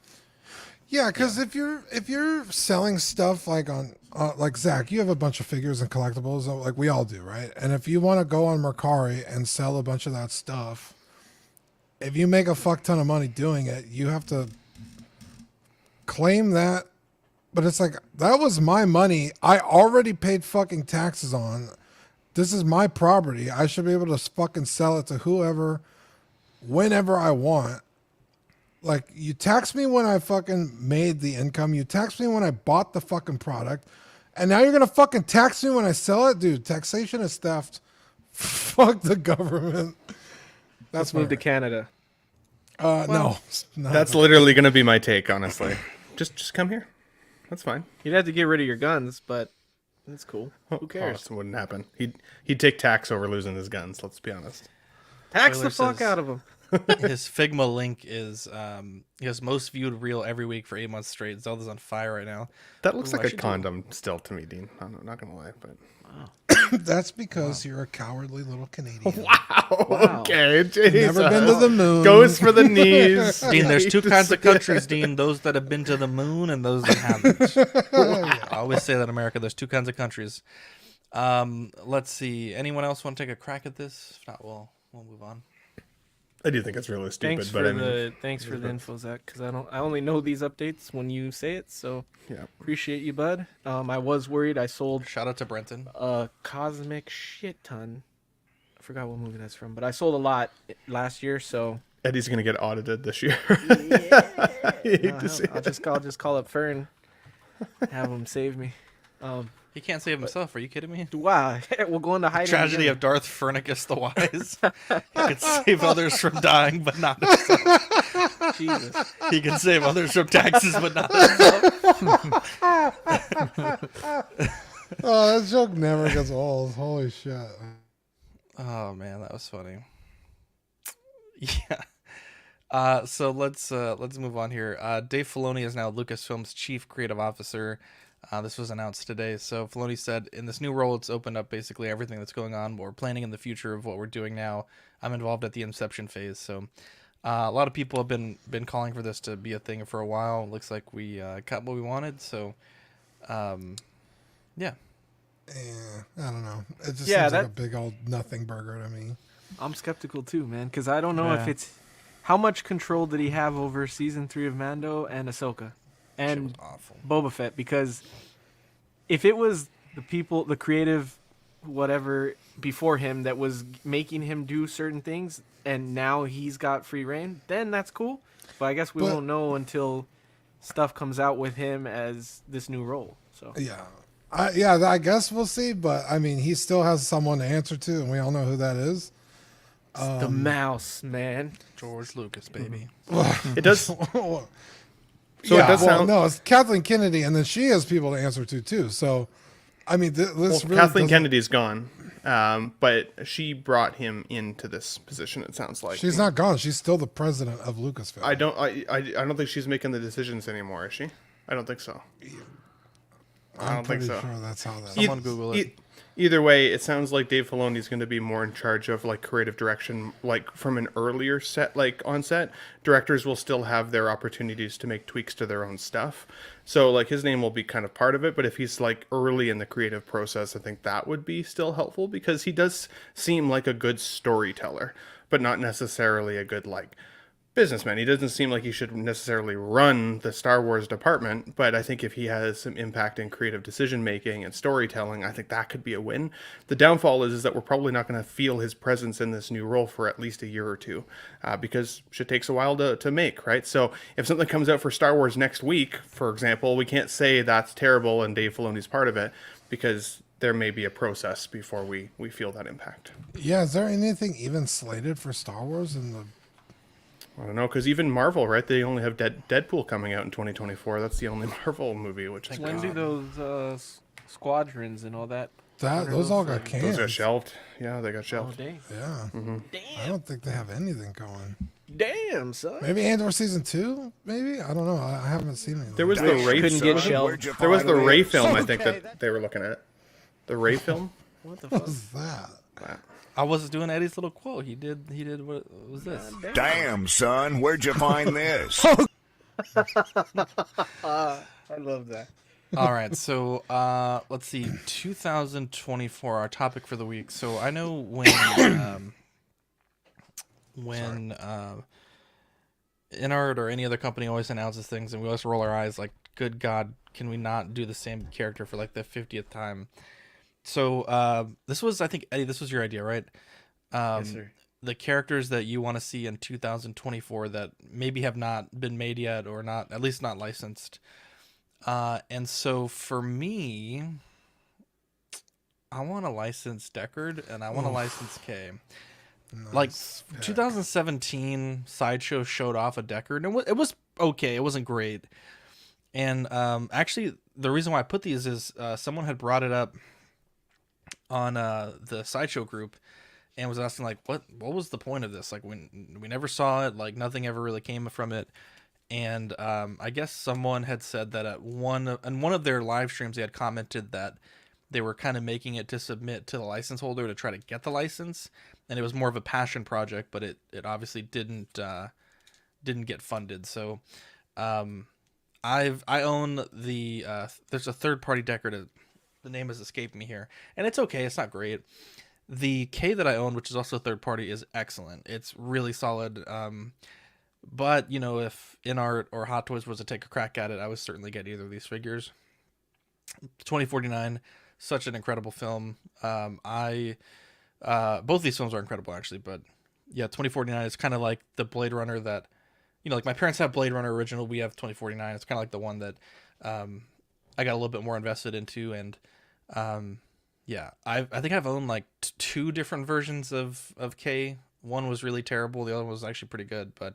[SPEAKER 2] Yeah, because if you're selling stuff like on like Zach, you have a bunch of figures and collectibles like we all do, right? And if you want to go on Mercari and sell a bunch of that stuff, if you make a fuck ton of money doing it, you have to claim that. But it's like, that was my money. I already paid fucking taxes on. This is my property. I should be able to fucking sell it to whoever, whenever I want. Like, you tax me when I fucking made the income. You tax me when I bought the fucking product. And now you're going to fucking tax me when I sell it? Dude, taxation is theft. Fuck the government.
[SPEAKER 4] Let's move to Canada.
[SPEAKER 2] No.
[SPEAKER 3] That's literally going to be my take, honestly. Just come here. That's fine.
[SPEAKER 4] You'd have to get rid of your guns, but that's cool. Who cares?
[SPEAKER 3] That wouldn't happen. He'd take tax over losing his guns, let's be honest.
[SPEAKER 4] Tax
[SPEAKER 1] Taylor
[SPEAKER 4] the fuck
[SPEAKER 1] says-
[SPEAKER 4] out of them.
[SPEAKER 1] his Figma link is his most viewed reel every week for 8 months straight. Zelda's on fire right now.
[SPEAKER 3] That looks
[SPEAKER 1] Ooh,
[SPEAKER 3] like
[SPEAKER 1] I
[SPEAKER 3] a
[SPEAKER 1] should
[SPEAKER 3] condom still to me, Dean. I'm not going to lie, but...
[SPEAKER 2] That's because you're a cowardly little Canadian.
[SPEAKER 3] Wow. Okay, Jesus.
[SPEAKER 2] Never been to the moon.
[SPEAKER 3] Goes for the knees.
[SPEAKER 1] Dean, there's two kinds of countries, Dean. Those that have been to the moon and those that haven't. I always say that in America, there's two kinds of countries. Let's see. Anyone else want to take a crack at this? If not, we'll move on.
[SPEAKER 3] I do think it's really stupid,
[SPEAKER 4] Thanks for the info, Zach, because I only know these updates when you say it, so
[SPEAKER 3] yeah.
[SPEAKER 4] Appreciate you, bud. I was worried. I sold
[SPEAKER 1] Shout out to Brenton.
[SPEAKER 4] a cosmic shit ton. I forgot what movie that's from, but I sold a lot last year, so
[SPEAKER 3] Eddie's going to get audited this year.
[SPEAKER 4] I'll just call up Fern, have him save me.
[SPEAKER 1] He can't save himself. Are you kidding me?
[SPEAKER 4] Wow, we'll go into hiding.
[SPEAKER 1] Tragedy of Darth Fernicus the Wise. He can save others from dying, but not himself.
[SPEAKER 4] Jesus.
[SPEAKER 1] He can save others from taxes, but not himself.
[SPEAKER 2] Oh, that joke never gets old. Holy shit.
[SPEAKER 1] Oh man, that was funny. Yeah. So let's move on here. Dave Filoni is now Lucasfilm's chief creative officer. This was announced today. So Filoni said, in this new role, it's opened up basically everything that's going on. We're planning in the future of what we're doing now. I'm involved at the inception phase. So a lot of people have been calling for this to be a thing for a while. It looks like we got what we wanted. So, yeah.
[SPEAKER 2] Yeah, I don't know. It just
[SPEAKER 4] Yeah,
[SPEAKER 2] seems like
[SPEAKER 4] that-
[SPEAKER 2] a big old nothing burger to me.
[SPEAKER 4] I'm skeptical too, man, because I don't know if it's how much control did he have over season 3 of Mando and Ahsoka and
[SPEAKER 1] Awful.
[SPEAKER 4] Boba Fett, because if it was the people, the creative whatever before him that was making him do certain things and now he's got free reign, then that's cool. But I guess we won't know until stuff comes out with him as this new role. So
[SPEAKER 2] Yeah. I guess we'll see, but I mean, he still has someone to answer to, and we all know who that is.
[SPEAKER 4] the mouse, man.
[SPEAKER 1] George Lucas, baby.
[SPEAKER 3] It does.
[SPEAKER 2] So
[SPEAKER 3] it does sound.
[SPEAKER 2] No, it's Kathleen Kennedy, and then she has people to answer to too. So, I mean, this really
[SPEAKER 3] Kathleen
[SPEAKER 2] doesn't-
[SPEAKER 3] Kennedy's gone, but she brought him into this position. It sounds like
[SPEAKER 2] She's not gone. She's still the president of Lucasfilm.
[SPEAKER 3] I don't think she's making the decisions anymore. Is she? I don't think so. I don't think
[SPEAKER 2] pretty
[SPEAKER 3] so.
[SPEAKER 2] sure that's how that.
[SPEAKER 1] Someone Google it.
[SPEAKER 3] Either way, it sounds like Dave Filoni is going to be more in charge of like creative direction, like from an earlier set, like on set. Directors will still have their opportunities to make tweaks to their own stuff. So like his name will be kind of part of it, but if he's like early in the creative process, I think that would be still helpful because he does seem like a good storyteller. but not necessarily a good like businessman. He doesn't seem like he should necessarily run the Star Wars department, but I think if he has some impact in creative decision making and storytelling, I think that could be a win. The downfall is that we're probably not going to feel his presence in this new role for at least a year or two, because shit takes a while to make, right? So if something comes out for Star Wars next week, for example, we can't say that's terrible and Dave Filoni's part of it, because there may be a process before we feel that impact.
[SPEAKER 2] Yeah, is there anything even slated for Star Wars in the...
[SPEAKER 3] I don't know, because even Marvel, right? They only have Deadpool coming out in 2024. That's the only Marvel movie, which is
[SPEAKER 4] when do those squadrons and all that?
[SPEAKER 2] Those all got canned.
[SPEAKER 3] Those got shelved. Yeah, they got
[SPEAKER 4] Oh,
[SPEAKER 3] shelved.
[SPEAKER 4] dang.
[SPEAKER 2] Yeah.
[SPEAKER 4] Damn.
[SPEAKER 2] I don't think they have anything going.
[SPEAKER 4] Damn, son.
[SPEAKER 2] Maybe Andor season 2. Maybe, I don't know. I haven't seen anything.
[SPEAKER 3] There was the Ray.
[SPEAKER 4] Couldn't get shelved.
[SPEAKER 3] There was the Ray film. I think that they were looking at. The Ray film.
[SPEAKER 4] What the
[SPEAKER 2] What
[SPEAKER 4] fuck?
[SPEAKER 2] was that?
[SPEAKER 1] I was doing Eddie's little quote. He did. What was this?
[SPEAKER 12] Damn, son, where'd you find this?
[SPEAKER 4] I love that.
[SPEAKER 1] All right, so let's see. 2024, our topic for the week. So I know when Inart or any other company always announces things, and we always roll our eyes like, "Good God, can we not do the same character for like the 50th time?" So this was, I think, Eddie, this was your idea, right?
[SPEAKER 4] Yes, sir.
[SPEAKER 1] The characters that you want to see in 2024 that maybe have not been made yet, or not, at least not licensed. And so for me, I want to license Deckard and I want to license K.
[SPEAKER 2] Nice
[SPEAKER 1] Like
[SPEAKER 2] pick.
[SPEAKER 1] 2017 Sideshow showed off a Deckard, and it was okay. It wasn't great. And actually, the reason why I put these is someone had brought it up on the Sideshow group and was asking like, what was the point of this? Like, when we never saw it, like nothing ever really came from it. And I guess someone had said that on one of their live streams, they had commented that they were kind of making it to submit to the license holder to try to get the license, and it was more of a passion project, but it obviously didn't get funded. So I own the there's a third party Deckard. The name has escaped me here, and it's okay. It's not great. The K that I own, which is also a third party, is excellent. It's really solid. But, you know, if InArt or Hot Toys was to take a crack at it, I would certainly get either of these figures. 2049, such an incredible film. Both these films are incredible, actually. But, yeah, 2049 is kind of like the Blade Runner that, you know, like my parents have Blade Runner original. We have 2049. It's kind of like the one that I got a little bit more invested into. And, yeah, I think I've owned like two different versions of K. One was really terrible. The other one was actually pretty good. But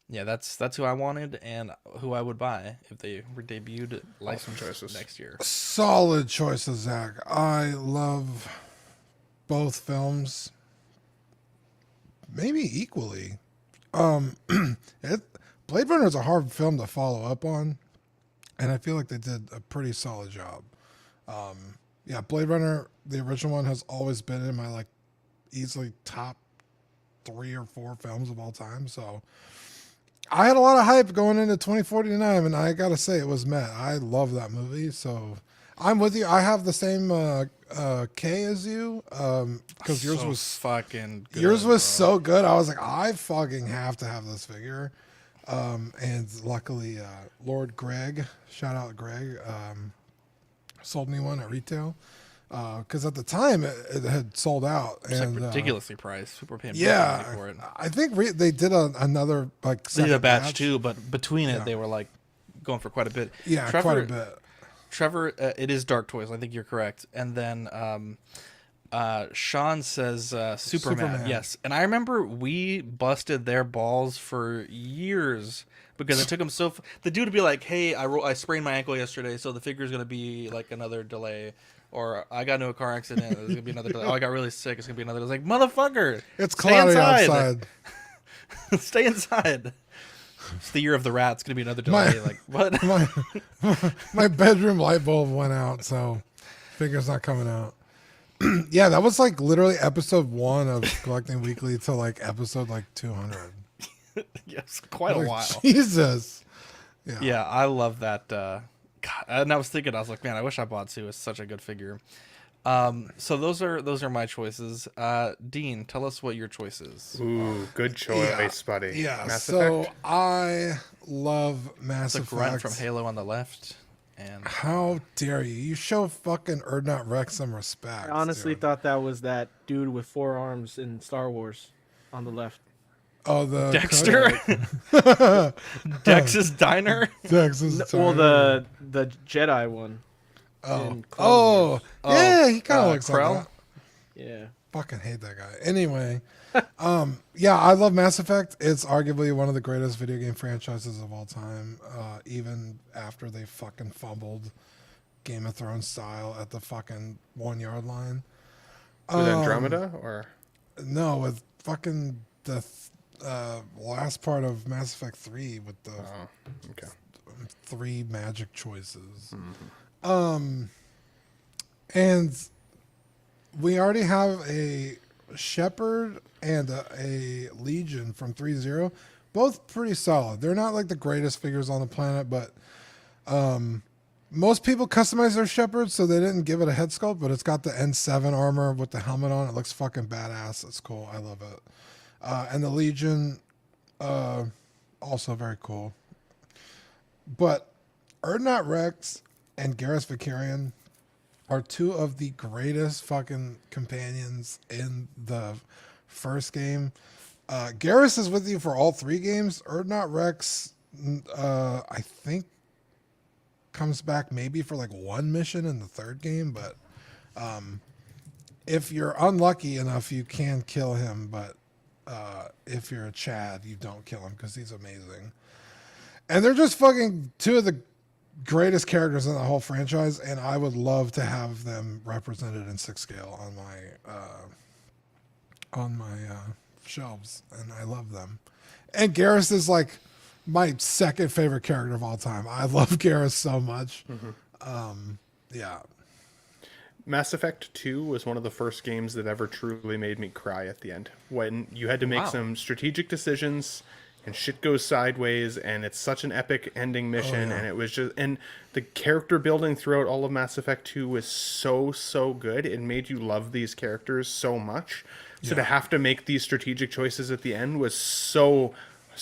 [SPEAKER 1] yeah, that's who I wanted and who I would buy if they were debuted licensed next year.
[SPEAKER 2] Solid choices, Zach. I love both films, maybe equally. Blade Runner is a hard film to follow up on, and I feel like they did a pretty solid job. Yeah, Blade Runner, the original one, has always been in my like easily top 3 or 4 films of all time. So I had a lot of hype going into 2049, and I gotta say it was met. I love that movie, so I'm with you. I have the same K as you, because yours was
[SPEAKER 1] fucking good.
[SPEAKER 2] Yours was so good. I was like, I fucking have to have this figure. And luckily, Lord Greg, shout out Greg, sold me one at retail. Because at the time it had sold out.
[SPEAKER 1] It's
[SPEAKER 2] and,
[SPEAKER 1] like ridiculously priced. People were paying
[SPEAKER 2] yeah,
[SPEAKER 1] money for it.
[SPEAKER 2] I think they did another like
[SPEAKER 1] they did a
[SPEAKER 2] second
[SPEAKER 1] batch too, but between it they were like going for quite a bit.
[SPEAKER 2] Yeah,
[SPEAKER 1] Trevor,
[SPEAKER 2] quite a bit.
[SPEAKER 1] Trevor, it is Dark Toys. I think you're correct. And then Sean says Superman. Yes, and I remember we busted their balls for years because it took them so. The dude would be like, "Hey, I sprained my ankle yesterday, so the figure's gonna be like another delay." Or I got into a car accident. There's gonna be another delay. Oh, I got really sick. It's gonna be another. It's like, motherfucker,
[SPEAKER 2] it's
[SPEAKER 1] stay
[SPEAKER 2] cloudy
[SPEAKER 1] inside.
[SPEAKER 2] outside.
[SPEAKER 1] Stay inside. It's the year of the rat. It's gonna be another delay. Like what?
[SPEAKER 2] My bedroom light bulb went out, so figure's not coming out. Yeah, that was like literally episode 1 of Collecting Weekly to like episode like 200.
[SPEAKER 1] Yes, quite a while.
[SPEAKER 2] Jesus.
[SPEAKER 1] Yeah, I love that. God, and I was thinking, I was like, man, I wish I bought two. It's such a good figure. So those are my choices. Dean, tell us what your choice is.
[SPEAKER 3] Ooh, good choice, buddy.
[SPEAKER 2] Yeah,
[SPEAKER 3] Mass
[SPEAKER 2] so
[SPEAKER 3] Effect?
[SPEAKER 2] I love Mass
[SPEAKER 1] It's a grunt
[SPEAKER 2] Effect.
[SPEAKER 1] from Halo on the left, and
[SPEAKER 2] How dare you? You show fucking Erdnot Rex some respect.
[SPEAKER 4] I honestly
[SPEAKER 2] dude.
[SPEAKER 4] thought that was that dude with 4 arms in Star Wars on the left.
[SPEAKER 2] Oh, the
[SPEAKER 1] Dexter, Dex's Diner.
[SPEAKER 2] Dex's
[SPEAKER 4] Well, the Jedi one.
[SPEAKER 2] Oh,
[SPEAKER 4] in Clone Wars.
[SPEAKER 2] yeah, he kind of looks
[SPEAKER 1] Krell?
[SPEAKER 2] like that.
[SPEAKER 4] Yeah.
[SPEAKER 2] Fucking hate that guy. Anyway, yeah, I love Mass Effect. It's arguably one of the greatest video game franchises of all time. Even after they fucking fumbled Game of Thrones style at the fucking 1 yard line.
[SPEAKER 3] With Andromeda or
[SPEAKER 2] No, with fucking the last part of Mass Effect 3 with the
[SPEAKER 3] okay.
[SPEAKER 2] 3 magic choices. And we already have a Shepherd and a Legion from 3.0, both pretty solid. They're not like the greatest figures on the planet, but most people customize their Shepherd, so they didn't give it a head sculpt, but it's got the N7 armor with the helmet on. It looks fucking badass. It's cool. I love it. And the Legion, also very cool. But Erdnot Rex and Garrus Vicarian are 2 of the greatest fucking companions in the first game. Garrus is with you for all 3 games. Erdnot Rex, I think, comes back maybe for like 1 mission in the 3rd game, but if you're unlucky enough, you can kill him, but if you're a Chad, you don't kill him because he's amazing. And they're just fucking 2 of the greatest characters in the whole franchise, and I would love to have them represented in 6 scale on my shelves, and I love them. And Garrus is like my 2nd favorite character of all time. I love Garrus so much. Yeah.
[SPEAKER 3] Mass Effect 2 was one of the first games that ever truly made me cry at the end. When you had to make some strategic decisions and shit goes sideways, and it's such an epic ending mission, and it was just, and the character building throughout all of Mass Effect 2 was so good. It made you love these characters so much. So to have to make these strategic choices at the end was so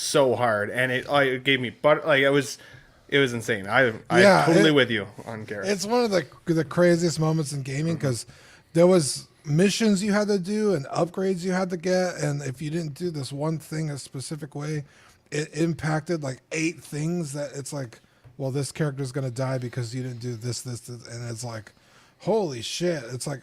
[SPEAKER 3] hard, and it gave me it was insane. I'm totally with you on Garrus.
[SPEAKER 2] It's one of the craziest moments in gaming because there was missions you had to do and upgrades you had to get, and if you didn't do this one thing a specific way, it impacted like 8 things that it's like, well, this character's gonna die because you didn't do this, and it's like, holy shit. It's like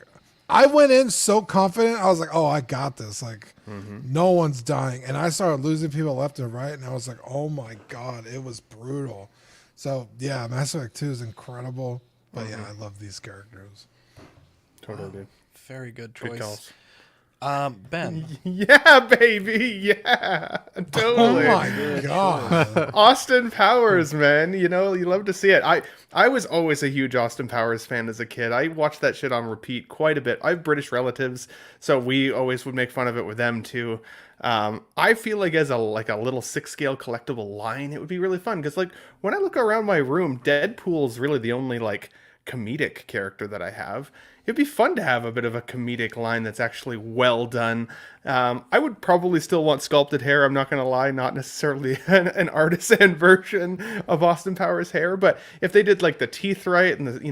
[SPEAKER 2] I went in so confident. I was like, oh, I got this. Like no one's dying, and I started losing people left and right, and I was like, oh my god, it was brutal. So yeah, Mass Effect 2 is incredible, but yeah, I love these characters.
[SPEAKER 3] Totally, dude.
[SPEAKER 1] Very good
[SPEAKER 3] Good
[SPEAKER 1] choice.
[SPEAKER 3] calls.
[SPEAKER 1] Ben.
[SPEAKER 3] Yeah, baby. Yeah, totally.
[SPEAKER 2] Oh my god.
[SPEAKER 3] Austin Powers, man. You know, you love to see it. I was always a huge Austin Powers fan as a kid. I watched that shit on repeat quite a bit. I have British relatives, so we always would make fun of it with them too. I feel like as a little 6 scale collectible line, it would be really fun because like when I look around my room, Deadpool's really the only like comedic character that I have. It'd be fun to have a bit of a comedic line that's actually well done. I would probably still want sculpted hair. I'm not going to lie, not necessarily an artisan version of Austin Powers hair, but if they did like the teeth right and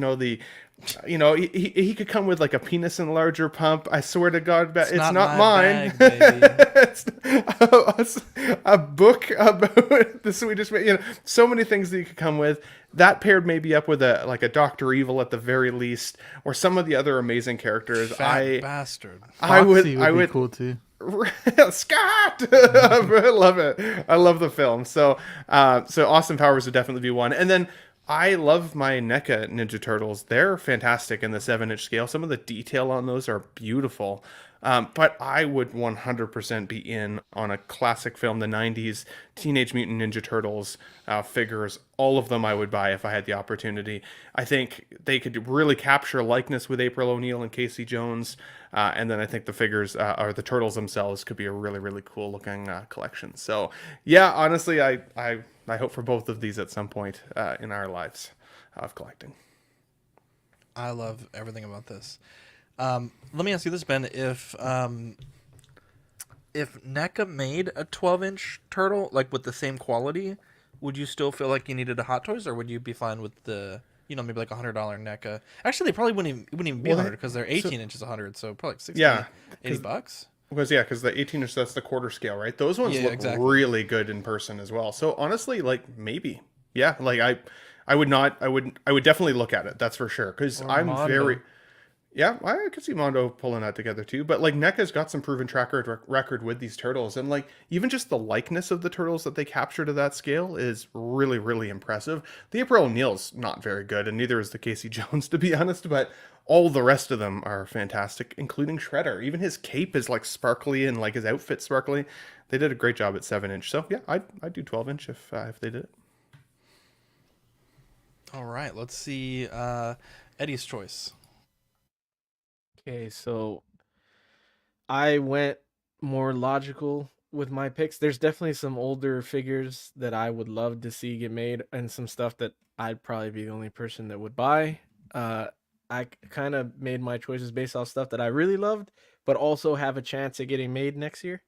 [SPEAKER 3] he could come with like a penis enlarger pump. I swear to God, it's not mine. It's a book about the Swedish, so many things that you could come with. That paired maybe up with a Dr. Evil at the very least, or some of the other amazing characters.
[SPEAKER 1] Bastard.
[SPEAKER 5] I would be cool too.
[SPEAKER 3] Scott, I love it. I love the film. So Austin Powers would definitely be one, and then I love my NECA Ninja Turtles. They're fantastic in the 7-inch scale. Some of the detail on those are beautiful. But I would 100% be in on a classic film, the 90s Teenage Mutant Ninja Turtles figures. All of them I would buy if I had the opportunity. I think they could really capture likeness with April O'Neil and Casey Jones. And then I think the figures, or the turtles themselves, could be a really, really cool looking collection. So yeah, honestly, I hope for both of these at some point in our lives of collecting.
[SPEAKER 1] I love everything about this. Let me ask you this, Ben. If NECA made a 12-inch turtle, like with the same quality, would you still feel like you needed a Hot Toys, or would you be fine with the, maybe like $100 NECA? Actually, they probably wouldn't even be 100 because they're 18 inches 100, so probably like 60,
[SPEAKER 3] Yeah,
[SPEAKER 1] $80.
[SPEAKER 3] Because the 18-inch, that's the quarter scale, right? Those ones look really good in person as well. So honestly, like maybe, yeah, like I would definitely look at it. That's for sure. Because I'm
[SPEAKER 4] Mondo.
[SPEAKER 3] Yeah, I could see Mondo pulling that together too. But like NECA's got some proven track record with these turtles, and like even just the likeness of the turtles that they capture to that scale is really, really impressive. The April O'Neil's not very good, and neither is the Casey Jones, to be honest. But all the rest of them are fantastic, including Shredder. Even his cape is like sparkly, and like his outfit sparkly. They did a great job at 7-inch. So yeah, I'd do 12-inch if they did it.
[SPEAKER 1] All right, let's see Eddie's choice.
[SPEAKER 4] Okay, so I went more logical with my picks. There's definitely some older figures that I would love to see get made, and some stuff that I'd probably be the only person that would buy. I kind of made my choices based off stuff that I really loved, but also have a chance at getting made next year.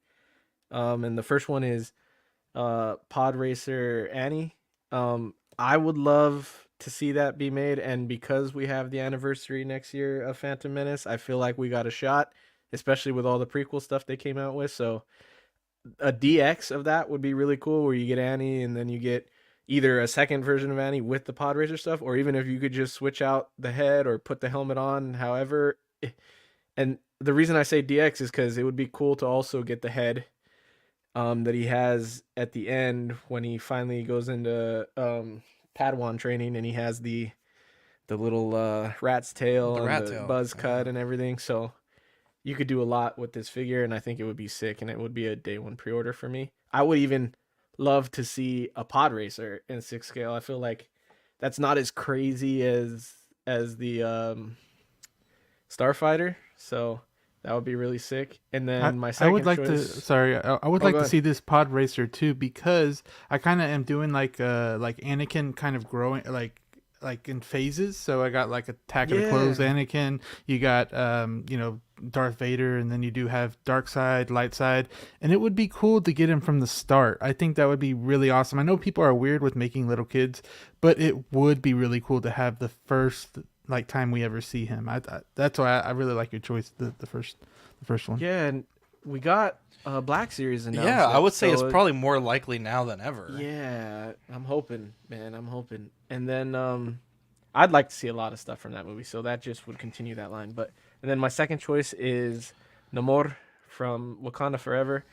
[SPEAKER 4] And the first one is Pod Racer Annie. I would love to see that be made, and because we have the anniversary next year of Phantom Menace, I feel like we got a shot, especially with all the prequel stuff they came out with. So a DX of that would be really cool, where you get Annie and then you get either a second version of Annie with the Pod Racer stuff, or even if you could just switch out the head or put the helmet on, however. And the reason I say DX is because it would be cool to also get the head that he has at the end when he finally goes into Padawan training, and he has the little rat's tail, the buzz cut and everything. So you could do a lot with this figure, and I think it would be sick, and it would be a day one pre-order for me. I would even love to see a Pod Racer in 6 scale. I feel like that's not as crazy as the Starfighter, so that would be really sick. And then my second
[SPEAKER 5] I would like
[SPEAKER 4] choice...
[SPEAKER 5] I would like to see this Pod Racer too, because I kind of am doing like Anakin kind of growing like in phases. So I got like Attack of the Clones Anakin, you got Darth Vader, and then you do have dark side, light side, and it would be cool to get him from the start. I think that would be really awesome. I know people are weird with making little kids, but it would be really cool to have the first time we ever see him. That's why I really like your choice, the first one.
[SPEAKER 4] Yeah, and we got a Black Series announced.
[SPEAKER 1] Yeah, I would say it's probably more likely now than ever.
[SPEAKER 4] Yeah, I'm hoping, man. I'm hoping. And then I'd like to see a lot of stuff from that movie, so that just would continue that line. And then my second choice is Namor from Wakanda Forever.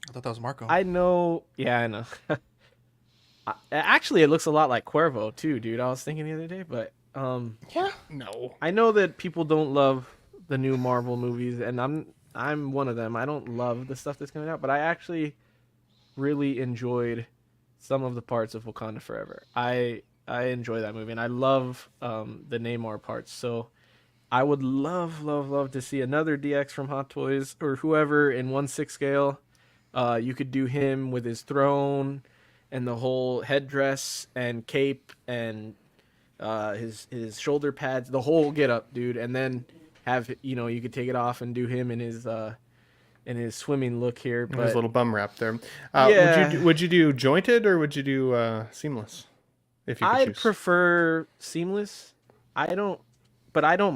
[SPEAKER 1] I thought that was Marco.
[SPEAKER 4] I know. Yeah, I know. Actually, it looks a lot like Cuervo too, dude. I was thinking the other day, but
[SPEAKER 3] yeah, no.
[SPEAKER 4] I know that people don't love the new Marvel movies, and I'm one of them. I don't love the stuff that's coming out, but I actually really enjoyed some of the parts of Wakanda Forever. I enjoy that movie, and I love the Namor parts. So I would love to see another DX from Hot Toys or whoever in 1/6 scale. You could do him with his throne and the whole headdress and cape and his shoulder pads, the whole get up, dude, and then have you could take it off and do him in his swimming look here. But
[SPEAKER 3] his little bum wrap there.
[SPEAKER 4] Yeah.
[SPEAKER 3] Would you do jointed or would you do seamless? If you could
[SPEAKER 4] I'd
[SPEAKER 3] choose.
[SPEAKER 4] prefer seamless. I don't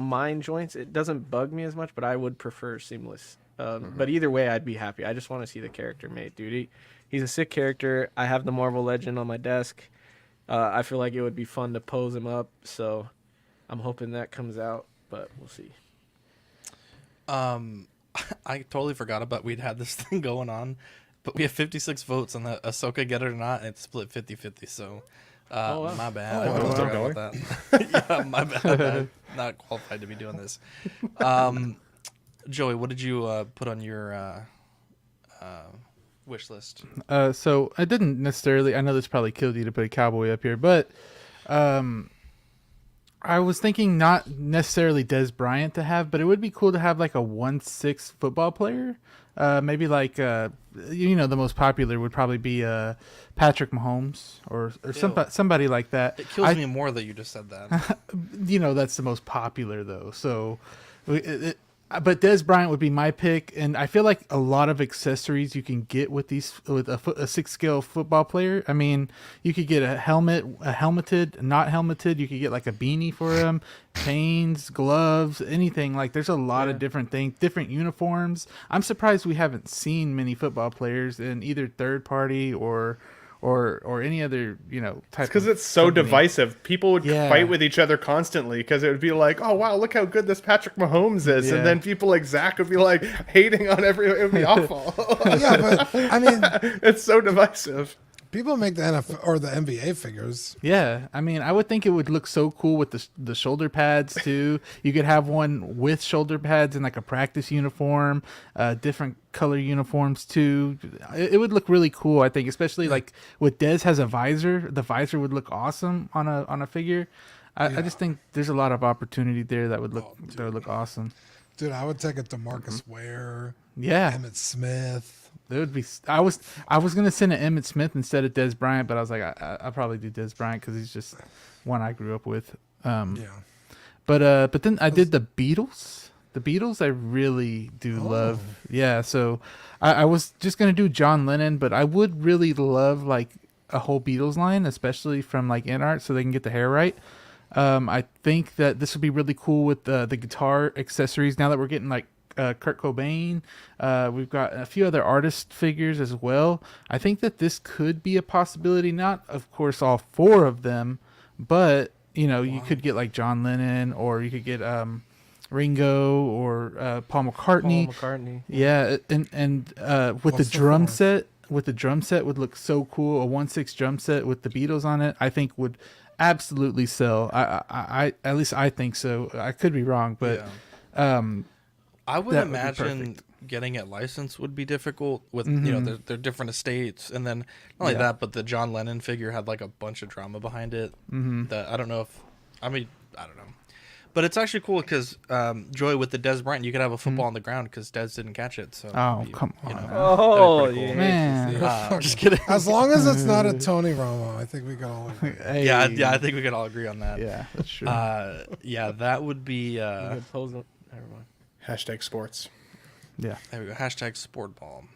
[SPEAKER 4] mind joints. It doesn't bug me as much, but I would prefer seamless. But either way, I'd be happy. I just want to see the character made, dude. He's a sick character. I have the Marvel Legend on my desk. I feel like it would be fun to pose him up, so I'm hoping that comes out, but we'll see.
[SPEAKER 1] I totally forgot about we'd had this thing going on, but we have 56 votes on the Ahsoka Get It or Not, and it's split 50-50, so
[SPEAKER 4] wow.
[SPEAKER 1] my bad.
[SPEAKER 3] Oh,
[SPEAKER 1] I
[SPEAKER 3] wow.
[SPEAKER 1] forgot about that. Yeah, my bad. I'm not qualified to be doing this. Joey, what did you put on your wish list?
[SPEAKER 5] So I didn't necessarily, I know this probably killed you to put a cowboy up here, but I was thinking not necessarily Des Bryant to have, but it would be cool to have like a 1/6 football player. Maybe like the most popular would probably be Patrick Mahomes or somebody like that.
[SPEAKER 1] It kills me more that you just said that.
[SPEAKER 5] That's the most popular though. So But Des Bryant would be my pick, and I feel like a lot of accessories you can get with a 6 scale football player. I mean, you could get a helmet, a helmeted, not helmeted. You could get like a beanie for him, chains, gloves, anything. Like, there's a lot of different things, different uniforms. I'm surprised we haven't seen many football players in either third party or any other, type.
[SPEAKER 3] Because it's so
[SPEAKER 5] company.
[SPEAKER 3] divisive. People would fight with each other constantly because it would be like, oh wow, look how good this Patrick Mahomes is, and then people like Zach would be like hating on it would be awful.
[SPEAKER 2] Yeah, but I mean,
[SPEAKER 3] it's so divisive.
[SPEAKER 2] People make the NFL or the NBA figures.
[SPEAKER 5] Yeah, I mean, I would think it would look so cool with the shoulder pads too. You could have one with shoulder pads and like a practice uniform, different color uniforms too. It would look really cool, I think, especially like with Dez has a visor. The visor would look awesome on a figure. I just think there's a lot of opportunity there that would look awesome.
[SPEAKER 2] Dude, I would take it to Marcus Ware.
[SPEAKER 5] Yeah,
[SPEAKER 2] Emmitt Smith.
[SPEAKER 5] It would be. I was gonna send an Emmitt Smith instead of Des Bryant, but I was like, I'll probably do Des Bryant because he's just one I grew up with. But then I did the Beatles. The Beatles I really do love. Yeah, so I was just gonna do John Lennon, but I would really love like a whole Beatles line, especially from like in art, so they can get the hair right. I think that this would be really cool with the guitar accessories. Now that we're getting like Kurt Cobain, we've got a few other artist figures as well. I think that this could be a possibility. Not, of course, all 4 of them, but you could get like John Lennon, or you could get Ringo or Paul McCartney. Yeah, and with the drum set. With the drum set would look so cool. A 1/6 drum set with the Beatles on it, I think would absolutely sell. I at least I think so. I could be wrong, but
[SPEAKER 1] I would imagine getting it licensed would be difficult with they're different estates, and then not only that, but the John Lennon figure had like a bunch of drama behind it. That I don't know, but it's actually cool because Joy, with the Des Bryant, you could have a football on the ground because Des didn't catch it. So
[SPEAKER 5] come on,
[SPEAKER 1] that'd be cool.
[SPEAKER 5] man,
[SPEAKER 1] just kidding.
[SPEAKER 2] As long as it's not a Tony Romo, I think we can all agree.
[SPEAKER 1] Yeah, I think we could all agree on that.
[SPEAKER 5] Yeah, that's true.
[SPEAKER 1] That would be.
[SPEAKER 4] Everyone.
[SPEAKER 3] Hashtag sports.
[SPEAKER 5] Yeah.
[SPEAKER 1] There we go. Hashtag sportball.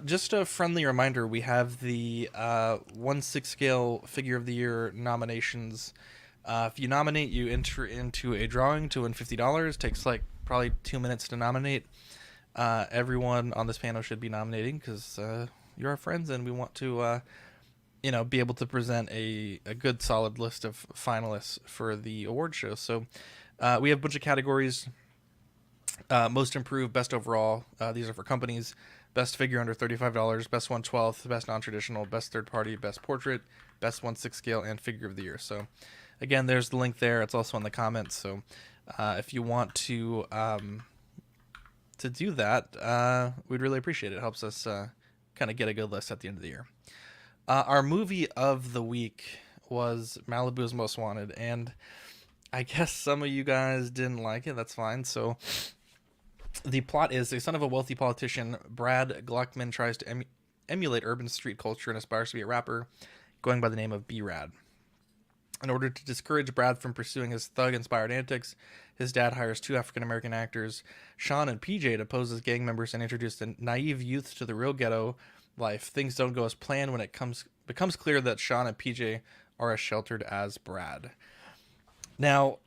[SPEAKER 1] Just a friendly reminder, we have the 1/6 scale figure of the year nominations. If you nominate, you enter into a drawing to win $50. Takes like probably 2 minutes to nominate. Everyone on this panel should be nominating because you're our friends, and we want to be able to present a good solid list of finalists for the award show. So we have a bunch of categories. Most improved, best overall. These are for companies. Best figure under $35, best 1/12, best non-traditional, best third party, best portrait, best 1/6 scale, and figure of the year. So again, there's the link there. It's also in the comments. So if you want to do that, we'd really appreciate it. It helps us kind of get a good list at the end of the year. Our movie of the week was Malibus Most Wanted, and I guess some of you guys didn't like it. That's fine. So the plot is: the son of a wealthy politician, Brad Gluckman, tries to emulate urban street culture and aspires to be a rapper, going by the name of B-Rad. In order to discourage Brad from pursuing his thug-inspired antics, his dad hires 2 African-American actors, Sean and PJ, to pose as gang members and introduce the naive youth to the real ghetto life. Things don't go as planned when it becomes clear that Sean and PJ are as sheltered as Brad. Now,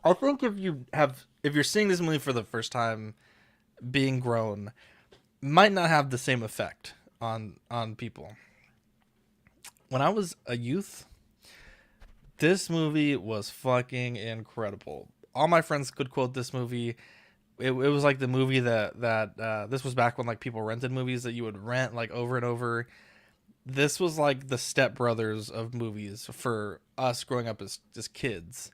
[SPEAKER 1] I think if you're seeing this movie for the first time, being grown might not have the same effect on people. When I was a youth, this movie was fucking incredible. All my friends could quote this movie. It was like the movie that this was back when like people rented movies that you would rent like over and over. This was like the Step Brothers of movies for us growing up as kids.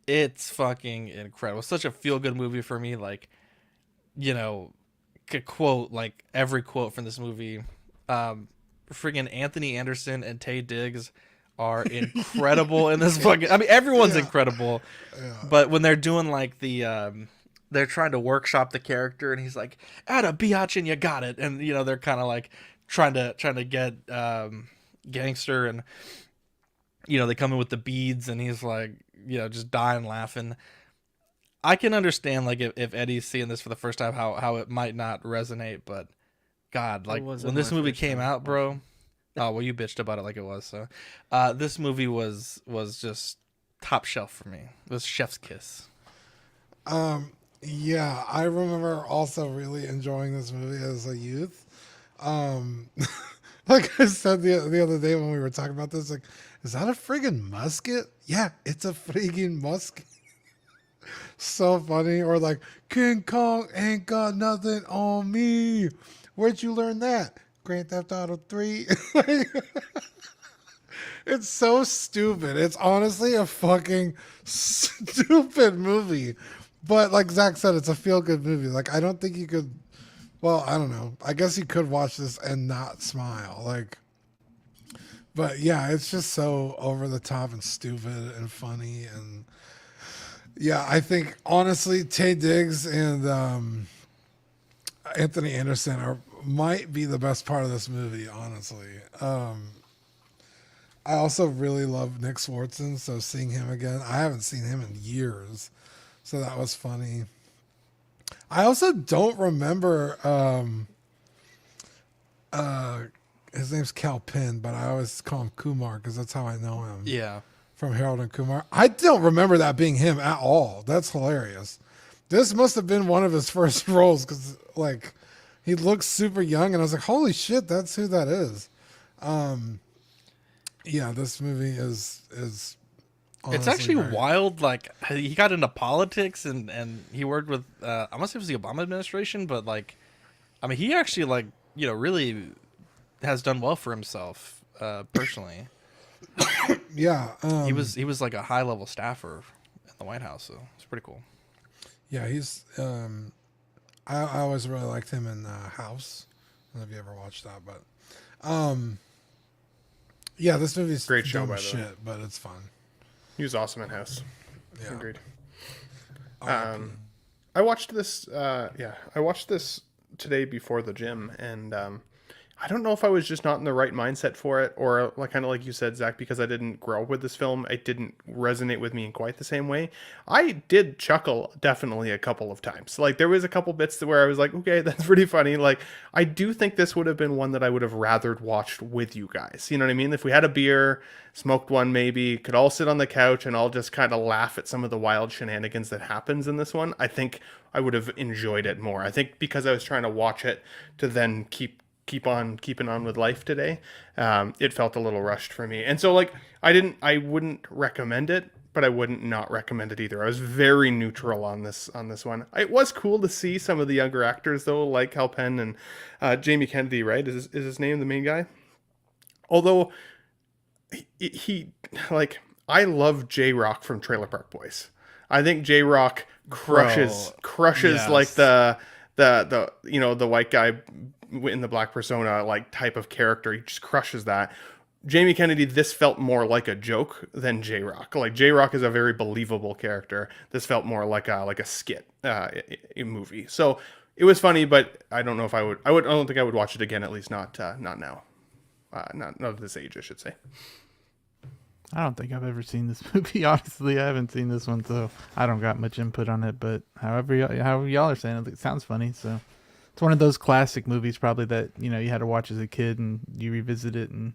[SPEAKER 1] It's fucking incredible. Such a feel-good movie for me. Like, could quote like every quote from this movie. Friggin' Anthony Anderson and Taye Diggs are incredible in this fucking. I mean, everyone's incredible, but when they're doing like the, they're trying to workshop the character, and he's like, "Add a biatch and you got it," and they're kind of like trying to get gangster, and they come in with the beads, and he's like, just dying laughing. I can understand like if Eddie's seeing this for the first time, how it might not resonate, but God, like when this movie came out, bro. Oh well, you bitched about it like it was. So, this movie was just top shelf for me. It was chef's kiss.
[SPEAKER 2] Yeah, I remember also really enjoying this movie as a youth. Like I said the other day when we were talking about this, like, is that a friggin' musket? Yeah, it's a friggin' musket. So funny. Or like, King Kong ain't got nothing on me. Where'd you learn that? Grand Theft Auto 3. It's so stupid. It's honestly a fucking stupid movie. But like Zach said, it's a feel-good movie. Like, I don't think you could... Well, I don't know. I guess you could watch this and not smile. Like... But yeah, it's just so over the top and stupid and funny. And yeah, I think honestly, Taye Diggs and Anthony Anderson might be the best part of this movie, honestly. I also really love Nick Swartzen, so seeing him again, I haven't seen him in years, so that was funny. I also don't remember his name's Cal Penn, but I always call him Kumar because that's how I know him.
[SPEAKER 1] Yeah.
[SPEAKER 2] From Harold and Kumar. I don't remember that being him at all. That's hilarious. This must have been one of his first roles because, like, he looks super young, and I was like, holy shit, that's who that is. Yeah, this movie is
[SPEAKER 1] it's actually
[SPEAKER 2] very
[SPEAKER 1] wild. Like, he got into politics and he worked with I must say it was the Obama administration, but like, I mean, he actually like, you know, really has done well for himself personally.
[SPEAKER 2] Yeah,
[SPEAKER 1] he was like a high level staffer at the White House, so it's pretty cool.
[SPEAKER 2] Yeah, he's I always really liked him in House. I don't know if you ever watched that, but yeah, this movie's
[SPEAKER 3] great show
[SPEAKER 2] dumb
[SPEAKER 3] by
[SPEAKER 2] as
[SPEAKER 3] the way.
[SPEAKER 2] shit, but it's fun.
[SPEAKER 3] He was awesome in House.
[SPEAKER 2] Yeah.
[SPEAKER 3] Agreed. I watched this. I watched this today before the gym, and I don't know if I was just not in the right mindset for it, or like kind of like you said, Zach, because I didn't grow up with this film, it didn't resonate with me in quite the same way. I did chuckle definitely a couple of times. Like there was a couple bits where I was like, okay, that's pretty funny. Like I do think this would have been one that I would have rather watched with you guys. You know what I mean? If we had a beer, smoked one, maybe could all sit on the couch and all just kind of laugh at some of the wild shenanigans that happens in this one, I think I would have enjoyed it more. I think because I was trying to watch it to then keep on keeping on with life today, it felt a little rushed for me. And so like I wouldn't recommend it, but I wouldn't not recommend it either. I was very neutral on this one. It was cool to see some of the younger actors though, like Hal Penn and Jamie Kennedy, right? Is his name the main guy? Although he like, I love J-Rock from Trailer Park Boys. I think J-Rock crushes
[SPEAKER 1] yes.
[SPEAKER 3] like the you know, the white guy in the black persona like type of character. He just crushes that. Jamie Kennedy, this felt more like a joke than J-Rock. Like J-Rock is a very believable character. This felt more like a skit movie. So it was funny, but I don't know if I don't think I would watch it again, at least not now. Not at this age, I should say.
[SPEAKER 5] I don't think I've ever seen this movie. Honestly, I haven't seen this one, so I don't got much input on it. But however y'all are saying it sounds funny. So it's one of those classic movies, probably that you had to watch as a kid, and you revisit it, and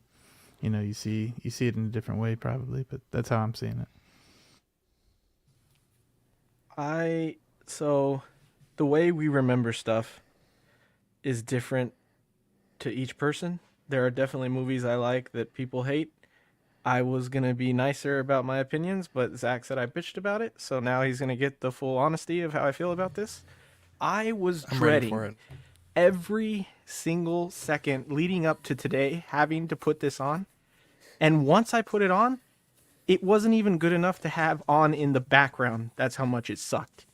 [SPEAKER 5] you see it in a different way, probably. But that's how I'm seeing it.
[SPEAKER 4] So the way we remember stuff is different to each person. There are definitely movies I like that people hate. I was going to be nicer about my opinions, but Zach said I bitched about it, so now he's going to get the full honesty of how I feel about this. I'm dreading
[SPEAKER 1] for it.
[SPEAKER 4] Every single second leading up to today having to put this on, and once I put it on, it wasn't even good enough to have on in the background. That's how much it sucked.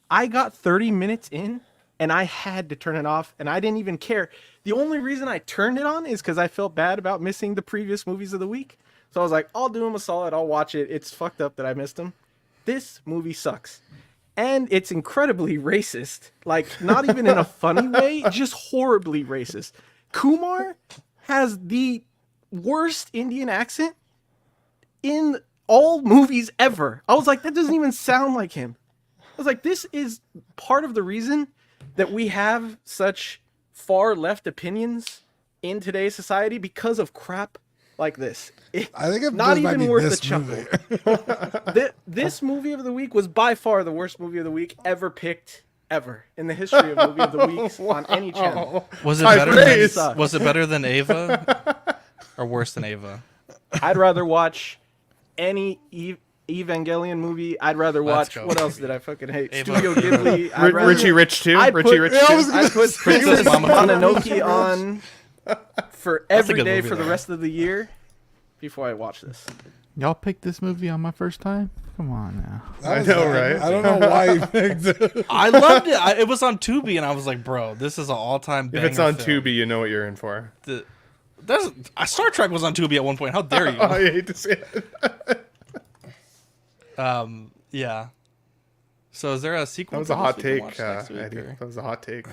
[SPEAKER 4] I got 30 minutes in, and I had to turn it off, and I didn't even care. The only reason I turned it on is because I felt bad about missing the previous movies of the week. So I was like, I'll do him a solid. I'll watch it. It's fucked up that I missed him. This movie sucks. And it's incredibly racist. Like, not even in a funny way, just horribly racist. Kumar has the worst Indian accent in all movies ever. I was like, that doesn't even sound like him. was like, this is part of the reason that we have such far left opinions in today's society because of crap like this.
[SPEAKER 2] I think it
[SPEAKER 4] not
[SPEAKER 2] might
[SPEAKER 4] even
[SPEAKER 2] be
[SPEAKER 4] worth
[SPEAKER 2] this
[SPEAKER 4] the chuckle.
[SPEAKER 2] movie.
[SPEAKER 4] This movie of the week was by far the worst movie of the week ever picked ever in the history of movie of the weeks on any channel.
[SPEAKER 1] Was it better than Ava or worse than Ava?
[SPEAKER 4] I'd rather watch any Evangelion movie. I'd rather watch. What else did I fucking hate?
[SPEAKER 1] Ava.
[SPEAKER 4] Studio Ghibli.
[SPEAKER 3] Richie Rich too. I'd put
[SPEAKER 4] Princess Mononoke on for every day for the rest of the year before I watch this.
[SPEAKER 5] Y'all picked this movie on my first time? Come on now.
[SPEAKER 3] I know, right?
[SPEAKER 2] I don't know why you picked it.
[SPEAKER 1] I loved it. It was on Tubi, and I was like, bro, this is an all-time banger.
[SPEAKER 3] If it's on
[SPEAKER 1] film.
[SPEAKER 3] Tubi, you know what you're in for.
[SPEAKER 1] Star Trek was on Tubi at one point. How dare you?
[SPEAKER 3] I hate to see it.
[SPEAKER 1] Yeah. So is there a sequel?
[SPEAKER 3] That was a hot take,
[SPEAKER 1] Eddie.
[SPEAKER 3] That was a hot take.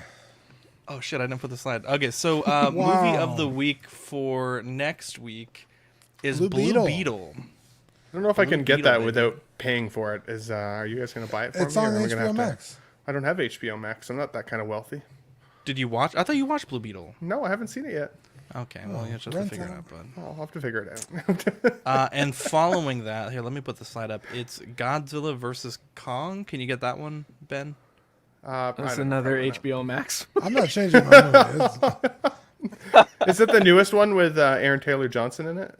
[SPEAKER 1] Oh shit! I didn't put the slide. Okay, so movie of the week for next week is Blue Beetle.
[SPEAKER 3] I don't know if I can get that without paying for it. Are you guys going to buy it for me?
[SPEAKER 2] It's on
[SPEAKER 3] or am I gonna
[SPEAKER 2] HBO
[SPEAKER 3] have
[SPEAKER 2] Max.
[SPEAKER 3] I don't have HBO Max. I'm not that kind of wealthy.
[SPEAKER 1] Did you watch? I thought you watched Blue Beetle.
[SPEAKER 3] No, I haven't seen it yet.
[SPEAKER 1] Okay, well, you have to figure it out, bud.
[SPEAKER 3] I'll have to figure it
[SPEAKER 1] out. And following that, here, let me put the slide up. It's Godzilla versus Kong. Can you get that one, Ben?
[SPEAKER 4] That's another HBO Max.
[SPEAKER 2] I'm not changing my movie.
[SPEAKER 3] Is it the newest one with Aaron Taylor Johnson in it?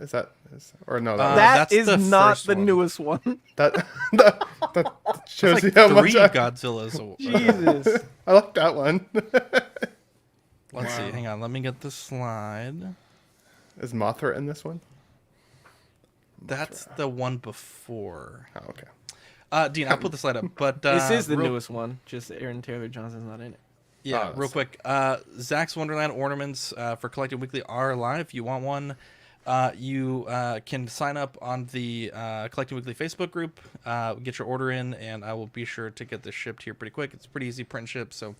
[SPEAKER 3] Or no?
[SPEAKER 4] That is not the newest one.
[SPEAKER 3] That shows
[SPEAKER 1] like
[SPEAKER 3] you how much
[SPEAKER 1] Godzillas.
[SPEAKER 4] Jesus,
[SPEAKER 3] I like that one.
[SPEAKER 1] Let's see. Hang on. Let me get the slide.
[SPEAKER 3] Is Mothra in this one?
[SPEAKER 1] That's the one before.
[SPEAKER 3] Oh, okay.
[SPEAKER 1] Dean, I'll put the slide up. But
[SPEAKER 4] this is the newest one. Just Aaron Taylor Johnson's not in it.
[SPEAKER 1] Yeah, real quick. Zach's Wonderland ornaments for Collecting Weekly are live. If you want one, you can sign up on the Collecting Weekly Facebook group, get your order in, and I will be sure to get this shipped here pretty quick. It's pretty easy print and ship, so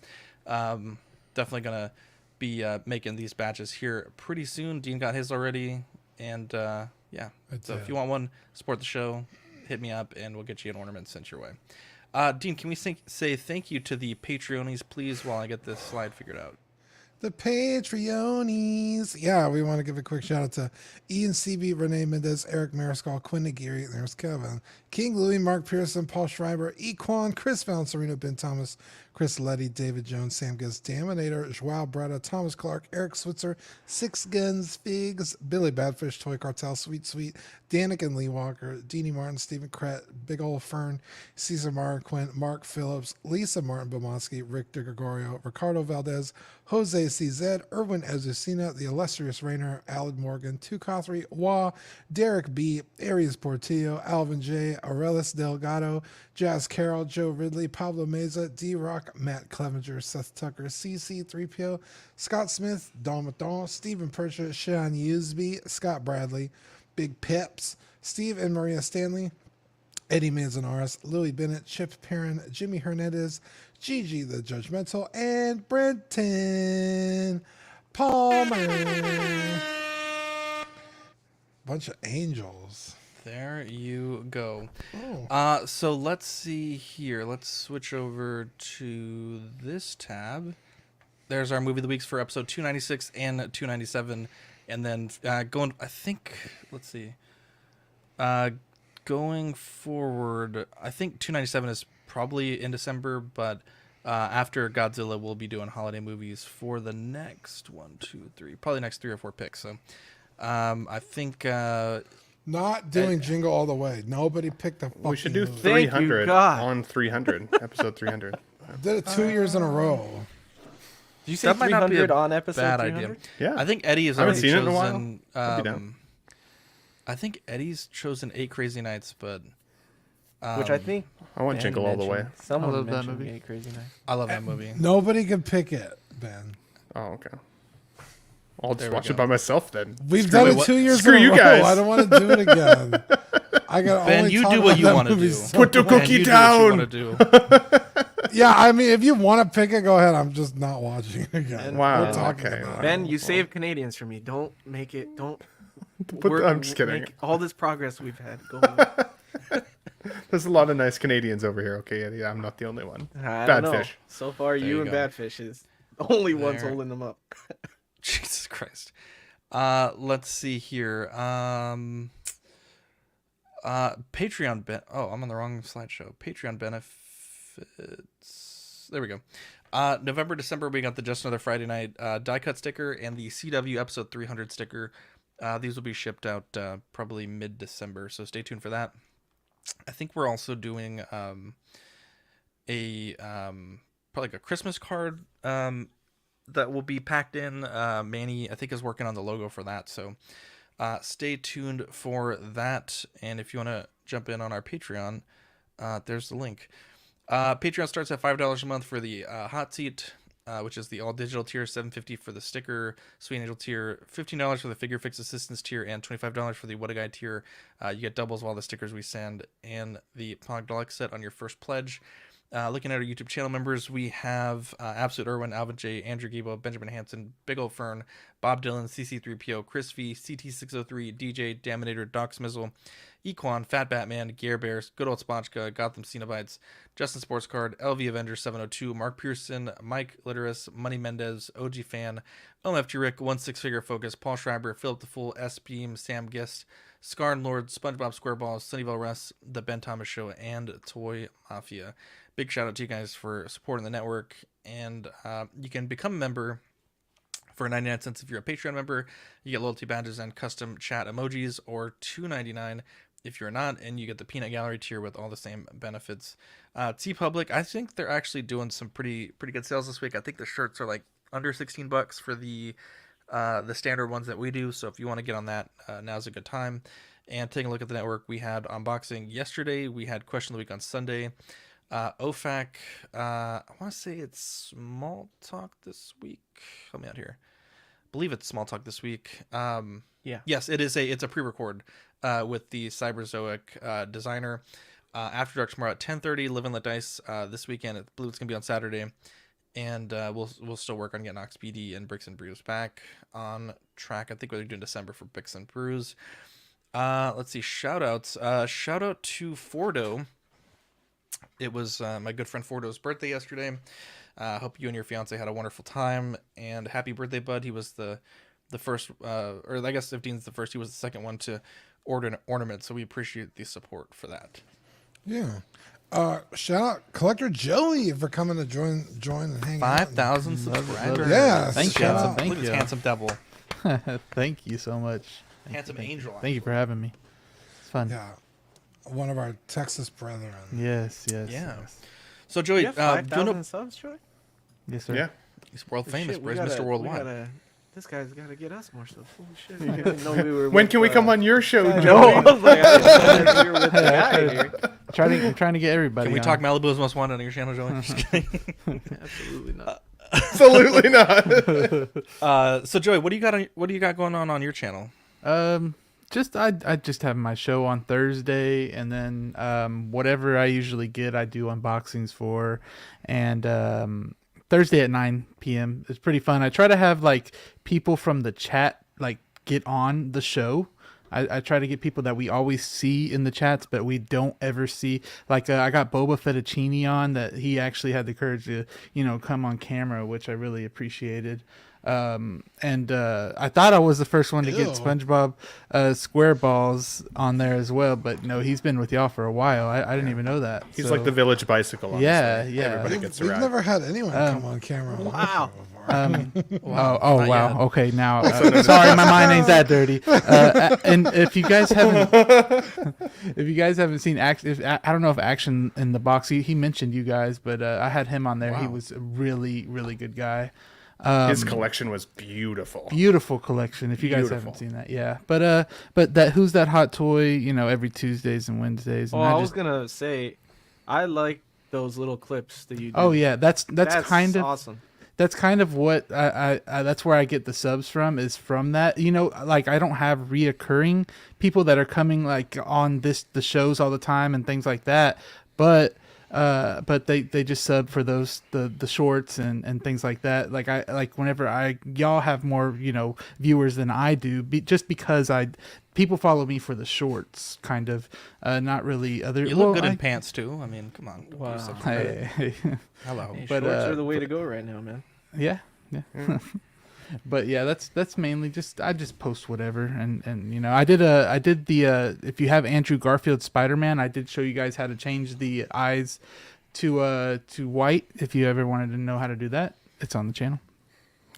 [SPEAKER 1] definitely going to be making these batches here pretty soon. Dean got his already, and yeah. So if you want one, support the show, hit me up, and we'll get you an ornament sent your way. Dean, can we say thank you to the Patreonies, please, while I get this slide figured out?
[SPEAKER 2] The Patreonies. Yeah, we want to give a quick shout out to Ian CB, Renee Mendez, Eric Mariscal, Quinn Aguirre, there's Kevin, King Louis, Mark Pearson, Paul Schreiber, Equan, Chris Valencerino, Ben Thomas, Chris Letty, David Jones, Sam Giz, Daminator, Joao Bretta, Thomas Clark, Eric Switzer, Six Guns, Figs, Billy Badfish, Toy Cartel, Sweet Sweet, Danik and Lee Walker, Deanie Martin, Stephen Krett, Big Ol' Fern, Cesar Marquin, Mark Phillips, Lisa Martin Bomansky, Rick DeGregorio, Ricardo Valdez, Jose CZ, Erwin Azucena, The Illustrious Rainer, Alad Morgan, Tukothri, Wah, Derek B, Aries Portillo, Alvin J, Aurelis Delgado, Jazz Carroll, Joe Ridley, Pablo Meza, D-Rock, Matt Clevenger, Seth Tucker, CC3PO, Scott Smith, Don Maton, Stephen Percha, Sean Usby, Scott Bradley, Big Peps, Steve and Maria Stanley, Eddie Manzanares, Louis Bennett, Chip Perrin, Jimmy Hernandez, Gigi the Judgmental, and Brenton Palmer. Bunch of angels.
[SPEAKER 1] There you go.
[SPEAKER 2] Oh.
[SPEAKER 1] So let's see here. Let's switch over to this tab. There's our movie of the weeks for episode 296 and 297. And then going, I think, let's see. Going forward, I think 297 is probably in December, but after Godzilla, we'll be doing holiday movies for the next 1, 2, 3, probably next 3 or 4 picks. So I think...
[SPEAKER 2] Not doing Jingle All the Way. Nobody picked the fucking
[SPEAKER 3] We should do
[SPEAKER 2] movie.
[SPEAKER 3] 300 on 300, episode 300.
[SPEAKER 2] Did it 2 years in a row.
[SPEAKER 4] Did you say 300 on episode
[SPEAKER 1] bad
[SPEAKER 4] 300?
[SPEAKER 1] idea.
[SPEAKER 3] Yeah.
[SPEAKER 1] I think Eddie has
[SPEAKER 3] I haven't
[SPEAKER 1] already
[SPEAKER 3] seen it in a
[SPEAKER 1] chosen...
[SPEAKER 3] while. I'll be down.
[SPEAKER 1] I think Eddie's chosen 8 Crazy Nights, but...
[SPEAKER 4] Which I think...
[SPEAKER 3] I want Jingle All the Way.
[SPEAKER 4] Someone
[SPEAKER 5] I love that
[SPEAKER 4] mentioned
[SPEAKER 5] movie.
[SPEAKER 4] 8 Crazy Nights.
[SPEAKER 1] I love that movie.
[SPEAKER 2] Nobody can pick it, Ben.
[SPEAKER 3] Oh, okay. I'll just watch it by myself then.
[SPEAKER 2] We've done it 2 years
[SPEAKER 3] Screw
[SPEAKER 2] in a
[SPEAKER 3] you
[SPEAKER 2] row.
[SPEAKER 3] guys.
[SPEAKER 2] I don't want to do it again. I got
[SPEAKER 1] Ben, you do what you want to do.
[SPEAKER 3] Put the cookie down.
[SPEAKER 2] Yeah, I mean, if you want to pick it, go ahead. I'm just not watching it again.
[SPEAKER 3] Wow.
[SPEAKER 2] We're talking
[SPEAKER 3] Okay.
[SPEAKER 2] about
[SPEAKER 4] Ben, you save Canadians for me. Don't make it. Don't.
[SPEAKER 3] I'm just kidding.
[SPEAKER 4] Make all this progress we've had. Go
[SPEAKER 3] There's a lot of nice Canadians over here. Okay, yeah, I'm not the only one.
[SPEAKER 4] I
[SPEAKER 3] Bad
[SPEAKER 4] don't know.
[SPEAKER 3] fish.
[SPEAKER 4] So far,
[SPEAKER 1] There
[SPEAKER 4] you
[SPEAKER 1] you
[SPEAKER 4] and
[SPEAKER 1] go.
[SPEAKER 4] Badfish is the only ones
[SPEAKER 1] There.
[SPEAKER 4] holding them up.
[SPEAKER 1] Jesus Christ. Let's see here. Patreon I'm on the wrong slideshow. Patreon benefits. There we go. November, December, we got the Just Another Friday Night die cut sticker and the CW episode 300 sticker. These will be shipped out probably mid-December, so stay tuned for that. I think we're also doing probably like a Christmas card that will be packed in. Manny, I think, is working on the logo for that, so stay tuned for that. And if you want to jump in on our Patreon, there's the link. Patreon starts at $5 a month for the hot seat, which is the all digital tier, $7.50 for the sticker, Sweet Angel tier, $15 for the figure fix assistance tier, and $25 for the What a Guy tier. You get doubles of all the stickers we send and the Pog Deluxe set on your first pledge. Looking at our YouTube channel members, we have Absolute Irwin, Alvin J, Andrew Gabo, Benjamin Hansen, Big Ol' Fern, Bob Dylan, CC3PO, Chris V, CT603, DJ, Daminator, Doc Smizzle, Equan, Fat Batman, Gear Bears, Good Old Spotchka, Gotham Cenobites, Justin Sports Card, LV Avenger 702, Mark Pearson, Mike Litteris, Money Mendez, OG Fan, OMFG Rick, 1 Figure Focus, Paul Schreiber, Philip the Fool, S Beam, Sam Gist, Scarn Lord, SpongeBob SquareBalls, Sunnyvale Russ, The Ben Thomas Show, and Toy Mafia. Big shout out to you guys for supporting the network, and you can become a member for 99 cents if you're a Patreon member. You get loyalty badges and custom chat emojis, or $2.99 if you're not, and you get the Peanut Gallery tier with all the same benefits. TeePublic, I think they're actually doing some pretty good sales this week. I think the shirts are like under $16 for the standard ones that we do, so if you want to get on that, now's a good time. And taking a look at the network, we had unboxing yesterday, we had question of the week on Sunday. OFAC, I want to say it's Small Talk this week. Help me out here. I believe it's Small Talk this week.
[SPEAKER 4] Yeah.
[SPEAKER 1] Yes, it's a pre-record with the Cyberzoic designer. After Dark tomorrow at 10:30. Live and Let Dice this weekend. I believe it's gonna be on Saturday, and we'll still work on getting Ox BD and Bricks and Brews back on track. I think we're doing December for Bricks and Brews. Let's see, shout outs. Shout out to Fordo. It was my good friend Fordo's birthday yesterday. Hope you and your fiance had a wonderful time, and happy birthday, bud. He was the first, or I guess if Dean's the first, he was the second one to order an ornament, so we appreciate the support for that.
[SPEAKER 2] Yeah. Shout out Collector Joey for coming to join and hang
[SPEAKER 1] 5,000 subscribers.
[SPEAKER 2] Yeah,
[SPEAKER 5] thank you.
[SPEAKER 1] Thank you. Handsome devil.
[SPEAKER 5] Thank you so much.
[SPEAKER 1] Handsome angel.
[SPEAKER 5] Thank you for having me. It's fun.
[SPEAKER 2] Yeah. One of our Texas brethren.
[SPEAKER 5] Yes.
[SPEAKER 1] Yeah.
[SPEAKER 5] Yes.
[SPEAKER 1] So Joey,
[SPEAKER 4] You have 5,000 subs, Joey?
[SPEAKER 5] Yes, sir.
[SPEAKER 3] Yeah.
[SPEAKER 1] he's world famous,
[SPEAKER 4] Shit,
[SPEAKER 1] bro. He's Mr. Worldwide.
[SPEAKER 4] This guy's got to get us more stuff. Holy shit. I didn't know we were
[SPEAKER 3] When
[SPEAKER 4] with,
[SPEAKER 3] can we come on your show,
[SPEAKER 4] No,
[SPEAKER 3] Joey?
[SPEAKER 4] I was like, I didn't know we were with the guy here.
[SPEAKER 5] I'm trying to get everybody.
[SPEAKER 1] Can we
[SPEAKER 5] on.
[SPEAKER 1] talk Malibus Most Wanted on your channel, Joey? Just kidding.
[SPEAKER 4] Absolutely not.
[SPEAKER 3] Absolutely not.
[SPEAKER 1] So Joey, what do you got going on your channel?
[SPEAKER 5] I just have my show on Thursday, and then whatever I usually get, I do unboxings for, and Thursday at 9 p.m. It's pretty fun. I try to have like people from the chat like get on the show. I try to get people that we always see in the chats, but we don't ever see. Like I got Boba Fettuccine on, that he actually had the courage to, come on camera, which I really appreciated. And I thought I was the first one to get SpongeBob SquareBalls on there as well, but no, he's been with y'all for a while. I didn't even know that.
[SPEAKER 3] He's like the village bicycle. Honestly.
[SPEAKER 5] Yeah.
[SPEAKER 3] Everybody gets a
[SPEAKER 2] We've
[SPEAKER 3] ride.
[SPEAKER 2] never had anyone come on camera.
[SPEAKER 4] Wow.
[SPEAKER 5] Wow. Okay, now sorry, my mind ain't that dirty. And if you guys haven't seen Action, I don't know if Action in the Box, he mentioned you guys, but I had him on there. Wow. He was a really, really good guy.
[SPEAKER 3] His collection was beautiful.
[SPEAKER 5] Beautiful collection. If you guys haven't seen that, yeah. But that Who's That Hot Toy? Every Tuesdays and Wednesdays. And
[SPEAKER 4] I was gonna say, I like those little clips that you do.
[SPEAKER 5] Oh yeah, that's kind of
[SPEAKER 4] awesome.
[SPEAKER 5] That's kind of what I that's where I get the subs from, is from that. Like I don't have reoccurring people that are coming like on the shows all the time and things like that, but But they just sub for those the shorts and things like that. Like whenever y'all have more viewers than I do, just because people follow me for the shorts, kind of, not really other.
[SPEAKER 1] You look good in pants too. I mean, come on.
[SPEAKER 4] Wow.
[SPEAKER 1] Hello.
[SPEAKER 4] Hey,
[SPEAKER 5] But,
[SPEAKER 4] shorts are the way to go right now, man.
[SPEAKER 5] Yeah. But yeah, that's mainly I just post whatever, and I did the if you have Andrew Garfield Spider-Man, I did show you guys how to change the eyes to white. If you ever wanted to know how to do that, it's on the channel.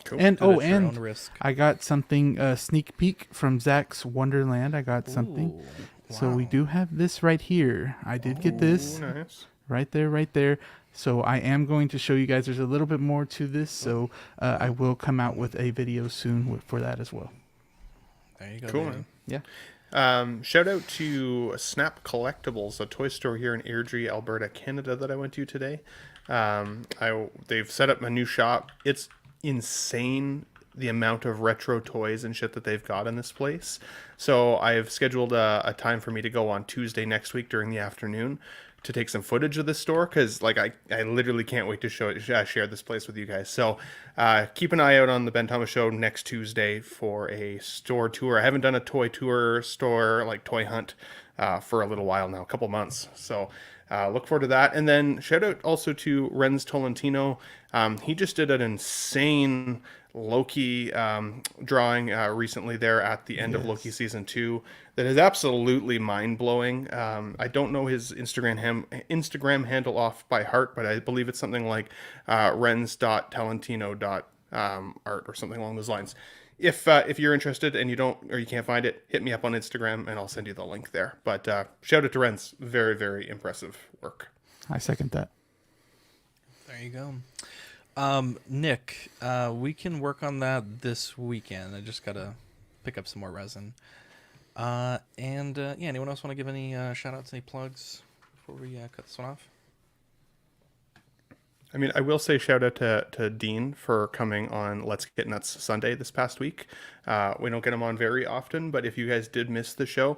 [SPEAKER 3] Cool.
[SPEAKER 5] And
[SPEAKER 1] But at your own
[SPEAKER 5] and
[SPEAKER 1] risk.
[SPEAKER 5] I got something sneak peek from Zach's Wonderland. I got something.
[SPEAKER 1] Ooh,
[SPEAKER 5] So we
[SPEAKER 1] wow.
[SPEAKER 5] do have this right here. I did get this
[SPEAKER 3] Nice.
[SPEAKER 5] right there. So I am going to show you guys. There's a little bit more to this, so I will come out with a video soon for that as well.
[SPEAKER 1] There you go.
[SPEAKER 3] Cool,
[SPEAKER 1] baby.
[SPEAKER 3] man.
[SPEAKER 5] Yeah.
[SPEAKER 3] Shout out to Snap Collectibles, a toy store here in Airdrie, Alberta, Canada that I went to today. They've set up a new shop. It's insane the amount of retro toys and shit that they've got in this place. So I've scheduled a time for me to go on Tuesday next week during the afternoon to take some footage of this store, because I literally can't wait to share this place with you guys. So keep an eye out on the Ben Thomas Show next Tuesday for a store tour. I haven't done a toy tour store, like toy hunt, for a little while now, a couple months. So look forward to that. And then shout out also to Renz Tolentino. He just did an insane Loki drawing recently there at the end of Loki season 2 that is absolutely mind-blowing. I don't know his Instagram handle off by heart, but I believe it's something like renz.talentino.art or something along those lines. If you're interested and you can't find it, hit me up on Instagram and I'll send you the link there. But shout out to Renz. Very, very impressive work.
[SPEAKER 5] I second that.
[SPEAKER 1] There you go. Nick, we can work on that this weekend. I just gotta pick up some more resin. Anyone else want to give any shout outs, any plugs before we cut this one off?
[SPEAKER 3] I mean, I will say shout out to Dean for coming on Let's Get Nuts Sunday this past week. We don't get him on very often, but if you guys did miss the show,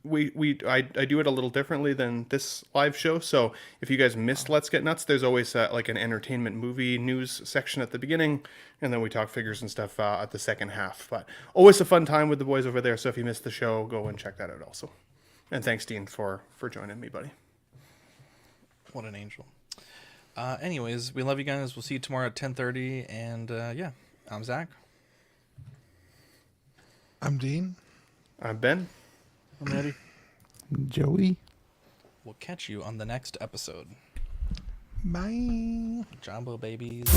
[SPEAKER 3] I do it a little differently than this live show. So if you guys missed Let's Get Nuts, there's always like an entertainment movie news section at the beginning, and then we talk figures and stuff at the second half. But always a fun time with the boys over there. So if you missed the show, go and check that out also. And thanks, Dean, for joining me, buddy.
[SPEAKER 1] What an angel. Anyways, we love you guys. We'll see you tomorrow at 10:30. And I'm Zach.
[SPEAKER 2] I'm Dean.
[SPEAKER 3] I'm Ben.
[SPEAKER 4] I'm Eddie.
[SPEAKER 5] Joey.
[SPEAKER 1] We'll catch you on the next episode.
[SPEAKER 2] Bye.
[SPEAKER 1] Jumbo babies.